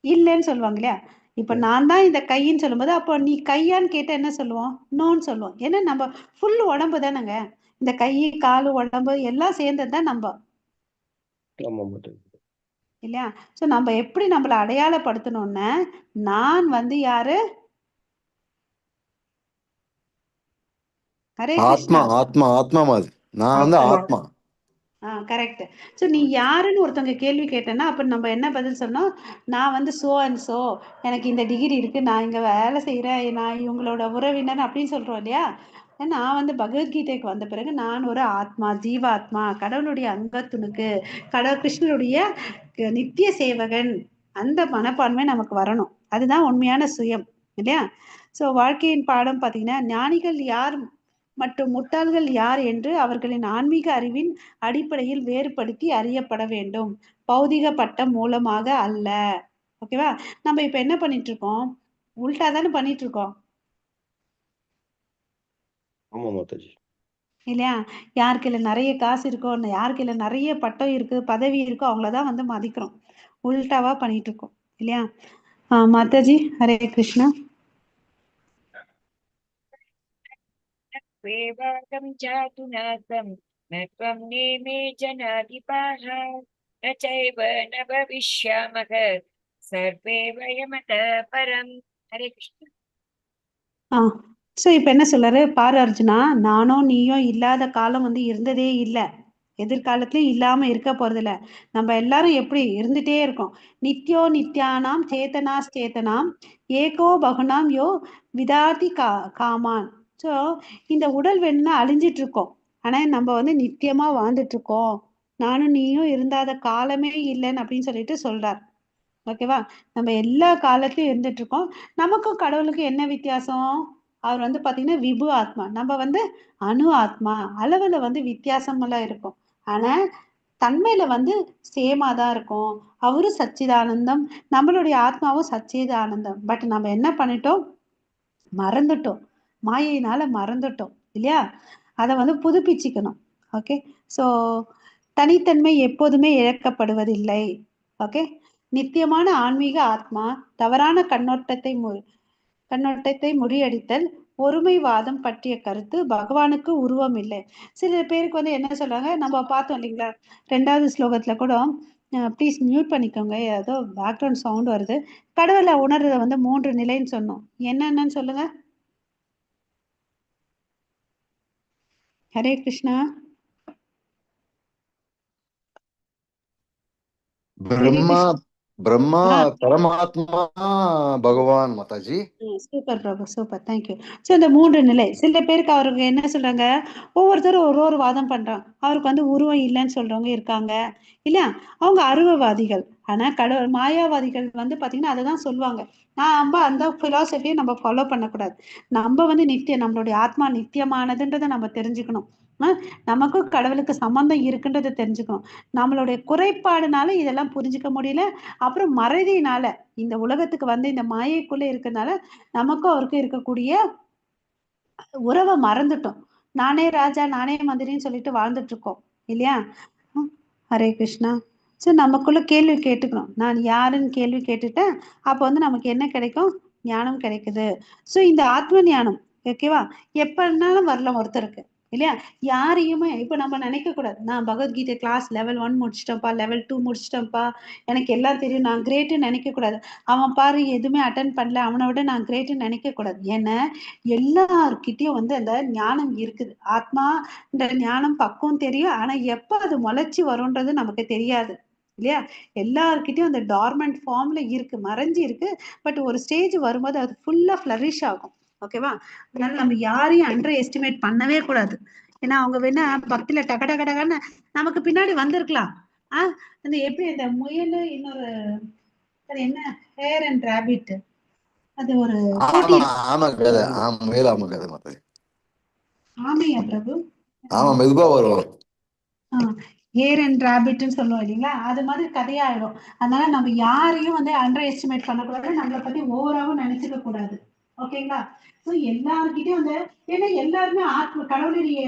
இல்லைன்னு சொல்லுவாங்க இல்லையா? இப்ப நான் தான் இந்த கையின்னு சொல்லும்போது அப்போ நீ கையான்னு கேட்டா என்ன சொல்லுவோம்? நோன்னு சொல்லுவோம். ஏன்னா நம்ம ஃபுல் உடம்பு தானேங்க. இந்த கை, காலு, உடம்பு எல்லாம் சேர்ந்தது தான் நம்ம ஆமா மாதாஜி. இல்லையா? சோ நம்ம எப்படி நம்மள அடையாளப்படுத்தணும்னா, நான் வந்து யாரு? ஹரே ஆத்மா கிருஷ்ணா. ஆத்மா ஆத்மா மாதிரி நான் வந்து ஆத்மா. ஆத்மா. கரெக்ட். ஸோ நீ யாருன்னு ஒருத்தவங்க கேள்வி கேட்டேன்னா அப்ப நம்ம என்ன பதில் சொன்னோம்? நான் வந்து சோ அண்ட் சோ, எனக்கு இந்த டிகிரி இருக்கு, நான் இங்க வேலை செய்யறேன், நான் இவங்களோட உறவினர் அப்படின்னு சொல்றோம் இல்லையா? நான் வந்து பகவத்கீதைக்கு வந்த பிறகு நான் ஒரு ஆத்மா, ஜீவாத்மா, கடவுளுடைய அங்கத்துணுக்கு, கிருஷ்ணருடைய நித்திய சேவகன். அந்த மனப்பான்மை நமக்கு வரணும். அதுதான் உண்மையான சுயம் இல்லையா? சோ வாழ்க்கையின் பாடம் பாத்தீங்கன்னா ஞானிகள் யார் மற்றும் முட்டாள்கள் யார் என்று அவர்களின் ஆன்மீக அறிவின் அடிப்படையில் வேறுபடுத்தி அறியப்பட வேண்டும், பௌதிக பட்டம் மூலமாக அல்ல. ஓகேவா? நம்ம இப்ப என்ன பண்ணிட்டு இருக்கோம்? உல்டா தானே பண்ணிட்டு இருக்கோம் ஆமா மாதாஜி. இல்லையா? யாருக்கு இல்ல நிறைய காசு இருக்கோ, யாருக்கு இல்ல நிறைய பட்டம் இருக்கு, பதவி இருக்கோ, அவங்களதான் வந்து மதிக்கிறோம். உல்டாவா பண்ணிட்டு இருக்கோம் இல்லையா? மாதாஜி, ஹரே கிருஷ்ணா. वेवागं जातु नासं न त्वं नेमे जनाधिपाः न चैव न भविष्यामः सर्वे वयमतः परम्. हरे कृष्ण. ஸோ இப்ப என்ன சொல்றாரு பாரு அர்ஜுனா, நானும் நீயும் இல்லாத காலம் வந்து இருந்ததே இல்லை, எதிர்காலத்திலயும் இல்லாம இருக்க போறது இல்ல. நம்ம எல்லாரும் எப்படி இருந்துட்டே இருக்கோம். நித்யோ நித்யானாம் சேதனாஸ் சேதனாம் ஏகோ பகுனாம் யோ விதாதி காமான். ஸோ இந்த உடல் வேணும்னா அழிஞ்சிட்டு இருக்கோம், ஆனா நம்ம வந்து நித்தியமா வாழ்ந்துட்டு இருக்கோம். நானும் நீயும் இருந்தாத காலமே இல்லைன்னு அப்படின்னு சொல்லிட்டு சொல்றார். ஓகேவா? நம்ம எல்லா காலத்திலயும் இருந்துட்டு இருக்கோம். நமக்கும் கடவுளுக்கும் என்ன வித்தியாசம்? அவர் வந்து பாத்தீங்கன்னா விபு ஆத்மா, நம்ம வந்து அணு ஆத்மா. அளவுல வந்து வித்தியாசம் எல்லாம் இருக்கும், ஆனா தன்மையில வந்து சேமா தான் இருக்கும். அவரும் சச்சிதானந்தம், நம்மளுடைய ஆத்மாவும் சச்சிதானந்தம். பட் நம்ம என்ன பண்ணிட்டோம்? மறந்துட்டோம், மாயையினால மறந்துட்டோம் இல்லையா? அதை வந்து புதுப்பிச்சுக்கணும். ஓகே. ஸோ தனித்தன்மை எப்போதுமே இழக்கப்படுவதில்லை. ஓகே, நித்தியமான ஆன்மீக ஆத்மா தவறான கண்ணோட்டத்தை முறியடித்தல். ஒருமைவாதம் பற்றிய கருத்து பகவானுக்கு உருவம் இல்லை. சில பேருக்கு வந்து என்ன சொல்றாங்க, நம்ம பார்த்தோம் இல்லைங்களா 2வது ஸ்லோகத்துல கூட, ப்ளீஸ் மியூட் பண்ணிக்கோங்க, ஏதோ பேக்ரவுண்ட் சவுண்ட் வருது. கடவுளை உணர்றத வந்து 3 நிலைன்னு சொன்னோம். என்னென்னு சொல்லுங்க. ஹரே கிருஷ்ணா. பிரம்மா பிரம்மா பரமாத்மா பகவான் மாதாஜி. சூப்பர் பிரபு, சூப்பர், தேங்க்யூ. ஸோ இந்த 3 நிலை, சில பேருக்கு அவருக்கு என்ன சொல்றாங்க, ஒவ்வொருத்தரும் ஒரு வாதம் பண்றாங்க. அவருக்கு வந்து உருவம் இல்லைன்னு சொல்றவங்க இருக்காங்க இல்லையா, அவங்க அருவவாதிகள். ஆனா கடவுள் மாயாவாதிகள் வந்து பாத்தீங்கன்னா அதை தான் சொல்லுவாங்க. நம்ம அந்த பிலாசபியை நம்ம ஃபாலோ பண்ணக்கூடாது. நம்ம வந்து நம்மளுடைய ஆத்மா நித்தியமானதுன்றதை நம்ம தெரிஞ்சுக்கணும். நமக்கும் கடவுளுக்கு சம்பந்தம் இருக்குன்றதை தெரிஞ்சுக்கணும். நம்மளுடைய குறைபாடுனால இதெல்லாம் புரிஞ்சுக்க முடியல, அப்புறம் மறதியினால இந்த உலகத்துக்கு வந்து இந்த மாயைக்குள்ள இருக்கிறதுனால நமக்கும் அவருக்கும் இருக்கக்கூடிய உறவை மறந்துட்டோம். நானே ராஜா நானே மந்திரின்னு சொல்லிட்டு வாழ்ந்துட்டு இருக்கோம் இல்லையா. ஹரே கிருஷ்ணா. ஸோ நமக்குள்ள கேள்வி கேட்டுக்கணும். நான் யாருன்னு கேள்வி கேட்டுட்டேன், அப்போ வந்து நமக்கு என்ன கிடைக்கும், ஞானம் கிடைக்குது. ஸோ இந்த ஆத்ம ஞானம் ஓகேவா, எப்பனாலும் வரலாம் ஒருத்தருக்கு இல்லையா. யாரையுமே இப்போ நம்ம நினைக்க கூடாது, நான் பகவத்கீதை கிளாஸ் லெவல் 1 முடிச்சிட்டேன்ப்பா, லெவல் 2 முடிச்சிட்டேன்ப்பா, எனக்கு எல்லாம் தெரியும், நான் கிரேட்டுன்னு நினைக்க கூடாது. அவன் பாரு எதுவுமே அட்டன் பண்ணல, அவனை விட நான் கிரேட்டுன்னு நினைக்க கூடாது. ஏன்னா எல்லார்கிட்டயும் வந்து அந்த ஞானம் இருக்குது. ஆத்மா இந்த ஞானம் பக்குவம் தெரியும், ஆனா எப்ப அது முளைச்சி வரும்ன்றது நமக்கு தெரியாது இல்லையா. எல்லார்கிட்டயும் அந்த டார்மெண்ட் ஃபார்ம்ல இருக்கு, மறைஞ்சு இருக்கு. பட் ஒரு ஸ்டேஜ் வரும்போது அது ஃபுல்லா ஃபிளரிஷ் ஆகும். ஓகேவா. அதனால நம்ம யாரையும் அண்டர் எஸ்டிமேட் பண்ணவே கூடாது. ஏன்னா அவங்க வேணா பக்தியில டகடகடகன்னு நமக்கு பின்னாடி வந்திருக்கலாம். அந்த எப்படி இந்த முயல் இன்னொரு அது என்ன ஹேர் அண்ட் ராபிட், அது ஒரு போட்டி. ஆமா கதை, முயல் ஆமா கதை மாதாஜி. ஆமையா பிரபு? ஆமா, மெதுவா வரும். ஹேர் அண்ட் ராபிட்னு சொல்லுவோம் இல்லைங்களா, அது மாதிரி கதையாயிடும். அதனால நம்ம யாரையும் வந்து அண்டர் எஸ்டிமேட் பண்ணக்கூடாது, நம்மளை பத்தி ஓவராவும் நினைச்சுக்க கூடாது. ஓகேங்களா. ஸோ எல்லாருக்கிட்டையும் வந்து, ஏன்னா எல்லாருமே ஆத்ம கடவுளுடைய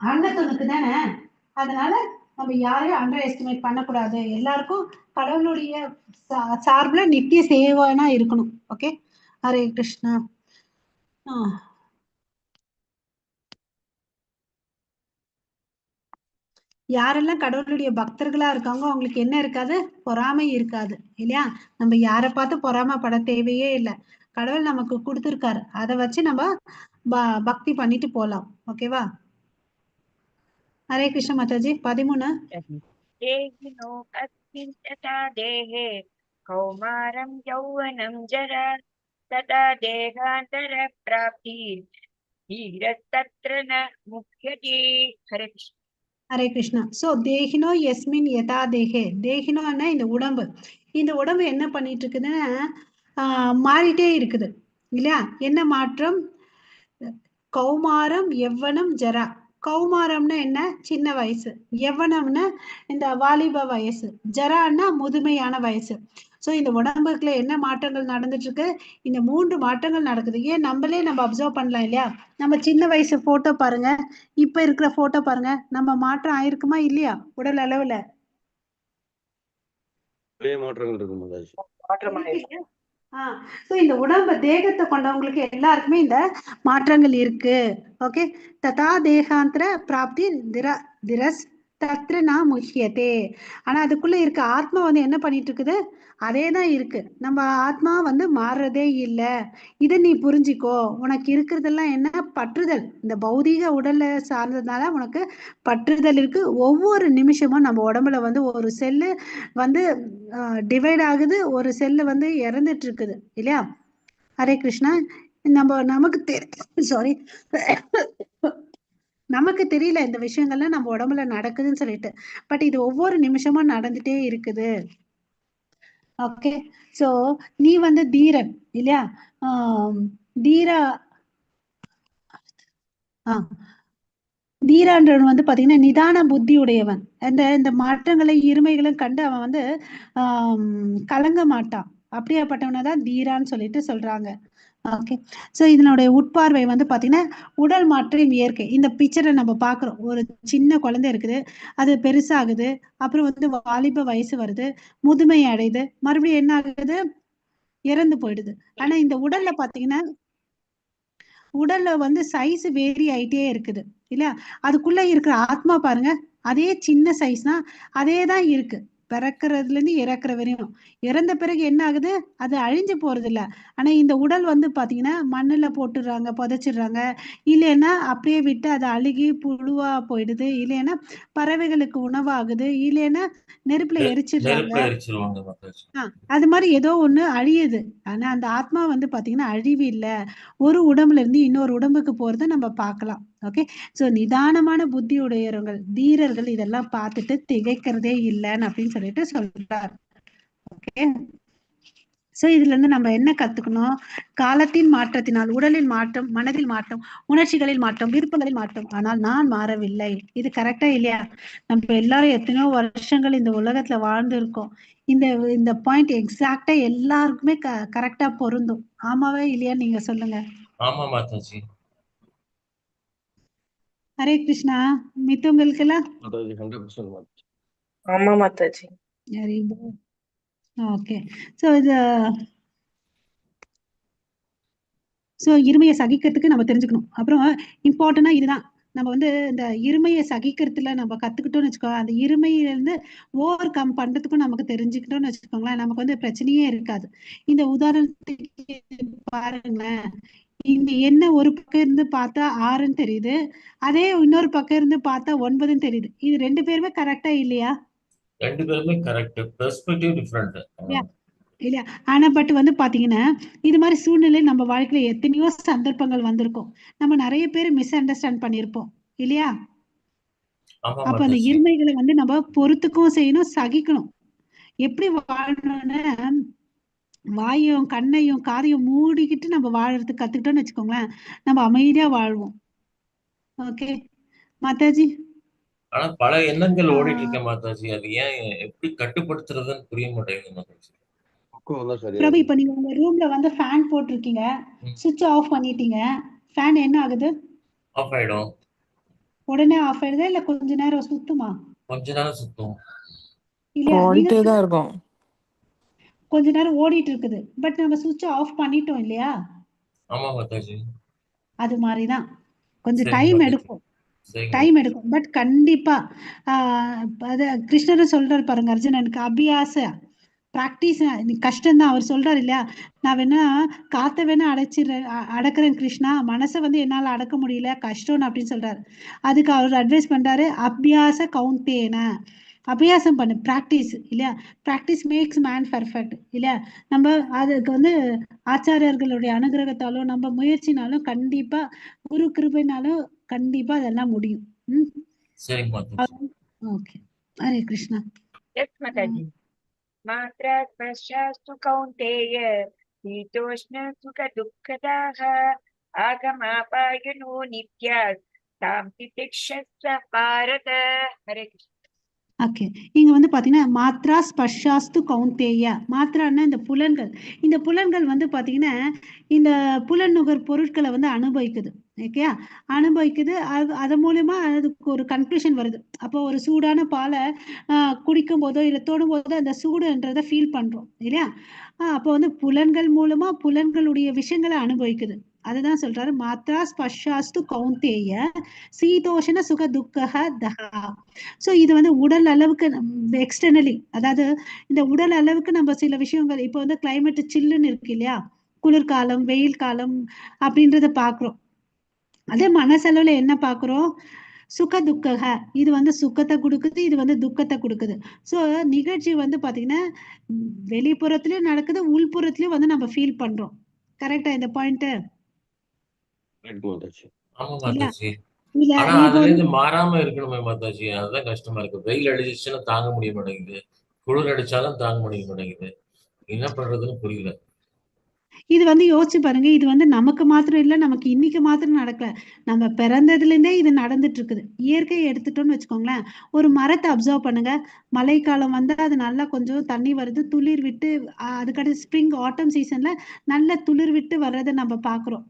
அன்னத்துக்கு தானே. அதனால நம்ம யாரையும் அண்டர் எஸ்டிமேட் பண்ணக்கூடாது. எல்லாருக்கும் கடவுளுடைய சார்புல நித்திய சேவனா இருக்கணும். ஓகே. ஹரே கிருஷ்ணா. யாரெல்லாம் கடவுளுடைய பக்தர்களா இருக்காங்களோ அவங்களுக்கு என்ன இருக்காது, பொறாமை இருக்காது இல்லையா. நம்ம யாரை பார்த்து பொறாமைப்பட தேவையே இல்லை. கடவுள் நமக்கு கொடுத்துருக்காரு, அதை வச்சு நம்ம பக்தி பண்ணிட்டு போலாம். ஓகேவா. ஹரே கிருஷ்ண மாதாஜி. 13. தேகினோ அஸ்மின் ததா தேஹே கௌமாரம் யௌவனம் ஜரா ததா தேகாந்தர பிராப்தி தீரத்தத்ர ந முக்யதே. ஹரே கிருஷ்ணா. ஹரே கிருஷ்ணா. சோ தேகினோ எஸ்மின் யதா தேகே, தேகினோன்னா இந்த உடம்பு. இந்த உடம்பு என்ன பண்ணிட்டு இருக்குதுன்னா மாறிட்டே இருக்குது இல்லையா. என்ன மாற்றம், கௌமாரம் யவ்வனம் ஜரா. கௌமாரம்னா என்ன, சின்ன வயசு. யவ்வனம்னா இந்த வாலிப வயசு. ஜரான்னா முதுமையான வயசு. ஸோ இந்த உடம்புக்குள்ள என்ன மாற்றங்கள் நடந்துட்டு இருக்கு, இந்த 3 மாற்றங்கள் நடக்குது. ஏன் நம்மளே நம்ம அப்சர்வ் பண்ணலாம் இல்லையா. நம்ம சின்ன வயசு போட்டோ பாருங்க, இப்ப இருக்கிற போட்டோ பாருங்க, நம்ம மாற்றம் ஆயிருக்குமா இல்லையா உடல் அளவுல. மாற்றங்கள் இருக்கு மாதாஜி. மாற்றமாயிருக்கு. இந்த உடம்பு தேகத்தை கொண்டவங்களுக்கு எல்லாருக்குமே இந்த மாற்றங்கள் இருக்கு. ஓகே. ததா தேகாந்திர பிராப்தி திரஸ் தத்ர ந முஹ்யதே. ஆனா அதுக்குள்ள இருக்க ஆத்மா வந்து என்ன பண்ணிட்டு இருக்குது, அதேதான் இருக்கு. நம்ம ஆத்மா வந்து மாறுறதே இல்லை. இதை நீ புரிஞ்சிக்கோ. உனக்கு இருக்கிறதெல்லாம் என்ன, பற்றுதல். இந்த பௌதீக உடல்ல சார்ந்ததுனால உனக்கு பற்றுதல் இருக்கு. ஒவ்வொரு நிமிஷமும் நம்ம உடம்புல வந்து ஒரு செல்லு வந்து டிவைட் ஆகுது, ஒரு செல்லு வந்து இறந்துட்டு இருக்குது இல்லையா. ஹரே கிருஷ்ணா. நமக்கு தெரியல இந்த விஷயங்கள்லாம் நம்ம உடம்புல நடக்குதுன்னு சொல்லிட்டு, பட் இது ஒவ்வொரு நிமிஷமும் நடந்துட்டே இருக்குது. ஓகே. சோ நீ வந்து தீரன் இல்லையா. தீரா தீரான்றவன் வந்து பாத்தீங்கன்னா நிதான புத்தி உடையவன். இந்த மாற்றங்களை இருமைகளும் கண்டு அவன் வந்து கலங்க மாட்டான். அப்படியாப்பட்டவனதான் தீரான்னு சொல்லிட்டு சொல்றாங்க. ஓகே. ஸோ இதனுடைய உட்பார்வை வந்து பார்த்தீங்கன்னா, உடல் மாற்றம் இயற்கை. இந்த பிக்சர நம்ம பார்க்குறோம். ஒரு சின்ன குழந்தை இருக்குது. அது பெருசாகுது. அப்புறம் வந்து வாலிப வயசு வருது. முதுமை அடையுது. மறுபடியும் என்ன ஆகுது? இறந்து போயிடுது. ஆனா இந்த உடல்ல பார்த்தீங்கன்னா, உடல்ல வந்து சைஸ் வேரி ஆயிட்டே இருக்குது. இல்லையா? அதுக்குள்ள இருக்கிற ஆத்மா பாருங்க, அதே சின்ன சைஸ் தான். அதே தான் இருக்கு. பிறக்கிறதுலேருந்து இறக்குற வரையும். இறந்த பிறகு என்ன ஆகுது? அது அழிஞ்சு போறதில்ல. ஆனா இந்த உடல் வந்து பார்த்தீங்கன்னா, மண்ணுல போட்டுடுறாங்க, புதைச்சிடுறாங்க. இல்லைன்னா அப்படியே விட்டு அது அழுகி புழுவா போயிடுது. இல்லைன்னா பறவைகளுக்கு உணவாகுது. இல்லைன்னா நெருப்புல எரிச்சிடுறாங்க. நெருப்புல எரிச்சிருவாங்க மாதாஜி. அது மாதிரி ஏதோ ஒண்ணு அழியுது. ஆனா அந்த ஆத்மா வந்து பார்த்தீங்கன்னா, அழிவு இல்ல. ஒரு உடம்புல இருந்து இன்னொரு உடம்புக்கு போறத நம்ம பார்க்கலாம். ஓகே. ஸோ நிதானமான புத்தி உடையவர்கள், தீரர்கள் இதெல்லாம் பார்த்துட்டு திகைக்கிறதே இல்லன்னு அப்படின்னு சொல்லிட்டு சொல்றாரு. ஓகே. ஸோ இதுல இருந்து நம்ம என்ன கத்துக்கணும்? காலத்தின் மாற்றத்தினால் உடலில் மாற்றம், மனதில் மாற்றம், உணர்ச்சிகளில் மாற்றம், விருப்பங்களில் மாற்றம். ஆனால் நான் மாறவில்லை. இது கரெக்டா இல்லையா? நம்ம எல்லாரும் எத்தனையோ வருஷங்கள் இந்த உலகத்துல வாழ்ந்து இருக்கோம். இந்த இந்த பாயிண்ட் எக்ஸாக்டா எல்லாருக்குமே கரெக்டா பொருந்தும். ஆமாவே இல்லையா? நீங்க சொல்லுங்க. ஆமா மாதாஜி. ஹரே கிருஷ்ணா. மித்தவங்களுக்கு எல்லாம் மாதாஜி 100% மாதாஜி. ஆமா மாதாஜி. ஓகே. ஸோ இது ஸோ இருமையை சகிக்கிறதுக்கு நம்ம தெரிஞ்சுக்கணும். அப்புறம் இம்பார்ட்டண்டா இதுதான். நம்ம வந்து இந்த இருமையை சகிக்கிறதுல நம்ம கத்துக்கிட்டோம்னு வச்சுக்கோ, அந்த இருமையிலிருந்து ஓவர் கம் பண்றதுக்கும் நமக்கு தெரிஞ்சுக்கிட்டோம்னு வச்சுக்கோங்களேன், நமக்கு வந்து பிரச்சனையே இருக்காது. இந்த உதாரணத்துக்கு பாருங்களேன், இங்க என்ன ஒரு பக்கம் இருந்து பார்த்தா 6ன்னு தெரியுது, அதே இன்னொரு பக்கம் இருந்து பார்த்தா 9ன்னு தெரியுது. இது 2 பேருமே கரெக்டா இல்லையா? 2 பேருமே கரெக்ட். Perspective different. இல்லையா? ஆனா பட் வந்து பாத்தீங்கன்னா, இது மாதிரி சூழ்நிலை நம்ம வாழ்க்கையில எத்தனையோ சந்தர்ப்பங்கள் வந்திருக்கும். நம்ம நிறைய பேர் மிஸ் அண்டர்ஸ்டாண்ட் பண்ணியிருப்போம் இல்லையா? ஆமா அப்ப அந்த மாதாஜி. இருமைகளை வந்து நம்ம பொறுத்துக்கவும் செய்யணும், சகிக்கணும். எப்படி வாழணும்னா, வாயும் கண்ணையும் காதையும் மூடிக்கிட்டு நம்ம வாழறதுக்கு கத்துக்கிட்டோம்னு வச்சுக்கோங்களேன், நம்ம அமைதியா வாழ்வோம். ஓகே மாதாஜி. ஆனா பல எண்ணங்கள் ஓடிட்டு இருக்க மாதாஜி. அது ஏன் எப்படி கட்டுப்படுத்துறதுன்னு புரிய மாட்டேங்குது மாதாஜி. பக்குவம் தான் சரியா பிரபு, இருக்கு. இப்ப நீங்க உங்க ரூம்ல வந்து ஃபேன் போட்டிருக்கீங்க, ம். சுவிட்ச் ஆஃப் பண்ணிட்டீங்க, ஃபேன் என்ன ஆகுது? ஆஃப் ஆயிடும். உடனே ஆஃப் ஆயிடுதா இல்ல கொஞ்ச நேரம் சுத்துமா? கொஞ்ச நேரம் சுத்தும். இல்லையா? நீங்க ஓடிட்டே தான் இருக்கும். கொஞ்ச நேரம் ஓடிட்டு இருக்குது. பட் நம்ம சுவிட்ச் ஆஃப் பண்ணிட்டோம் இல்லையா? ஆமா மாதாஜி. அது மாதிரிதான். கொஞ்சம் சரிங்க டைம் மாதாஜி. எடுக்கும். சரிங்க டைம் மாதாஜி. எடுக்கும். பட் கண்டிப்பா அது கிருஷ்ணரும் சொல்றாரு பாருங்க அர்ஜுனனுக்கு, அபியாச பிராக்டிஸ் கஷ்டம்தான். அவர் சொல்றாரு இல்லையா, நான் வேணா காத்த வேணா அடக்குறேன் கிருஷ்ணா, மனசை வந்து என்னால அடக்க முடியல, கஷ்டம்னு அப்படின்னு சொல்றாரு. அதுக்கு அவர் அட்வைஸ் பண்றாரு, அபியாச கவுந்தேன, அபியாசம் பண்ணு, பிராக்டிஸ் இல்லையா? பிராக்டிஸ் மேக்ஸ் மேன் பர்ஃபெக்ட் இல்லையா? நம்ம அதுக்கு வந்து ஆச்சாரியர்களுடைய அனுகிரகத்தாலும் நம்ம முயற்சினாலும் கண்டிப்பா, குரு கிருபைனாலும் கண்டிப்பா அதெல்லாம் முடியும். சரிங்க Mataji. Okay. Hare Krishna. Yes, Mataji. Matra Prashastu Kaunteya Shitoshna Sukha Dukkadaha Agamapayano Nityas Tam Titikshasya Bharata. Hare Krishna. Okay. இங்க வந்து பாத்தீங்கன்னா, மாத்ரா ஸ்பர்ஷாஸ்து கௌந்தேய. மாத்ரான்னா இந்த புலன்கள். இந்த புலன்கள் வந்து பாத்தீங்கன்னா, இந்த புலனுகர் பொருட்களை வந்து அனுபவிக்குது. ஓகேயா? அனுபவிக்குது. அது மூலியமா அதுக்கு ஒரு கன்க்ளூஷன் வருது. அப்போ ஒரு சூடான பாலை குடிக்கும் போதோ இல்ல தொடும் போதோ அந்த சூடுன்றதை ஃபீல் பண்றோம் இல்லையா? அப்போ வந்து புலன்கள் மூலமா புலன்களுடைய விஷயங்களை அனுபவிக்குது. அதுதான் சொல்றாரு, மாத்ரா ஸ்பர்ஷாஸ்து கௌந்தேய சீதோஷண சுக துக்கஹ தஹா. ஸோ இது வந்து உடல் அளவுக்கு எக்ஸ்டர்னலி, அதாவது இந்த உடல் அளவுக்கு நம்ம சில விஷயங்கள், இப்போ வந்து கிளைமேட் சில்லுன்னு இருக்கு இல்லையா, குளிர்காலம் வெயில் காலம் அப்படின்றத பாக்குறோம். அதே மனசளவுல என்ன பாக்குறோம்? சுக துக்கக, இது வந்து சுகத்தை கொடுக்குது, இது வந்து துக்கத்தை கொடுக்குது. ஸோ நிகழ்ச்சி வந்து பாத்தீங்கன்னா வெளிப்புறத்துலயும் நடக்குது, உள்புறத்துலயும் வந்து நம்ம ஃபீல் பண்றோம். கரெக்டா இந்த பாயிண்ட்? ரைட் மாதாஜி. ஆமா இல்ல மாதாஜி. இல்ல ஆனா இப்போ அதுல வந்து இருந்து மாறாம இருக்கணுமே மாதாஜி. அதுதான் கஷ்டமா இருக்கு. வெயில் அடிச்சிச்சுன்னா தாங்க முடிய மாட்டேங்குது. குளிர் அடிச்சாலும் தாங்க முடிய மாட்டேங்குது. என்ன பண்றதுன்னு புரியல. இது வந்து யோசிச்சு பாருங்க. இது வந்து நமக்கு மாத்திரம் இல்ல, நமக்கு இன்னைக்கு மாத்திரம் நடக்கல. நம்ம பிறந்ததுல இருந்தே இது நடந்துட்டு இருக்குது. இயற்கையை எடுத்துட்டோம்னு வச்சுக்கோங்களேன். ஒரு மரத்தை அப்சர்வ் பண்ணுங்க. மழைக்காலம் வந்தா அது நல்லா கொஞ்சம் தண்ணி வருது, துளிர் விட்டு அதுக்கடுத்து ஸ்ப்ரிங் ஆட்டம் சீசன்ல நல்ல துளிர் விட்டு வர்றதை நம்ம பாக்குறோம்.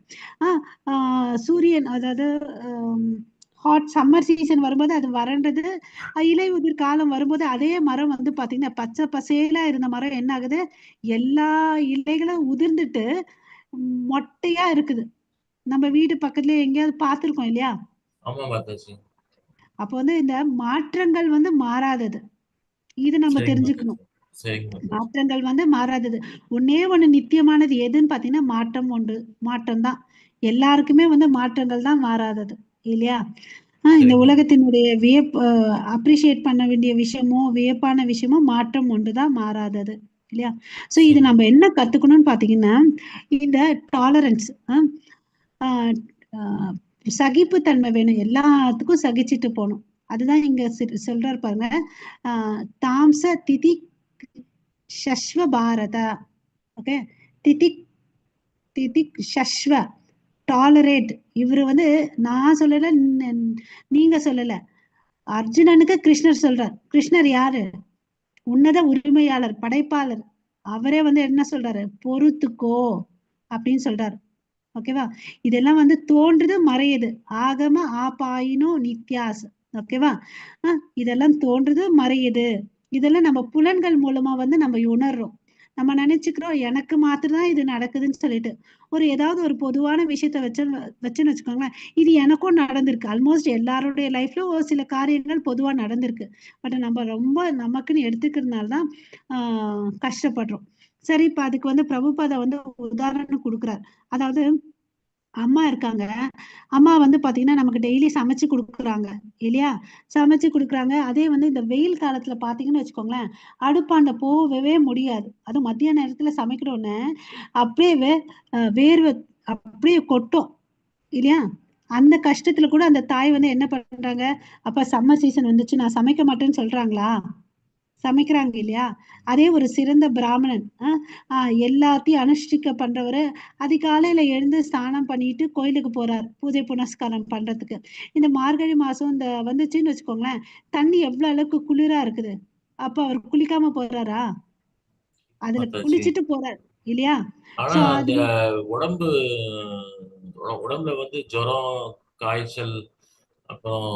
சூரியன் அதாவது ஹாட் சம்மர் சீசன் வரும்போது அது வறண்டது. இலை உதிர் காலம் வரும்போது அதே மரம் வந்து பாத்தீங்கன்னா பச்சை பசேலா இருந்த மரம் என்ன ஆகுது, எல்லா இலைகளும் உதிர்ந்துட்டு மொட்டையா இருக்குது. நம்ம வீடு பக்கத்துல எங்கேயாவது பார்த்திருக்கோம் இல்லையா? ஆமா மாதாஜி. அப்ப வந்து இந்த மாற்றங்கள் வந்து மாறாதது, இது நம்ம சரிங்க தெரிஞ்சுக்கணும். மாதாஜி. சரிங்க மாதாஜி. மாற்றங்கள் வந்து மாறாதது. ஒன்னே ஒண்ணு நித்தியமானது எதுன்னு பாத்தீங்கன்னா மாற்றம் உண்டு. மாற்றம் தான் எல்லாருக்குமே வந்து மாற்றங்கள் தான் மாறாதது இல்லையா? இந்த சரிங்க. உலகத்தினுடைய வியப்பு அப்ரிஷியேட் பண்ண வேண்டிய விஷயமோ வியப்பான விஷயமோ மாற்றம் ஒன்றுதான் மாறாதது இல்லையா? சோ இது சரி. நம்ம என்ன கத்துக்கணும்னு பாத்தீங்கன்னா இந்த டாலரன்ஸ், சகிப்புத்தன்மை வேணும். எல்லாத்துக்கும் சகிச்சுட்டு போகணும். அதுதான் இங்க சொல்றாரு பாருங்க. தாம்ச திதி சஸ்வ பாரத. Okay, திதிக் திதிக் சஸ்வ tolerate. இவரு வந்து நான் சொல்லல, நீங்க சொல்லல, அர்ஜுனனுக்கு கிருஷ்ணர் சொல்றார். கிருஷ்ணர் யாரு? உன்னத உரிமையாளர், படைப்பாளர். அவரே வந்து என்ன சொல்றாரு? பொறுத்துக்கோ அப்படின்னு சொல்றாரு. ஓகேவா? இதெல்லாம் வந்து தோன்றுது மறையுது. ஆகம ஆபாயினோ நித்யாஸ். ஓகேவா? இதெல்லாம் தோன்றுது மறையுது. இதெல்லாம் நம்ம புலன்கள் மூலமா வந்து நம்ம உணர்றோம். நம்ம நினைச்சுக்கிறோம் எனக்கு மாத்திரம்தான் இது நடக்குதுன்னு சொல்லிட்டு. ஏதாவது ஒரு பொதுவான விஷயத்த வச்சுன்னு வச்சுக்கோங்களேன். இது எனக்கும் நடந்திருக்கு. ஆல்மோஸ்ட் எல்லாருடைய லைஃப்ல ஒரு சில காரியங்கள் பொதுவா நடந்திருக்கு. பட் நம்ம ரொம்ப நமக்குன்னு எடுத்துக்கிறதுனால தான் கஷ்டப்படுறோம். சரி, இப்ப அதுக்கு வந்து பிரபுபாதா வந்து உதாரணம் கொடுக்குறார். அதாவது அம்மா இருக்காங்க. அம்மா வந்து பாத்தீங்கன்னா நமக்கு டெய்லி சமைச்சு கொடுக்குறாங்க இல்லையா? சமைச்சு கொடுக்குறாங்க. அதே வந்து இந்த வெயில் காலத்துல பாத்தீங்கன்னு வச்சுக்கோங்களேன், அடுப்பாண்ட போகவே முடியாது. அதுவும் மத்திய நேரத்துல சமைக்கிறோன்னு அப்படியே வேர்வை அப்படியே கொட்டும் இல்லையா? அந்த கஷ்டத்துல கூட அந்த தாய் வந்து என்ன பண்றாங்க, அப்ப சம்மர் சீசன் வந்துச்சு நான் சமைக்க மாட்டேன்னு சொல்றாங்களா? சமைக்கிறாங்க இல்லையா? அதே ஒரு சிறந்த பிராமணன் எல்லாத்தையும் அனுஷ்டிக்க பண்றவரு அதிகாலையில எழுந்து ஸ்நானம் பண்ணிட்டு கோயிலுக்கு போறார் பூஜை புனஸ்காரம் பண்றதுக்கு. இந்த மார்கழி மாசம் இந்த வந்துச்சுன்னு வச்சுக்கோங்களேன், தண்ணி எவ்வளவு அளவுக்கு குளிரா இருக்குது. அப்ப அவர் குளிக்காம போறாரா? அதுல மாதாஜி. குளிச்சுட்டு போறார் இல்லையா? ஆனா அந்த உடம்பு உடம்புல வந்து ஜுரம், காய்ச்சல், அப்புறம்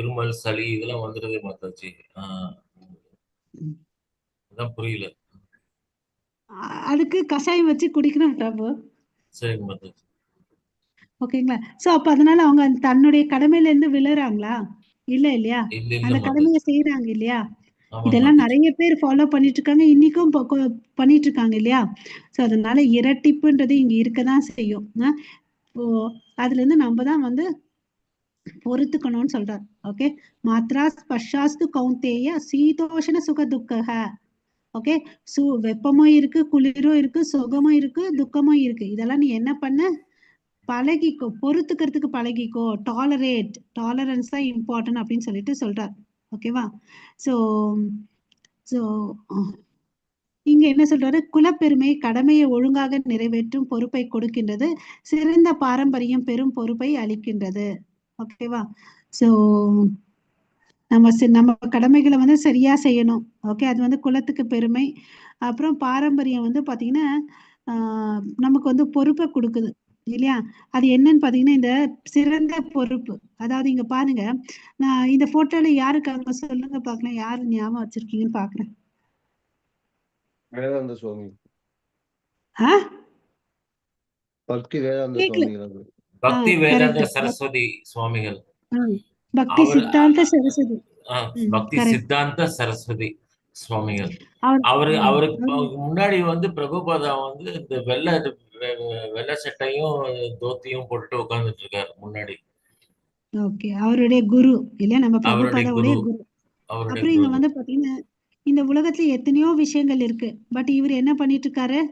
இருமல், சளி இதெல்லாம் வந்துடுது மாதாஜி. அதான் புரியல. அதுக்கு கஷாயம் வச்சு குடிக்கணும் பிரபு. சரிங்க மாதாஜி. ஓகேங்களா? சோ அப்ப அதனால அவங்க தன்னுடைய கடமையில இருந்து விழுறாங்களா? இல்ல இல்லையா? இல்ல அந்த மாதாஜி. கடமையை செய்யறாங்க இல்லையா? ஆமா இதெல்லாம் மாதாஜி. நிறைய பேர் ஃபாலோ பண்ணிட்டு இருக்காங்க, இன்னைக்கும் பண்ணிட்டு இருக்காங்க இல்லையா? சோ அதனால இரட்டிப்புன்றது இங்க இருக்கதான் செய்யும். இப்போ அதுல இருந்து நம்ம தான் வந்து பொறுத்துக்கணும்னு சொல்றார். ஓகே, மாத்ரா ஸ்பர்ஷாஸ்து கௌந்தேய சீதோஷண சுக துக்கஹ. ஓகே, வெப்பமும் இருக்கு, குளிரும் இருக்கு, சுகமும் இருக்கு, துக்கமும் இருக்கு. இதெல்லாம் நீ என்ன பண்ண? பழகிக்கோ, பொறுத்துக்கிறதுக்கு பழகிக்கோ. டாலரன்ஸ் தான் இம்பார்ட்டன்ட் அப்படின்னு சொல்லிட்டு சொல்றார். ஓகேவா? சோ சோ இங்க என்ன சொல்றாரு? குலப்பெருமை கடமையை ஒழுங்காக நிறைவேற்றும் பொறுப்பை கொடுக்கின்றது, சிறந்த பாரம்பரியம் பெரும் பொறுப்பை அளிக்கின்றது. ஓகேவா? சோ நம்ம கடமைகளை வந்து சரியா செய்யணும். ஓகே, அது வந்து குலத்துக்கு பெருமை. அப்புறம் பாரம்பரியம் வந்து பாத்தீங்கன்னா நமக்கு வந்து பொறுப்பை கொடுக்குது இல்லையா? அது என்னன்னு பாத்தீங்கன்னா இந்த சிறந்த பொறுப்பு. அதாவது இங்க பாருங்க, நான் இந்த போட்டோல யாருக்காக சொல்லுங்க பாக்கலாம், யாரு ஞாபகம் வச்சிருக்கீங்கன்னு பாக்குறேன். வேதாந்த சுவாமி, பக்தி வேதாந்த சுவாமிகள். பக்தி வேதாந்த சரஸ்வதி சுவாமிகள். பக்தி சித்தாந்த சரஸ்வதி. பக்தி சித்தாந்த சரஸ்வதி சுவாமிகள். அவருக்கு முன்னாடி வந்து பிரபுபாதா வந்து இந்த வெள்ளை சட்டையும் தோத்தியும் போட்டுட்டு உட்கார்ந்துட்டு இருக்காரு முன்னாடி. ஓகே, அவருடைய குரு இல்லையா? நம்ம பிரபுபாதாவுடைய குரு. அப்புறம் இங்க வந்து பாத்தீங்கன்னா இந்த உலகத்துல எத்தனையோ விஷயங்கள் இருக்கு. பட் இவர் என்ன பண்ணிட்டு இருக்காரு?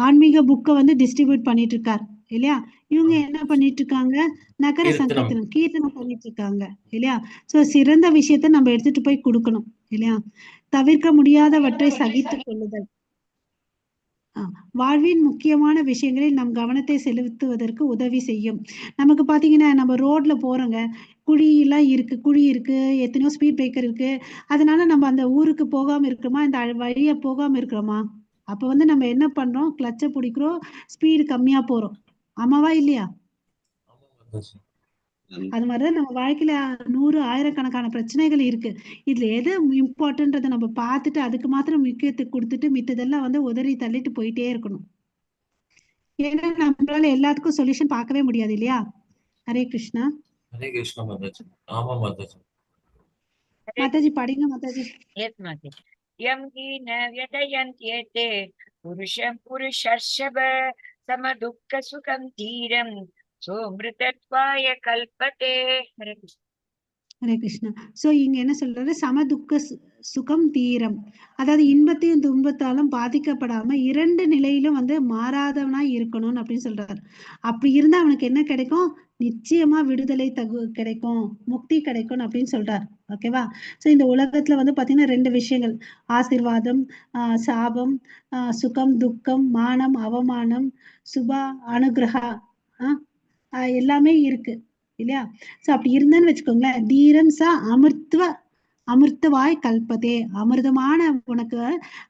ஆன்மீக புக்கை வந்து டிஸ்ட்ரிபியூட் பண்ணிட்டு இருக்காரு இல்லையா? இவங்க என்ன பண்ணிட்டு இருக்காங்க? நகர சங்கீர்த்தனம், கீர்த்தனம் பண்ணிட்டு இருக்காங்க இல்லையா? சோ சிறந்த விஷயத்த நம்ம எடுத்துட்டு போய் கொடுக்கணும் இல்லையா? தவிர்க்க முடியாதவற்றை சகித்துக் கொள்ளுதல். வாழ்வின் முக்கியமான விஷயங்களில் நம் கவனத்தை செலுத்துவதற்கு உதவி செய்யும். நமக்கு பார்த்தீங்கன்னா நம்ம ரோட்ல போறோங்க, குழியெல்லாம் இருக்கு, குழி இருக்கு, எத்தனையோ ஸ்பீட் பிரேக்கர் இருக்கு. அதனால நம்ம அந்த ஊருக்கு போகாம இருக்கிறோமா, இந்த வழியா போகாம இருக்கிறோமா? அப்ப வந்து நம்ம என்ன பண்றோம், கிளச்சை பிடிக்கிறோம், ஸ்பீடு கம்மியா போறோம். ஆமாவா இல்லையா? ஆமா மாதாஜி. அது மாதிரிதான் நம்ம வாழ்க்கையில 100 ஆயிரக்கணக்கான பிரச்சனைகள் இருக்கு. இதுல எது இம்பார்ட்டன்றதை நம்ம பார்த்துட்டு அதுக்கு மாத்திரம் முக்கியத்துவம் கொடுத்துட்டு மித்ததெல்லாம் வந்து உதறி தள்ளிட்டு போயிட்டே இருக்கணும். ஏன்னா நம்மளால எல்லாத்துக்கும் சொல்யூஷன் பார்க்கவே முடியாது இல்லையா? ஹரே கிருஷ்ணா. ஹரே கிருஷ்ணா மாதாஜி. ஆமா மாதாஜி. हरे மாதாஜி படிங்க மாதாஜி. यत् माते यं हि न व्यदयन्त्येते पुरुषं पुरुषर्षभ समदुःखसुखं धीरं सोऽमृतत्वाय कल्पते. हरे कृष्ण. ஹரே கிருஷ்ணா. சோ இங்க என்ன சொல்றாரு, சமதுக்க சுகம் தீரம், அதாவது இன்பத்தையும் துன்பத்தாலும் பாதிக்கப்படாம 2 நிலையிலும் வந்து மாறாதவனா இருக்கணும்னு அப்படின்னு சொல்றாரு. அப்படி இருந்தா அவனுக்கு என்ன கிடைக்கும், நிச்சயமா விடுதலை கிடைக்கும், முக்தி கிடைக்கும் அப்படின்னு சொல்றாரு. ஓகேவா? சோ இந்த உலகத்துல வந்து பாத்தீங்கன்னா 2 விஷயங்கள், ஆசீர்வாதம், சாபம், சுகம் துக்கம், மானம் அவமானம், சுபா அனுகிரகா, எல்லாமே இருக்கு இல்லையா? சோ அப்படி இருந்தேன்னு வச்சுக்கோங்களேன், தீரம் ச அமிர்தவாய் கல்பதே, அமிர்தமான உனக்கு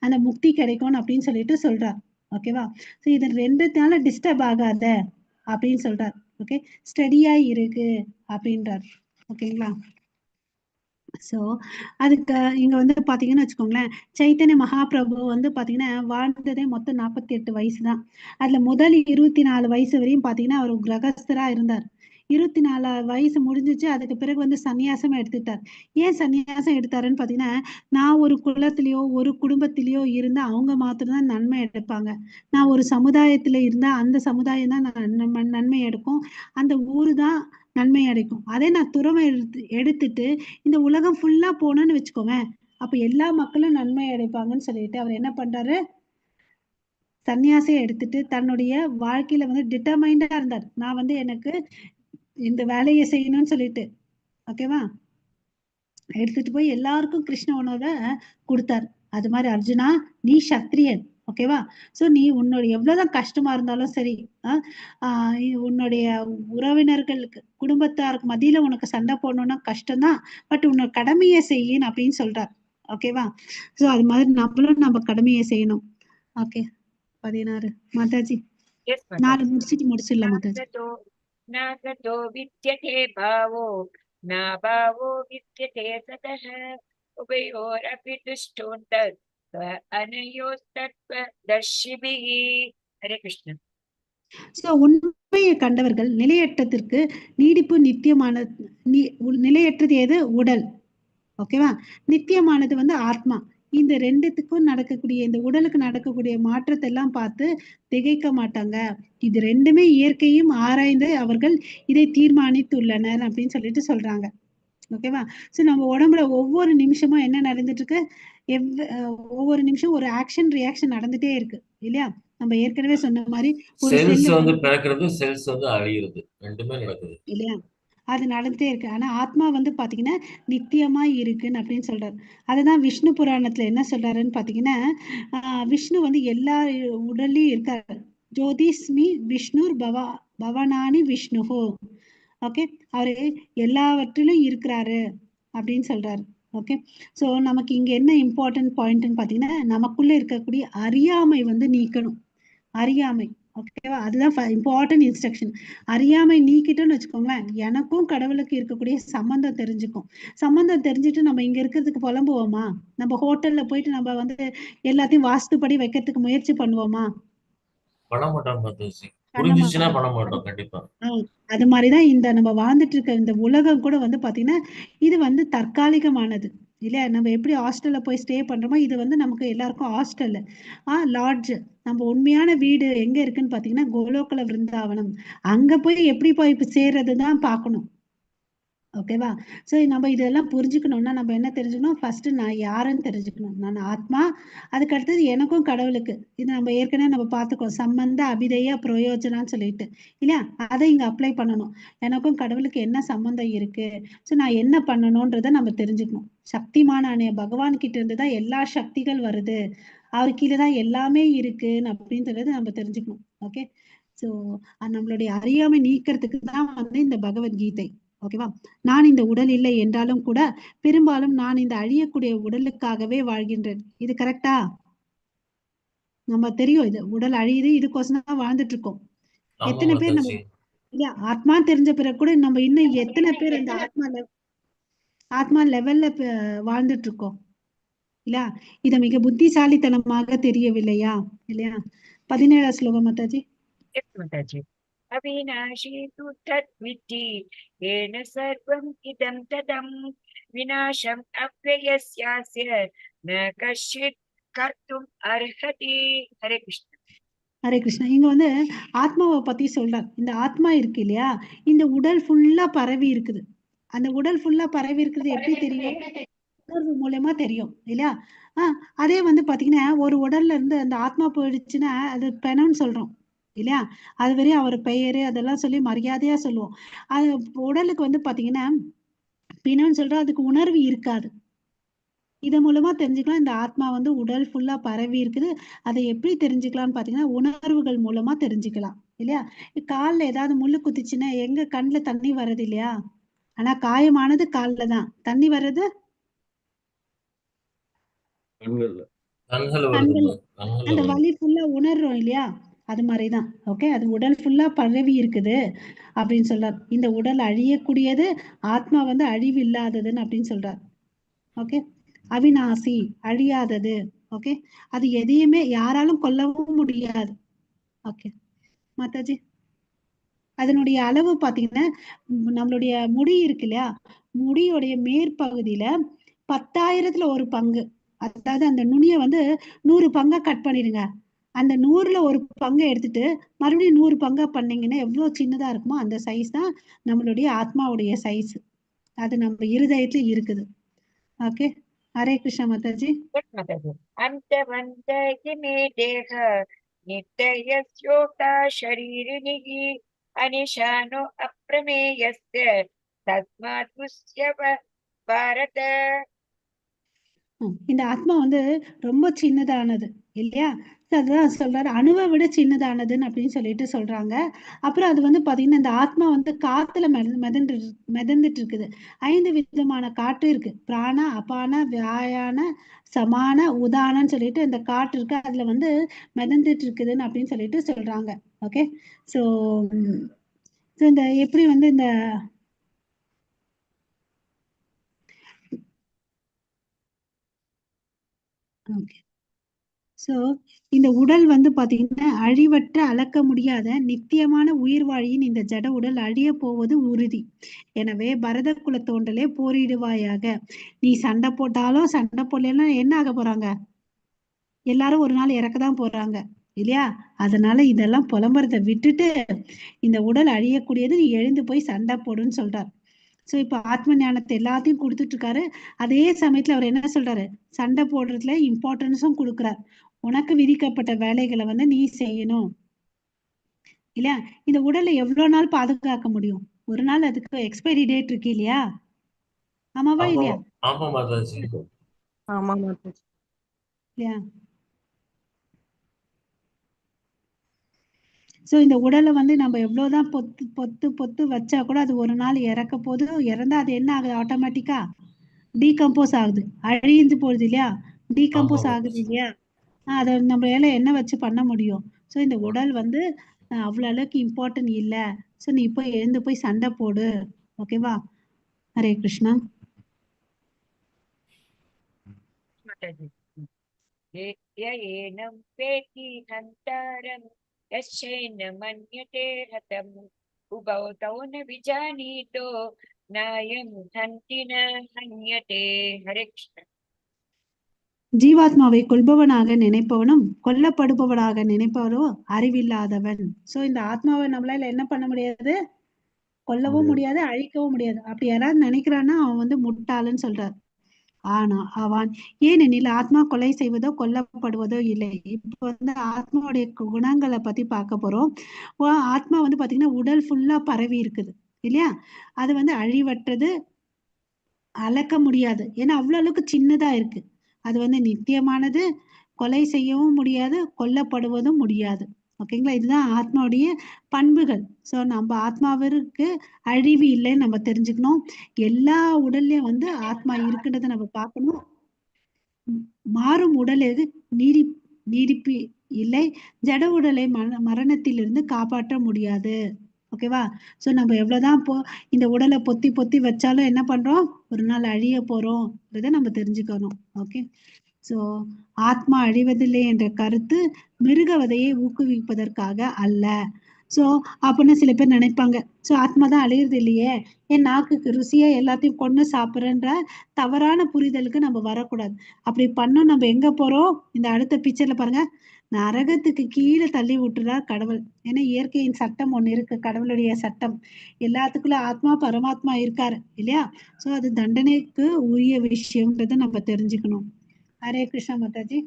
அந்த முக்தி கிடைக்கும்னு அப்படின்னு சொல்லிட்டு சொல்றார். ஓகேவா? சோ இது 2த்தால டிஸ்டர்ப் ஆகாத அப்படின்னு சொல்றார். ஓகே, ஸ்டடியா இருக்கு அப்படின்றார். ஓகேங்களா? சோ அதுக்கு இங்க வந்து பாத்தீங்கன்னு வச்சுக்கோங்களேன், சைத்தன்ய மகாபிரபு வந்து பாத்தீங்கன்னா வாழ்ந்ததே மொத்தம் 48 வயசு தான். அதுல முதல் 24 வயசு வரையும் பாத்தீங்கன்னா அவர் கிரகஸ்தரா இருந்தார். 24 வயசு முடிஞ்சிச்சு, அதுக்கு பிறகு வந்து சன்னியாசம் எடுத்துட்டார். ஏன் சன்னியாசம் எடுத்தாருன்னு பாத்தீங்கன்னா, நான் ஒரு குலத்திலயோ ஒரு குடும்பத்திலயோ இருந்தா அவங்க மாத்திரம்தான் நன்மை எடுப்பாங்க, நான் ஒரு சமுதாயத்துல இருந்தா அந்த சமுதாயம் தான் நன்மை எடுக்கும், அந்த ஊரு தான் நன்மை அடைக்கும். அதே நான் துறவை எடுத்துட்டு இந்த உலகம் ஃபுல்லா போனோன்னு வச்சுக்கோவேன், அப்ப எல்லா மக்களும் நன்மை அடைப்பாங்கன்னு சொல்லிட்டு அவர் என்ன பண்றாரு, சன்னியாசியை எடுத்துட்டு தன்னுடைய வாழ்க்கையில வந்து டிட்டர்மைண்டா இருந்தார். நான் வந்து எனக்கு இந்த வேலையை செய்யணும்னு சொல்லிட்டு. ஓகேவா? எடுத்துட்டு போய் எல்லாருக்கும் கிருஷ்ண உணவை கொடுத்தார். அது மாதிரி அர்ஜுனா, நீ சத்திரியன். ஓகேவா? சோ நீ உன்னுடைய எவ்வளவுதான் கஷ்டமா இருந்தாலும் சரி, உன்னுடைய உறவினர்களுக்கு குடும்பத்தாருக்கு மத்தியில உனக்கு சண்டை போடணும்னா கஷ்டம்தான், பட் உன்னோட கடமையை செய்யணும் அப்படின்னு சொல்றார். ஓகேவா? சோ அது மாதிரி நம்மளும் நம்ம கடமையை செய்யணும். ஓகே, 16 மாதாஜி. यत् माते 4 முடிச்சிடலாம் மாதாஜி. नागतो विद्यते भावो न भावो विद्यते ततः उभयोरपि दुष्टोऽन्तः अनयोस्तत्त्वदर्शिभिः. हरे कृष्ण. சோ உண்மையை கண்டவர்கள் நிலையற்றத்திற்கு நீடிப்பு நித்தியமான நிலையற்றது எது, உடல். ஓகேவா? நித்தியமானது வந்து ஆத்மா. இந்த 2த்துக்கும் நடக்கக்கூடிய, இந்த உடலுக்கு நடக்கக்கூடிய மாற்றத்தை எல்லாம் பார்த்து திகைக்க மாட்டாங்க. இது 2மே இயற்கையும் ஆராய்ந்து அவர்கள் இதை தீர்மானித்துள்ளனர் அப்படின்னு சொல்லிட்டு சொல்றாங்க. ஓகேவா? சோ நம்ம உடம்புல ஒவ்வொரு நிமிஷமும் என்ன நடந்துட்டு இருக்கு, ஒவ்வொரு நிமிஷம் ஒரு ஆக்ஷன் ரியாக்ஷன் நடந்துட்டே இருக்கு இல்லையா? நம்ம ஏற்கனவே சொன்ன மாதிரி ஒரு செல்ஸ் செல் வந்து பிறக்கிறது, செல்ஸ் வந்து அழியிறது, 2மே நடக்குது இல்லையா? அது நடந்துட்டே இருக்கு. ஆனா ஆத்மா வந்து பாத்தீங்கன்னா நித்தியமா இருக்குன்னு அப்படின்னு சொல்றாரு. அதுதான் விஷ்ணு புராணத்துல என்ன சொல்றாருன்னு பாத்தீங்கன்னா, விஷ்ணு வந்து எல்லா உடல்லையும் இருக்காரு. ஜோதிஸ்மி விஷ்ணுர் பவனானி விஷ்ணுஹோ. ஓகே, அவரு எல்லாவற்றிலும் இருக்கிறாரு அப்படின்னு சொல்றாரு. ஓகே, சோ நமக்கு இங்க என்ன இம்பார்ட்டன்ட் பாயிண்ட்னு பாத்தீங்கன்னா, நமக்குள்ள இருக்கக்கூடிய அறியாமை வந்து நீக்கணும். அறியாமை. ஓகேவா? அதுதான் இம்பார்ட்டன்ட் இன்ஸ்ட்ரக்ஷன். அறியாமை நீக்கிட்டோம்னு வச்சுக்கோங்களேன், எனக்கும் கடவுளுக்கு இருக்கக்கூடிய சம்பந்தம் தெரிஞ்சுக்கும். சம்பந்தம் தெரிஞ்சுட்டு நம்ம இங்க இருக்கிறதுக்கு புலம்புவோமா? நம்ம ஹோட்டல்ல போயிட்டு நம்ம வந்து எல்லாத்தையும் வாஸ்துப்படி வைக்கிறதுக்கு முயற்சி பண்ணுவோமா? பண்ண மாட்டோம் மாதாஜி. பண்ண புரிஞ்சிச்சுன்னா மாட்டோம். பண்ண மாட்டோம் கண்டிப்பா. அது மாதிரிதான் இந்த நம்ம வாழ்ந்துட்டு இருக்க இந்த உலகம் கூட வந்து பாத்தீங்கன்னா இது வந்து தற்காலிகமானது இல்லையா? நம்ம எப்படி ஹாஸ்டல்ல போய் ஸ்டே பண்றோமோ, இது வந்து நமக்கு எல்லாருக்கும் ஹாஸ்டல், லாட்ஜ். நம்ம உண்மையான வீடு எங்க இருக்குன்னு பாத்தீங்கன்னா கோலோகல விருந்தாவனம். அங்க போய் எப்படி போய் சேர்றதுதான் பார்க்கணும். ஓகேவா? சோ நம்ம இதெல்லாம் புரிஞ்சுக்கணும்னா நம்ம என்ன தெரிஞ்சுக்கணும், ஃபர்ஸ்ட் நான் யாருன்னு தெரிஞ்சுக்கணும். நான் ஆத்மா. அதுக்கு அடுத்தது எனக்கும் கடவுளுக்கு, இது நம்ம ஏற்கனவே நம்ம பார்த்துக்கோம், சம்பந்த அபிதய பிரயோஜனான்னு சொல்லிட்டு இல்லையா? அதை இங்க அப்ளை பண்ணணும். எனக்கும் கடவுளுக்கு என்ன சம்பந்தம் இருக்கு, சோ நான் என்ன பண்ணணும்ன்றத நம்ம தெரிஞ்சுக்கணும். சக்திமான பகவான் கிட்ட இருந்து தான் எல்லா சக்திகள் வருது அவர் கீழே தான் எல்லாமே இருக்குன்னு அப்படின்றது நம்ம தெரிஞ்சுக்கணும். ஓகே, ஸோ நம்மளுடைய அறியாமை நீக்கிறதுக்கு தான் வந்து இந்த பகவத்கீதை. ஓகேவா? நான் இந்த உடல் இல்லை என்றாலும் கூட பெரும்பாலும் நான் இந்த அழியக்கூடிய உடலுக்காகவே வாழ்கின்றேன். இது கரெக்டா? நம்ம தெரியும் இது உடல் அழியுது, இதுக்கோசம் தான் வாழ்ந்துட்டு இருக்கோம். ஆமா எத்தனை பேர் நம்ம மாதாஜி. இல்லையா ஆத்மா தெரிஞ்ச பிறகு கூட நம்ம இன்னும் எத்தனை பேர் அந்த ஆத்மா லெவல்ல வாழ்ந்துட்டு இருக்கோம் இல்லையா? இத மிக புத்திசாலித்தனமாக தெரியவில்லையா? இல்லையா? 17 ஸ்லோகம் மாதாஜி. Yes, Mataji. अविनाशी तु तद्विद्धि येन सर्वम् इदं तदम् विनाशम् अव्ययस्यास्य न कश्चित् कर्तुम् अर्हति. हरे कृष्ण. ஹரே கிருஷ்ணா. இங்க வந்து ஆத்மாவை பத்தி சொல்றார். இந்த ஆத்மா இருக்கு இல்லையா, இந்த உடல் ஃபுல்லா பரவி இருக்குது. அந்த உடல் ஃபுல்லா பரவி இருக்கிறது எப்படி தெரியும்? உணர்வு மூலமா தெரியும் இல்லையா? அதே வந்து பாத்தீங்கன்னா ஒரு உடல்ல இருந்து அந்த ஆத்மா போயிடுச்சுன்னா அது பெணம்னு சொல்றோம் இல்லையா? அது வரையும் அவர் பெயரு அதெல்லாம் சொல்லி மரியாதையா சொல்லுவோம். அது உடலுக்கு வந்து பாத்தீங்கன்னா பிணம்னு சொல்றோம், அதுக்கு உணர்வு இருக்காது. இது மூலமா தெரிஞ்சுக்கலாம் இந்த ஆத்மா வந்து உடல் ஃபுல்லா பரவி இருக்குது. அதை எப்படி தெரிஞ்சுக்கலாம்னு பாத்தீங்கன்னா உணர்வுகள் மூலமா தெரிஞ்சுக்கலாம் இல்லையா? கால்ல ஏதாவது முள்ளு குத்திச்சுன்னா எங்க கண்ணுல தண்ணி வர்றது இல்லையா? ஆனா காயமானது கால்ல தான். தண்ணி வர்றது கண்கள்ல. கண்கள் வருது கண்கள். கண்கள் அந்த வருது. வலி ஃபுல்லா உணர்றோம் இல்லையா? அது மாதிரிதான். ஓகே, அது உடல் ஃபுல்லா பரவி இருக்குது அப்படின்னு சொல்றார். இந்த உடல் அழியக்கூடியது, ஆத்மா வந்து அழிவு இல்லாததுன்னு அப்படின்னு சொல்றார். ஓகே, அவிநாசி அழியாதது. ஓகே, அது எதையுமே யாராலும் கொல்லவும் முடியாது. ஓகே மாதாஜி, அதனுடைய அளவு பாத்தீங்கன்னா நம்மளுடைய முடி இருக்கு இல்லையா, முடியோடைய மேற்பகுதியில 10,000த்துல ஒரு பங்கு. அதாவது அந்த நுனிய வந்து 100 பங்கா கட் பண்ணிடுங்க. அந்த 100ல ஒரு பங்கை எடுத்துட்டு மறுபடியும் 100 பங்கா பண்ணீங்கன்னா எவ்வளவு சின்னதா இருக்குமோ அந்த சைஸ் தான் நம்மளுடைய ஆத்மாவுடைய சைஸ். அது நம்ம இருதயத்துல இருக்குது. Okay, Hare Krishna Mataji. Yes, Mataji. अन्तवन्त मे देह नित्ययस्योता शरीरिणिः अनिशानो अप्रमेयस्य तस्मात् तुष्य भारत. இந்த ஆத்மா வந்து ரொம்ப சின்னதானது இல்லையா? அதுதான் சொல்றாரு, அணுவை விட சின்னதானதுன்னு அப்படின்னு சொல்லிட்டு சொல்றாங்க. அப்புறம் அது வந்து பாத்தீங்கன்னா இந்த ஆத்மா வந்து காத்துல மிதந்துட்டு இருக்குது. 5 விதமான காற்று இருக்கு. பிராண, அபான, வியாயான, சமான, உதானன்னு சொல்லிட்டு இந்த காற்று இருக்கு. அதுல வந்து மிதந்துட்டு இருக்குதுன்னு அப்படின்னு சொல்லிட்டு சொல்றாங்க. ஓகே, சோ இந்த எப்படி வந்து இந்த ஓகே, சோ இந்த உடல் வந்து பாத்தீங்கன்னா அழிவற்ற அளக்க முடியாத நித்தியமான உயிர்வாழியின் இந்த ஜட உடல் அழிய போவது உறுதி. எனவே பரத குல தோன்றலே போரிடுவாயாக. நீ சண்டை போட்டாலும் சண்டை போடலன்னா என்ன ஆக போறாங்க? எல்லாரும் ஒரு நாள் இறக்கதான் போறாங்க இல்லையா? அதனால இதெல்லாம் புலம்புறத விட்டுட்டு இந்த உடல் அழியக்கூடியது, நீ எழுந்து போய் சண்டை போடுன்னு சொல்றார். சோ இப்ப ஆத்ம ஞானத்தை எல்லாத்தையும் கொடுத்துட்டு இருக்காரு. அதே சமயத்துல அவர் என்ன சொல்றாரு? சண்டை போடுறதுல இம்பார்ட்டன்ஸும் கொடுக்குறார். உனக்கு விதிக்கப்பட்ட வேலைகளை வந்து நீ செய்யணும் இல்லையா? இந்த உடலை எவ்வளவு நாள் பாதுகாக்க முடியும்? ஒரு நாள் அதுக்கு எக்ஸ்பைரி டேட் இருக்கு இல்லையா? ஆமாவா இல்லையா? ஆமா மாதாஜி. ஆமா மாதாஜி. இல்லையா? சோ இந்த உடலை வந்து நம்ம எவ்வளவுதான் பொத்து பொத்து பொத்து வச்சா கூட அது ஒரு நாள் இறக்க போது. இறந்தா அது என்ன ஆகுது? ஆட்டோமேட்டிக்கா டீகம்போஸ் ஆகுது, அழிந்து போகுது இல்லையா? டீகம்போஸ் ஆகுது இல்லையா? அதை நம்மளால என்ன வச்சு பண்ண முடியும்? ஸோ இந்த உடல் வந்து அவ்வளவு அளவுக்கு இம்பார்ட்டன்ட் இல்ல. ஸோ நீ போய் எழுந்து போய் சண்டை போடு. ஓகேவா? ஹரே கிருஷ்ணா. येनं वेति हन्तारं यश्चैन मन्यते हतम् उभौ तौ न विजानीतो नायं हन्ति न हन्यते. हरे कृष्ण. ஜீவாத்மாவை கொல்பவனாக நினைப்பவனும் கொல்லப்படுபவனாக நினைப்பவனோ அறிவில்லாதவன். சோ இந்த ஆத்மாவை நம்மளால என்ன பண்ண முடியாது? கொல்லவும் முடியாது, அழிக்கவும் முடியாது. அப்படி யாராவது நினைக்கிறான்னா அவன் வந்து முட்டாளுன்னு சொல்றாரு. ஆனா அவன், ஏனெனில் ஆத்மா கொலை செய்வதோ கொல்லப்படுவதோ இல்லை. இப்போ வந்து ஆத்மாவுடைய குணங்களை பத்தி பார்க்க போறோம். ஆத்மா வந்து பாத்தீங்கன்னா உடல் ஃபுல்லா பரவி இருக்குது இல்லையா? அது வந்து அழிவற்றது, அளக்க முடியாது. ஏன்னா அவ்வளவு அளவுக்கு சின்னதா இருக்கு. அது வந்து நித்தியமானது, கொலை செய்யவும் முடியாது, கொல்லப்படுவதும் முடியாது. ஓகேங்களா? இதுதான் ஆத்மாவுடைய பண்புகள். ஸோ நம்ம ஆத்மாவிற்கு அழிவு இல்லைன்னு நம்ம தெரிஞ்சுக்கணும். எல்லா உடல்லயும் வந்து ஆத்மா இருக்குன்றதை நம்ம பார்க்கணும். மாறும் உடலுக்கு நீடிப்பு இல்லை. ஜட உடலை மரணத்திலிருந்து காப்பாற்ற முடியாது. ஓகேவா? ஸோ நம்ம எவ்வளவுதான் இந்த உடலை பொத்தி பொத்தி வச்சாலும் என்ன பண்றோம், ஒரு நாள் அழிய போறோம்ன்றதை நம்ம தெரிஞ்சுக்கணும். ஓகே. ஸோ ஆத்மா அழிவதில்லை என்ற கருத்து மிருகவதையை ஊக்குவிப்பதற்காக அல்ல. ஸோ அப்படின்னு சில பேர் நினைப்பாங்க, ஸோ ஆத்மா தான் அழியிறது இல்லையே, என் நாக்குக்கு ருசியா எல்லாத்தையும் கொண்டு சாப்பிட்றன்ற தவறான புரிதலுக்கு நம்ம வரக்கூடாது. அப்படி பண்ணோம் நம்ம எங்க போறோம், இந்த அடுத்த பிக்சர்ல பாருங்க, நரகத்துக்கு கீழே தள்ளி விட்டுறார் கடவுள். ஏன்னா இயற்கையின் சட்டம் ஒண்ணு இருக்கு, கடவுளுடைய சட்டம். எல்லாத்துக்குள்ள ஆத்மா பரமாத்மா இருக்காரு இல்லையா? ஸோ அது தண்டனைக்கு உரிய விஷயம்ன்றதை நம்ம தெரிஞ்சுக்கணும். ஹரே கிருஷ்ணா மாதாஜி.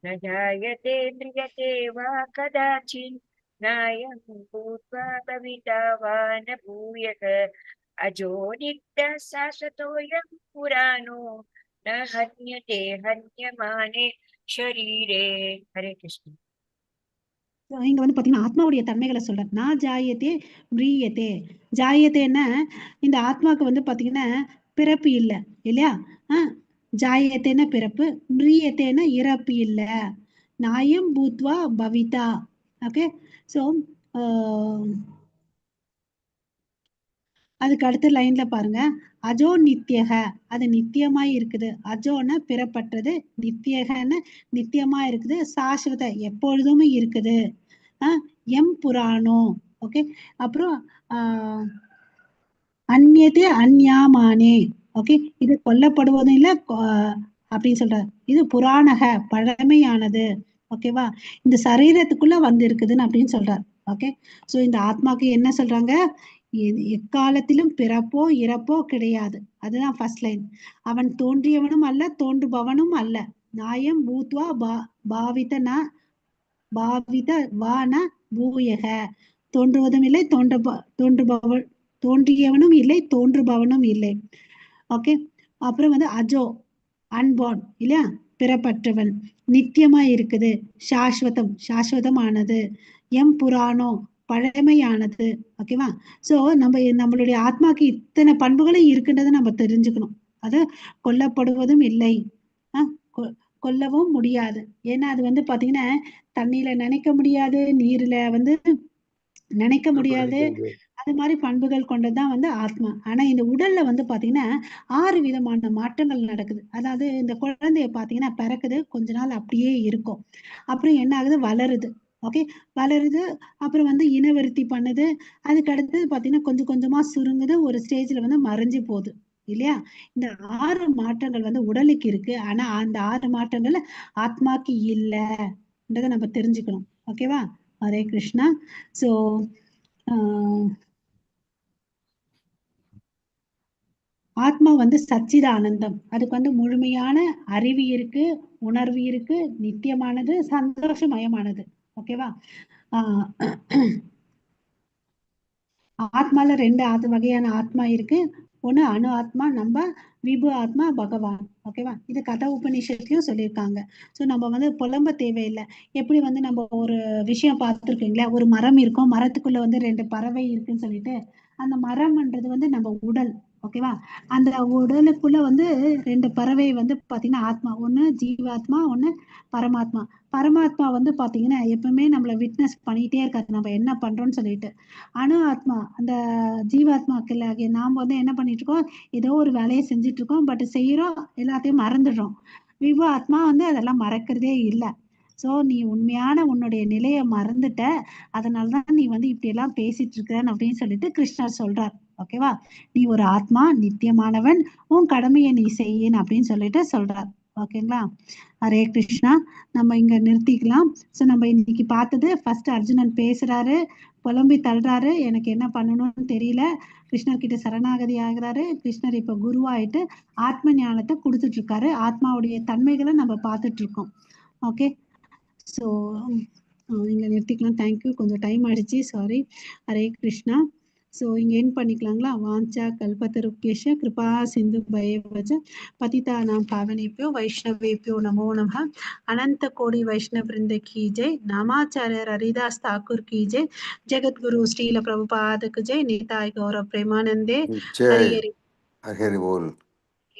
न जायते म्रियते वा कदाचित् नायं भूत्वा भविता वा न भूयः अजो नित्यः शाश्वतोऽयं पुराणो न हन्यते हन्यमाने शरीरे. हरे कृष्ण. இங்க வந்து பாத்தீங்கன்னா ஆத்மாவுடைய தன்மைகளை சொல்றேன். நான் ஜாயத்தே மிரியத்தே. ஜாயத்தேன்னா இந்த ஆத்மாவுக்கு வந்து பாத்தீங்கன்னா பிறப்பு இல்லை இல்லையா? ஜாயத்தேன பிறப்பு, மிரியத்தேன இறப்பு இல்ல. நாயம் பூத்வா பவிதா. ஓகே. ஸோ அதுக்கு அடுத்த லைன்ல பாருங்க, அஜோ நித்தியக, அது நித்தியமாய் இருக்குது. அஜோன பிறப்பற்றது, நித்தியகன்னு நித்தியமா இருக்குது, சாஸ்வத எப்பொழுதுமே இருக்குது. எம் புராணோ. ஓகே. அப்புறம் அந்நியதே அந்யாமானே. ஓகே. இது கொல்லப்படுவதும் இல்லை அப்படின்னு சொல்றாரு. இது புராணக பழமையானது. ஓகேவா? இந்த சரீரத்துக்குள்ள வந்து இருக்குதுன்னு அப்படின்னு சொல்றாரு. ஓகே. ஸோ இந்த ஆத்மாக்கு என்ன சொல்றாங்க, எக்காலத்திலும் பிறப்போ இறப்போ கிடையாது. அதுதான் ஃபர்ஸ்ட் லைன். அவன் தோன்றியவனும் அல்ல, தோன்றுபவனும் அல்ல. நாயம் பூத்வா பாவித வான பூயக. தோன்றுவதும் இல்லை, தோன்றியவனும் இல்லை, தோன்றுபவனும் இல்லை. ஓகே. அப்புறம் வந்து அஜோ அன்பார்ன் இல்லையா, பிறப்பற்றவன், நித்தியமா இருக்குது, சாஸ்வதமானது, எம் புராணோ பழமையானது. ஓகேவா? ஸோ நம்மளுடைய ஆத்மாக்கு இத்தனை பண்புகளும் இருக்குன்றதை நம்ம தெரிஞ்சுக்கணும். அது கொல்லப்படுவதும் இல்லை, கொல்லவும் முடியாது. ஏன்னா அது வந்து பாத்தீங்கன்னா தண்ணியில நினைக்க முடியாது, நீர்ல வந்து நினைக்க முடியாது. அது மாதிரி பண்புகள் கொண்டதுதான் வந்து ஆத்மா. ஆனா இந்த உடல்ல வந்து பாத்தீங்கன்னா 6 விதமான மாற்றங்கள் நடக்குது. அதாவது இந்த குழந்தைய பாத்தீங்கன்னா பிறக்குது, கொஞ்ச நாள் அப்படியே இருக்கும், அப்புறம் என்ன ஆகுது, வளருது. ஓகே. வளருது, அப்புறம் வந்து இனவிருத்தி பண்ணுது, அதுக்கு அடுத்தது பாத்தீங்கன்னா கொஞ்சம் கொஞ்சமா சுருங்குது, ஒரு ஸ்டேஜ்ல வந்து மறைஞ்சு போகுது இல்லையா? இந்த 6 மாற்றங்கள் வந்து உடலுக்கு இருக்கு. ஆனா அந்த 6 மாற்றங்கள் ஆத்மாக்கு இல்லைன்றதை நம்ம தெரிஞ்சுக்கணும். ஓகேவா? ஹரே கிருஷ்ணா. ஸோ ஆத்மா வந்து சச்சிதானந்தம். அதுக்கு வந்து முழுமையான அறிவு இருக்கு, உணர்வு இருக்கு, நித்தியமானது, சந்தோஷமயமானது. ஓகேவா? ஆத்மால 2 வகையான ஆத்மா இருக்கு. ஒண்ணு அணு ஆத்மா, நம்ம விபு ஆத்மா, பகவான். ஓகேவா? இது கதா உபநிஷத்துலயும் சொல்லியிருக்காங்க. ஸோ நம்ம வந்து புலம்ப தேவையில்லை. எப்படி வந்து நம்ம ஒரு விஷயம் பார்த்துருக்கீங்களா, ஒரு மரம் இருக்கும், மரத்துக்குள்ள வந்து 2 பறவை இருக்குன்னு சொல்லிட்டு, அந்த மரம்ன்றது வந்து நம்ம உடல். ஓகேவா? அந்த உடலுக்குள்ள வந்து 2 பறவை வந்து பாத்தீங்கன்னா ஆத்மா, ஒண்ணு ஜீவாத்மா, ஒண்ணு பரமாத்மா. பரமாத்மா வந்து பாத்தீங்கன்னா எப்பவுமே நம்மள விட்னஸ் பண்ணிட்டே இருக்காரு, நம்ம என்ன பண்றோம்னு சொல்லிட்டு. அணு ஆத்மா, அந்த ஜீவாத்மாக்கள் நாம வந்து என்ன பண்ணிட்டு இருக்கோம், ஏதோ ஒரு வேலையை செஞ்சுட்டு இருக்கோம், பட் செய்யறோம், எல்லாத்தையும் மறந்துடுறோம். விபு ஆத்மா வந்து அதெல்லாம் மறக்கிறதே இல்லை. ஸோ நீ உண்மையான உன்னுடைய நிலையை மறந்துட்ட, அதனாலதான் நீ வந்து இப்படி எல்லாம் பேசிட்டு இருக்கிறன்னு அப்படின்னு சொல்லிட்டு கிருஷ்ணர் சொல்றார். ஓகேவா? நீ ஒரு ஆத்மா, நித்தியமானவன், உன் கடமையை நீ செய்யணும் அப்படின்னு சொல்லிட்டு சொல்றார். ஓகேங்களா? ஹரே கிருஷ்ணா. நம்ம இங்க நிறுத்திக்கலாம். ஸோ நம்ம இன்னைக்கு பார்த்தது, ஃபர்ஸ்ட் அர்ஜுனன் பேசுறாரு, புலம்பி தள்ளுறாரு, எனக்கு என்ன பண்ணணும்னு தெரியல, கிருஷ்ணர் கிட்ட சரணாகதி ஆகிறாரு. கிருஷ்ணர் இப்ப குருவாயிட்டு ஆத்ம ஞானத்தை கொடுத்துட்டு இருக்காரு. ஆத்மாவுடைய தன்மைகளை நம்ம பார்த்துட்டு இருக்கோம். ஓகே. ஸோ இங்க நிறுத்திக்கலாம். தேங்க்யூ. கொஞ்சம் டைம் ஆயிடுச்சு, சாரி. ஹரே கிருஷ்ணா. ஸோ இங்கே என் பண்ணிக்கலாங்களா? வாஞ்சா கல்பத்தருக்கேஷ கிருபா சிந்து பயவச்ச பதிதானாம் பாவனேபியோ வைஷ்ணவேபியோ நமோ நமः. अनंत कोटि वैष्णव वृंद की जय. नामाचार्य हरिदास ठाकुर की जय. जगत गुरु श्रील प्रभुपाद की जय. निताय गौरव प्रेमानंदे. हरि ஜெய் हरि ஹரி போல்.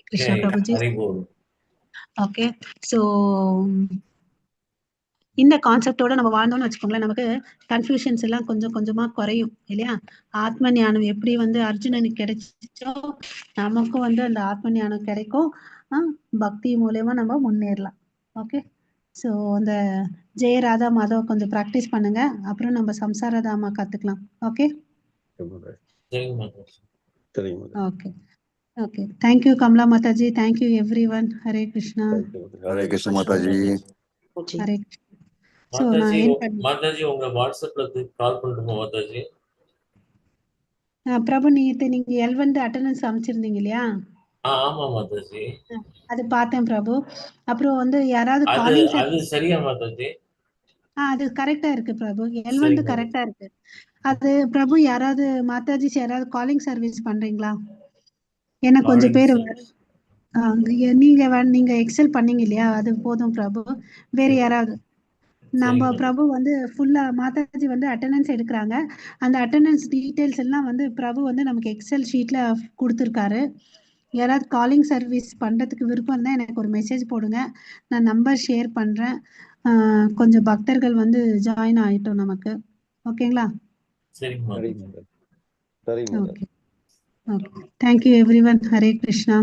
कृष्णा ஜெய் प्रभु जी. ஹரிபோல். ஓகே, ஸோ இந்த கான்செப்டோட நம்ம வாழ்ந்தோம்னு வச்சுக்கோங்களேன், நமக்கு கன்ஃபியூஷன்ஸ் எல்லாம் கொஞ்சம் கொஞ்சமா குறையும் இல்லையா? ஆத்ம ஞானம் எப்படி வந்து அர்ஜுனனுக்கு கிடைச்சோ நமக்கும் வந்து அந்த ஆத்ம ஞானம் கிடைக்கும். பக்தி மூலயமா நம்ம முன்னேறலாம். ஓகே, ஸோ அந்த ஜெய ராதா மாதவ கொஞ்சம் ப்ராக்டிஸ் பண்ணுங்க, அப்புறம் நம்ம சம்சார தாமா கத்துக்கலாம். ஓகே ஜெய் மாதாஜி. சரிங்க மாதா. Okay okay, thank you Kamala Mataji, thank you every one. Hare Krishna. Hare Krishna Mataji. Hare Krishna. So நான் மாதாஜி ஏன் பண்ணி மாதாஜி உங்க வாட்ஸ்அப்ல கால் பண்ணட்டுமா மாதாஜி? பிரபு நீங்க L1 அட்டெண்டன்ஸ் அமைச்சிருந்தீங்க இல்லையா? ஆமா மாதாஜி. அது பார்த்தேன் பிரபு. அப்புறம் வந்து யாராவது அது காலிங் அது சரியா மாதாஜி? அது கரெக்டா இருக்கு பிரபு. L1 சரிங்க. கரெக்டா இருக்கு. அது பிரபு யாராவது மாதாஜி யாராவது காலிங் சர்வீஸ் பண்றீங்களா? ஏன்னா கொஞ்சம் பேர் நீங்க எக்ஸல் பண்ணீங்க இல்லையா, அது போதும் பிரபு. வேற யாராவது நம்ம சரிங்க. பிரபு வந்து ஃபுல்லா மாதாஜி வந்து அட்டெண்டன்ஸ் எடுக்கிறாங்க. அந்த அட்டெண்டன்ஸ் டீடைல்ஸ் எல்லாம் வந்து பிரபு வந்து நமக்கு எக்ஸல் ஷீட்ல கொடுத்துருக்காரு. யாராவது காலிங் சர்வீஸ் பண்றதுக்கு விருப்பம் இருந்தா எனக்கு ஒரு மெசேஜ் போடுங்க, நான் நம்பர் ஷேர் பண்றேன். கொஞ்சம் பக்தர்கள் வந்து ஜாயின் ஆயிட்டோம் நமக்கு. ஓகேங்களா? சரிங்க மாதாஜி. சரிங்க மாதா. சரிங்க மாதா. Okay okay, thank you every one. Hare Krishna.